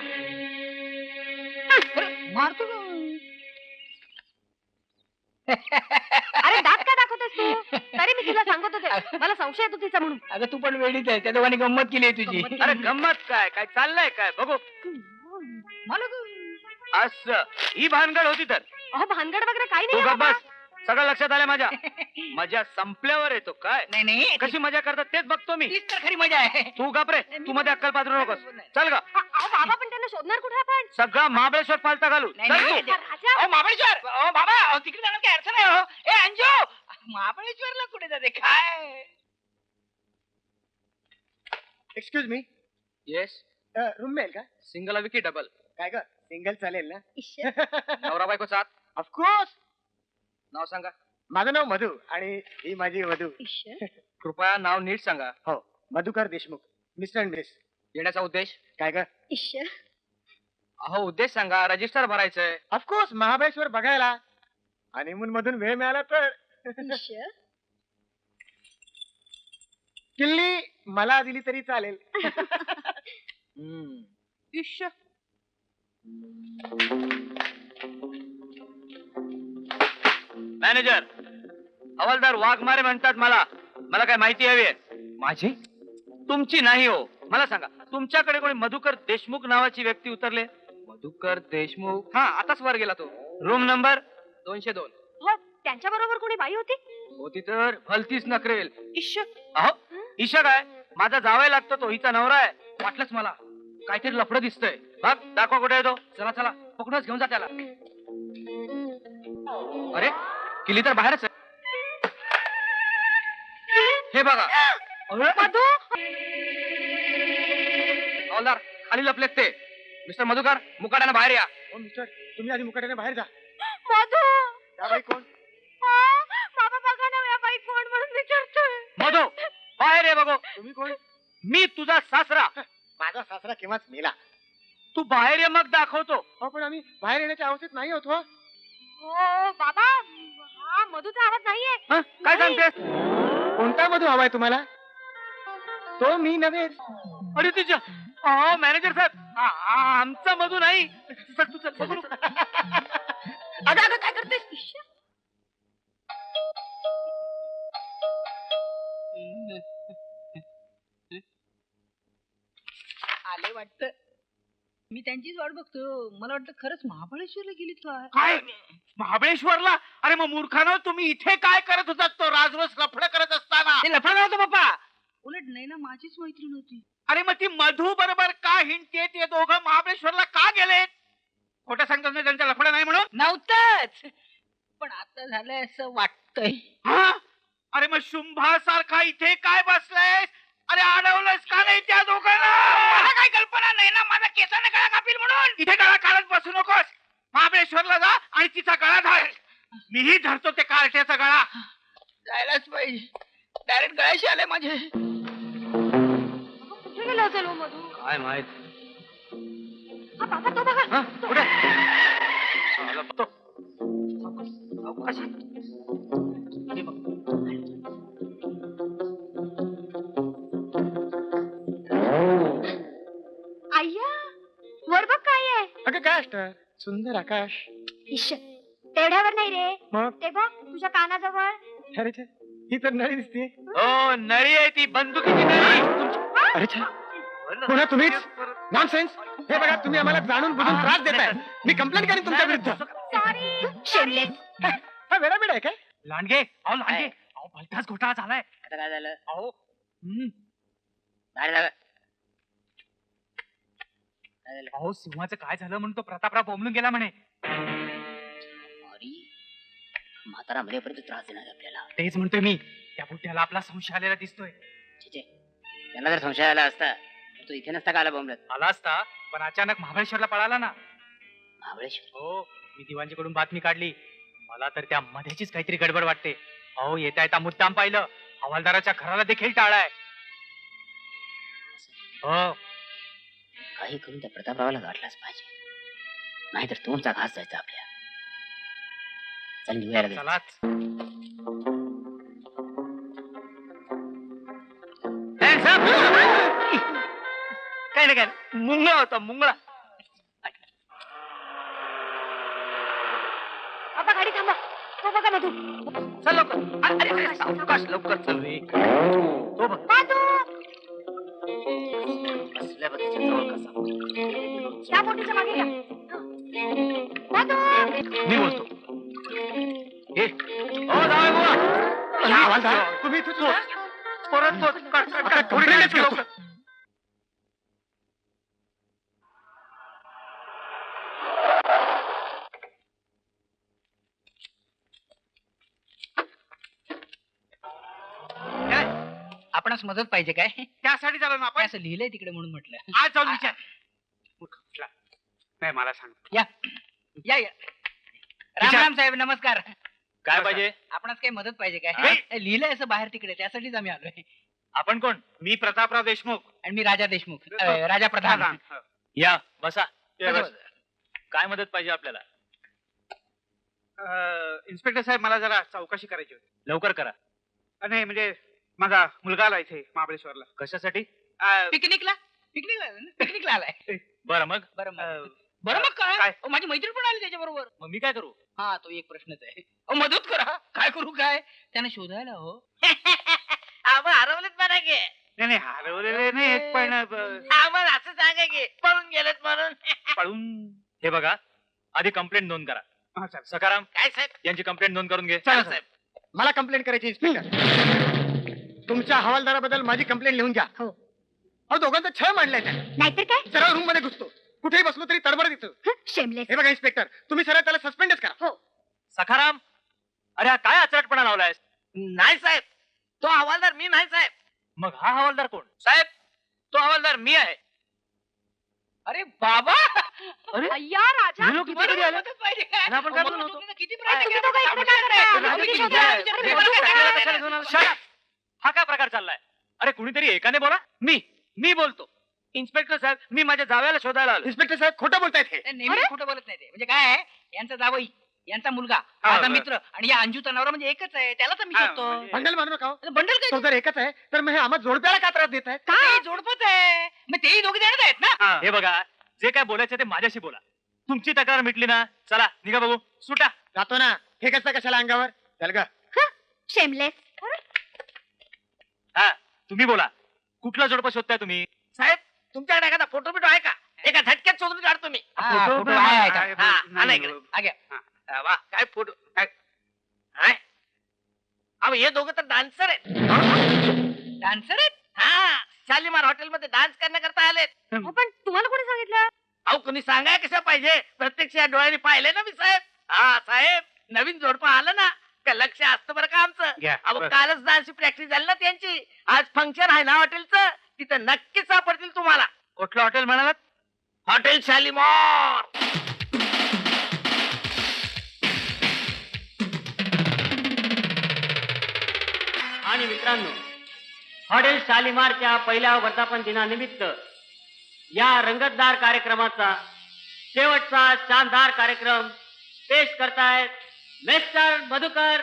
मारतो अरे दात का दाखवतेस तू? तरी मी तुला सांगत होते, मला संशय येतो तिचा म्हणून. अगं तू पण वेळीच आहे. त्या दोघांनी गंमत केली आहे तुझी. अरे गंमत काय? काय चाललंय काय बघू. मला असं ही भानगड होती तर? अहो भानगड वगैरे काही तू नाही गप्प बाबा. बस. सगळं लक्षात आलं माझ्या. मजा संपल्यावर येतो काय? नाही कशी मजा करतात तेच बघतो मी. तीच तर खरी मजा आहे. तू गप रे. तू मध्ये अक्कल पात्र नकोस. चल ग. अहो बाबा, पण त्यांना शोधणार कुठे आपण? सगळा महाबळेश्वर पालता घालू. नाही, चल नाही. तू. राजा. अहो महाबळेश्वर. अहो बाबा, अहो तिकडे जाणार काय अडचण आहे हो. ए अंजू, महाबळेश्वरला कुठे जाते काय? Excuse me, yes. रूम मिळेल का? सिंगल हवी की डबल? काय ग, सिंगल चालेल ना? नवरा बायको साथ. ऑफकोर्स. नाव सांगा. माझं नाव मधू आणि ही माझी वधू. कृपया नाव नीट सांगा. हो, Madhukar Deshmukh, mister and miss. येण्याचा उद्देश? काय ग? अहो उद्देश सांगा. रजिस्टर भरायचंय. ऑफकोर्स महाबळेश्वर बघायला. हनीमून मधून वेळ मिळाला तर. किल्ली मला दिली तरी चालेल. मॅनेजर, हवालदार वाघमारे म्हणतात मला. मला काय माहिती हवी आहे. माझी? तुमची नाही हो. मला सांगा, तुमच्याकडे कोणी मधुकर देशमुख नावाची व्यक्ती उतरले? मधुकर देशमुख? हा, आताच वर गेला तो. Room number 202. हो, त्यांच्या बरोबर कोणी बाई होती? होती तर भलतीच नकरेल. अहो ईशा काय? माझा जावाय लागतो तो. हिचा नवरा आहे. वाटलंच मला. काहीतरी लफडं दिसतंय. बघ दाखवा कुठे आहे तो. चला चला, पकडूनच घेऊन जा त्याला. अरे किली तर बाहेरच आहे. हे बघा. मधू हवालदार खाली लपलेत ते. मिस्टर मधुकर मुकाट्यानं बाहेर या. मिस्टर तुम्ही आधी मुकाट्याने बाहेर जा. मधू त्या बाई कोण? बाबा बघा ना या बाई कोण म्हणून विचारतोय. मधू बाहेर आहे बघो. तुम्ही कोण? मी तुझा सासरा. माझा सासरा केव्हाच मेला. तू बाहेर ये मग दाखवतो. पण आम्ही बाहेर येण्याच्या अवस्थेत नाही होतो. हो बाबा हा मधूचा आवाज नाहीये. काय सांगतेस? कोणता मधू हवाय तुम्हाला? तो मी नव्हे. अरे तुझ्या मॅनेजर साहेब आमचा मधू नाही. चल तू चल बघू. अगं काय करतेस? आले वाटतं. मी त्यांचीच वाट बघतो. मला वाटतं खरंच महाबळेश्वरला गेली काय. काय महाबळेश्वरला? अरे मग मूर्खानो तुम्ही इथे काय करत होतात? तो राजरोस लफडं करत असताना. ते लफडा नव्हतं पप्पा. उलट नाही ना माझीच मैत्रीण होती. अरे मग ती मधू बरोबर का हिंडते? ते दोघं महाबळेश्वरला का गेलेत? खोटं सांगतो ना त्यांचा लफडा नाही म्हणून? नव्हतंच. पण आता झालंय असं वाटतंय. हा? अरे मग शुंभासारखा इथे काय बसलाय? अरे अडवलंस का नाही त्या दोघांना? मला काही कल्पना नाही ना माझा केसाने गळा कापील म्हणून. इथे गळा काढत बसू नकोस. महाबळेश्वरला जा आणि तिचा गळा धर. मीही धरतो ते कार्ट्याचा गळा. जायलाच पाहिजे. डायरेक्ट गळ्याशी आले माझे. कुठे गेला असेल हो मधू? काय माहित. हा बाबा तो बघा. कुठे? आय्या वर बघ काय आहे. अगं काय असतं? सुंदर आकाश. इश्श, तेवढ्यावर नाही रे. मग? ते बघ तुझ्या कानाजवळ. अरे छे, ही तर नळी दिसते. हो नळी आहे ती. बंदुकीची नळी. अरे छे, पुन्हा तुम्हीच? नॉनसेन्स. हे बघा तुम्ही आम्हाला जाणून बुजून त्रास देताय. मी कंप्लेंट करीन तुमच्या विरुद्ध. Sorry shameless. हा वेळावेळ आहे काय? लांडगे अहो लांडगे अहो भलताच घोटाळा झालाय. आता काय झालं? अहो बाहेर जागा. अहो सिंहाचं काय झालं म्हणून तो प्रतापराव बोंबलून गेला म्हणे. अरे म्हातारा मरेपर्यंत त्रास देणार आपल्याला. तेच म्हणतोय मी. त्या बुट्ट्याला आपला संशय आलेला दिसतोय. छे, त्यांना जर संशय आला असता तर तो इथे नसता का आला बोंबलत? आला असता पण अचानक महाबळेश्वरला पळाला ना. महाबळेश्वर? हो मी दिवाणजीकडून बातमी काढली. मला तर त्या मध्येचीच काहीतरी गडबड वाटते. अहो येता येता मुद्दाम पाहिलं. हवालदाराच्या घराला देखील टाळाय. हो काही करून त्या प्रतापरावाला गाठलाच पाहिजे, नाहीतर तोंडचा घास जायचा आपल्या. चल निघूया लगेच. चलाच. काय नाही काय नाही. मुंगळा होता मुंगळा. बाबा गाडी थांबा. तो बघा मधू. चल लवकर. अरे सावकाश लवकर चल रे. तो बघ. मधू बसल्या बघ त्याच्या जवळ कसा. त्या बोटीच्या मागे घ्या. मधू मी बोलतो. हे हो जावई बुवा. तुम्ही परत लवकर. आपणास मदत पाहिजे काय? त्यासाठी झालं ना आपण. असं लिहिलंय तिकडे म्हणून म्हटलं. आज जाऊन विचार. नाही मला सांग. या या या. राम राम साहेब नमस्कार. काय पाहिजे? आपणास काही मदत पाहिजे काय? नाही. हे लिहिलंय असं बाहेर तिकडे त्यासाठीच आम्ही आलोय. आपण कोण? मी प्रतापराव देशमुख. आणि मी राजा देशमुख. राजा प्रधान. या बसा. बसा. काय मदत पाहिजे आपल्याला? इन्स्पेक्टर साहेब मला जरा चौकशी करायची होती. लवकर करा. नाही म्हणजे माझा मुलगा आला इथे महाबळेश्वरला. कशासाठी? पिकनिकला पिकनिकला आलाय. बरं मग. बरं मग काय? काय? अहो, माझी मैत्रीण पण आली त्याच्याबरोबर. मग मी काय करू? हा तो एक प्रश्नच आहे. अहो, मदत करा. काय करू काय? त्यांना शोधायला हो. आपण हरवलेत म्हणा की. नाही हरवलेले नाही पण आम्हाला असं सांगा की पळून गेलेत म्हणून. पळून. हे बघा आधी कंप्लेंट नोंद करा. हा, चालेल. सकाराम काय साहेब? यांची कंप्लेंट नोंद करून घे. चला साहेब. मला कंप्लेंट करायची इन्स्पेक्टर. तुमच्या हवालदाराबद्दल माझी कंप्लेंट लिहून घ्या. हो. अहो दोघांचा छळ मांडलाय त्या. नाहीतर काय. सरळ रूम मध्ये घुसतो. कुठेही बसलो तरी तडबड देतो. शेमलेस. हे बघा इन्स्पेक्टर तुम्ही सरळ त्याला सस्पेंडच करा. हो. सखाराम, अरे हा काय अचरटपणा लावलायस? नाही साहेब, तो हवालदार मी नाही साहेब. मग हा हवालदार कोण? साहेब, तो हवालदार मी आहे. अरे बाबा, अरे अय्या राजा, हे लोक किती कधी आले? मदत पाहिजे काय? आणि आपण काय बोललो मदत होतो? किती प्रयत्न तुम्ही केले, दोघं इकडे काय करताय? राजू राजू किती शोधा. विचार- विचार- विचार- विचार- विचार- विचार- Shut up! हा काय प्रकार चाललाय? अरे कुणीतरी एकाने बोला. मी बोलतो. इन्स्पेक्टर साहेब, मी माझ्या जावयाला शोधायला आलो. इन्स्पेक्टर साहेब खोटं बोलतायत हे नेहमी खोटं बोलत नाही ते. म्हणजे काय आहे, यांचा जावई, यांचा मुलगा, माझा बरं. मित्र आणि या अंजूचा नवरा म्हणजे एकच आहे. त्याला तर मी हा, शोधतो. म्हणजे- बंडल मानू नका हो. बंडल तो काय? जर एकच आहे तर मग हे आम्हा जोडप्याला का त्रास देत आहेत काय जोडपच आहे. मग तेही दोघे जणच आहेत ना. हा. हे बघा, जे काय बोलायचं ते माझ्याशी बोला. तुमची तक्रार मिटली ना, चला निघा बघू. सुटा. जातो ना हे कसं कशाला अंगावर चल ग शेमलेस. हा, तुम्ही बोला. कुठला जोडपं शोधताय तुम्ही? साहेब, तुमच्याकडे एखादा फोटो बिटो आहे का? एका झटक्यात शोधून काढतो मी. फोटो फोटो पण आहे, आहे, आहे. पण हा, नाही, आणा इकडे. हा, घ्या. हा, वा, काय फोटो काय आहे? अहो, हे दोघं तर डान्सर आहेत. डान्सर आहेत? हा, शालीमार हॉटेलमध्ये डान्स करण्याकरता आलेत. पण तुम्हाला कोणी सांगितलं? अहो, कोणी सांगाय कसं पाहिजे? प्रत्यक्ष या डोळ्यांनी पाहिले ना मी साहेब. हा साहेब, नवीन जोडपं आलं ना का लक्ष असतं बरं का आमचं. घ्या, अहो, बस. कालच डान्सची प्रॅक्टिस झाली ना त्यांची. आज फंक्शन आहे ना हॉटेलचं, तिथं नक्कीच सापडतील तुम्हाला. कुठलं हॉटेल म्हणालात? हॉटेल शालीमार. आणि मित्रांनो, हॉटेल शालीमारच्या पहिल्या वर्धापन दिनानिमित्त या रंगतदार कार्यक्रमाचा शेवटचा शानदार कार्यक्रम पेश करतायत मिस्टर मधुकर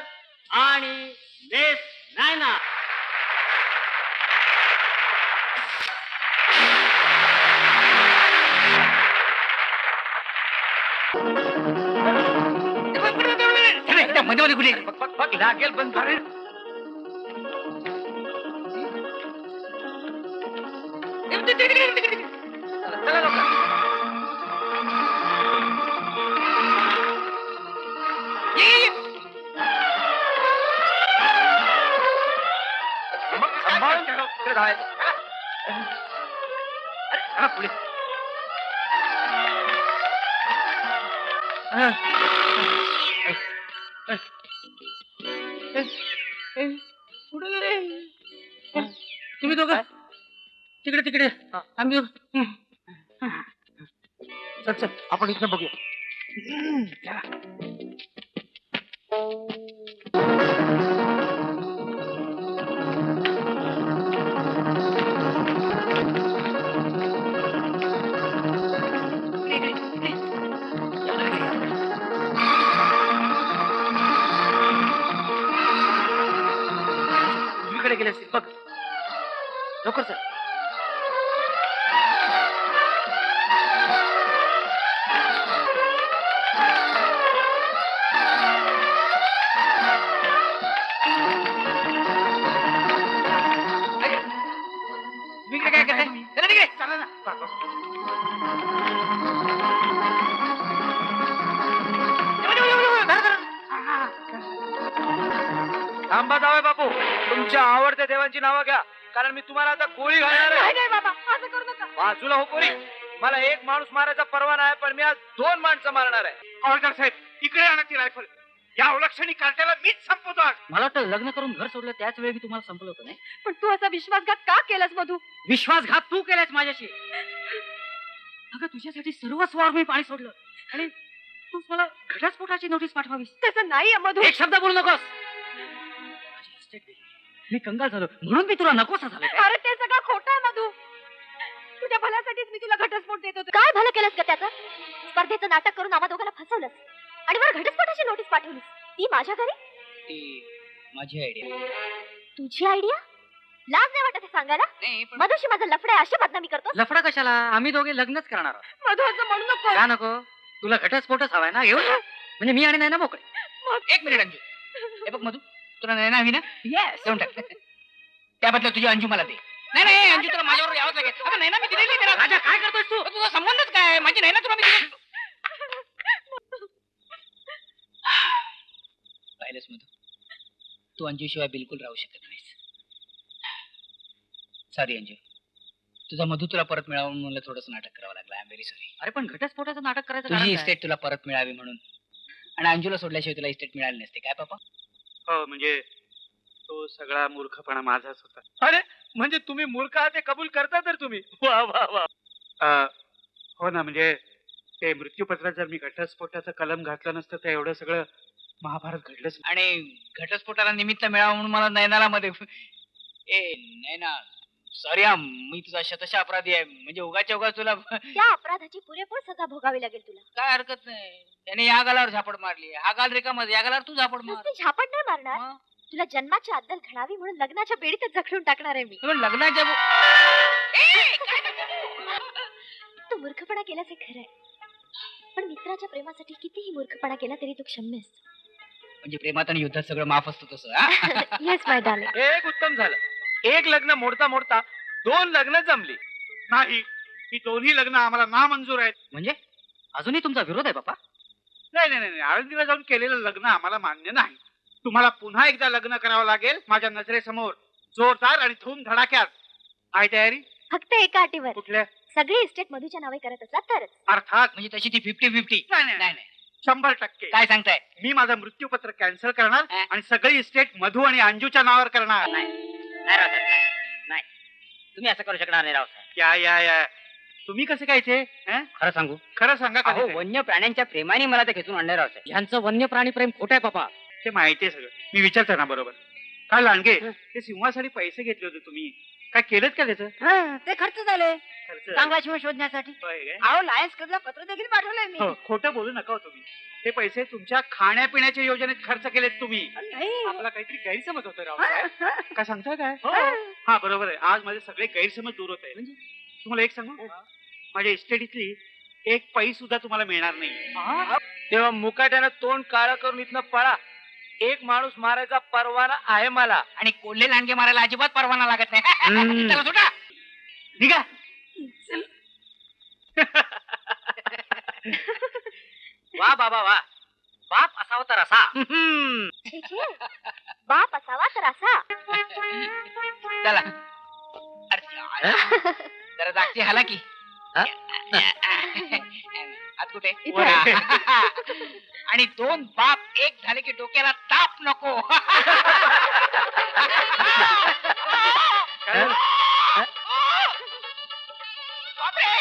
आणि मिस नायना. मध्ये कुठे लागेल पण चला लवकर. ये, ये. सांभाळून इकडे धावायचं. अरे, हा, पुढे. कुठे गेले तुम्ही दोघं? तिकडे तिकडे आम्ही चल चल आपण इथं बघूया. उजवीकडे गेले असतील बघ. लवकर चल. उजवीकडे काय करताय? चला तिकडे. चला ना. थांबा जावई बापू, तुमच्या आवडत्या देवांची नावं घ्या, कारण मी तुम्हाला आता गोळी घालणार आहे. नाही नाही बाबा, असं करू नका. बाजूला हो पोरी. मला एक माणूस मारायचा परवाना आहे, पण मी आज 2 माणसं मारणार आहे. हवालदार साहेब इकडे आणा ती रायफल. या अवलक्षणी कार्ट्याला मीच संपवतो आज. मला वाटतं लग्न करून घर सोडलं त्याच वेळी तुम्हाला संपलं होतं नाही? पण तू असा विश्वासघात का केलास मधू? विश्वासघात तू केलास माझ्याशी. अगं तुझ्यासाठी सर्वस्वावर मी पाणी सोडलं आणि तू मला घटस्फोटाची नोटीस पाठवावीस. तसं नाही मधू. एक शब्द बोलू नकोस. माझी estate गेली. मी कंगाल झालो म्हणून मी तुला नकोसा झालो काय? अरे ते सगळं खोटं आहे मधू. तुझ्या भल्यासाठीच मी तुला घटस्फोट देत होते. काय भलं केलंस का त्याचं? स्पर्धेचं नाटक करून आम्हा दोघांना फसवलंस आणि वर घटस्फोटाची नोटीस पाठवलीस. ती माझ्या घरी? ती माझी आयडिया. तुझी आयडिया? लाज नाही वाटत हे सांगायला? नाही पण मधुशी माझं लफडं आहे अशी बदनामी करतो. लफडा कशाला? आम्ही दोघे लग्नच करणार आहोत. मधू असं म्हणू नको. का नको? तुला घटस्फोटच हवाय ना? घेऊन जा. म्हणजे मी आणि नाही ना मोकळे. एक मिनिट अंजू. हे बघ मधू, तुला नैना हवी ना? येस. देऊन टाक. त्याबद्दल तुझी अंजू मला दे. नाही नाही अंजू, तुला माझ्यावर यावंच लागेल. अगं नैना मी दिलेली आहे त्याला. राजा काय करतोस तू? तुझा संबंधच काय? माझी नैना तुला मी दिली. पाहिलंस मधू, तू अंजू शिवाय बिलकुल राहू शकत नाहीस. सॉरी अंजू, तुझा मधू तुला परत मिळावं म्हणून मला थोडंसं नाटक करावं लागलं. I am very sorry. अरे पण घटस्फोटाचं नाटक करायचं तुझी कारण काय? इस्टेट तुला परत मिळावी म्हणून आणि अंजूला सोडल्याशिवाय तुला इस्टेट मिळाली नसते काय पापा? हो म्हणजे तो सगळा मूर्खपणा माझाच होता. अरे म्हणजे तुम्ही मूर्ख आहात ते कबूल करता तर तुम्ही? वा वा वा. हो ना, म्हणजे ते मृत्यूपत्रात जर मी घटस्फोटाचं कलम घातलं नसतं तर एवढं सगळं महाभारत घडलंच नाही. आणि घटस्फोटाला निमित्त मिळावं म्हणून मला नयनाला मध्ये नयना सॉरी हा, मी तुझा शतशः अपराधी आहे. म्हणजे उगाच्या उगाच तुला त्या अपराधाची पुरेपूर सजा भोगावी लागेल तुला. काय हरकत नाही. त्याने या गालावर झापड मारली, हा गाल रिकामा, या गालावर तू झापड मार. नुसती झापड नाही मारणार, मग? तुला जन्माची अद्दल घडावी म्हणून लग्नाच्या बेडीतच जखडून टाकणार आहे मी. तुम्ही लग्नाच्या तू मूर्खपणा केल्याचे खरंय, पण मित्राच्या प्रेमासाठी कितीही मूर्खपणा केला तरी तू क्षम्यस. म्हणजे प्रेमात आणि युद्धात सगळं माफ असतं तसं हा? येस माय डार्लिंग. एक उत्तम झालं. एक लग्न मोडता मोडता 2 लग्न जमली. नाही, ही दोन्ही लग्न आम्हाला नामंजूर आहेत. म्हणजे अजूनही तुमचा विरोध आहे बापा? नाही नाही नाही, आळंदीला जाऊन केलेलं लग्न आम्हाला मान्य नाही. तुम्हाला पुन्हा एकदा लग्न करावं लागेल माझ्या नजरेसमोर, जोरदार आणि धूम धडाक्यात. आहे तयारी? फक्त एका अटीवर, कुठल्या? सगळी इस्टेट मधूच्या नावे करत असला तरच. अर्थात. म्हणजे तशी ती 50-50? नाही नाही नाही, नाही 100%. काय सांगताय? मी माझं मृत्यूपत्र कॅन्सल करणार हा? आणि सगळी इस्टेट मधू आणि अंजूच्या नावावर करणार. नाही रावसाहेब, नाही. तुम्ही असं करू शकणार नाही रावसाहेब. या तुम्ही कसं काय इथे? हं? खरं सांगू, खरं सांगा का? अहो वन्य प्राण्यांच्या प्रेमाने मला ते खेचून आणले रावसाहेब. ह्यांचं वन्य प्राणी प्रेम खोटं आहे पापा. ते माहिती आहे सगळं, मी विचारतो ना बरोबर. काय लांडगे, ते सिंहासाठी पैसे घेतले होते तुम्ही, काय केलं का त्याचं? ते खर्च झाले खर्च? चांगला शिवाय शोधण्यासाठी. होय काय? अहो लायन्स क्लबला पत्र देखील पाठवलंय मी. हो, खोटं बोलू नका हो तुम्ही. ते पैसे तुमच्या खाण्यापिण्याच्या योजनेत खर्च केलेत तुम्ही. नाही. आपला काहीतरी गैरसमज होतो राव साहेब. हा. काय सांगताय काय? हो. हा बरोबर आहे, आज माझे सगळे गैरसमज दूर होत आहे. म्हणजे तुम्हाला एक सांगू, माझ्या इस्टेटीतली एक पै सुद्धा तुम्हाला मिळणार नाही. तेव्हा मुकाट्यानं तोंड काळं करून इथनं पळा. एक माणूस मारायचा परवाना आहे मला. आणि कोल्हे लांडगे मारायला अजिबात परवाना लागत नाही. चला सुटा. निघा. वा बाबा वा, बाप असावा तर असा. छे छे, बाप असावा तर असा. चला अरे, जरा जागची हाला की आत कुठे? इथे. आणि 2 बाप एक झाले की डोक्याला ताप नको. बापरे!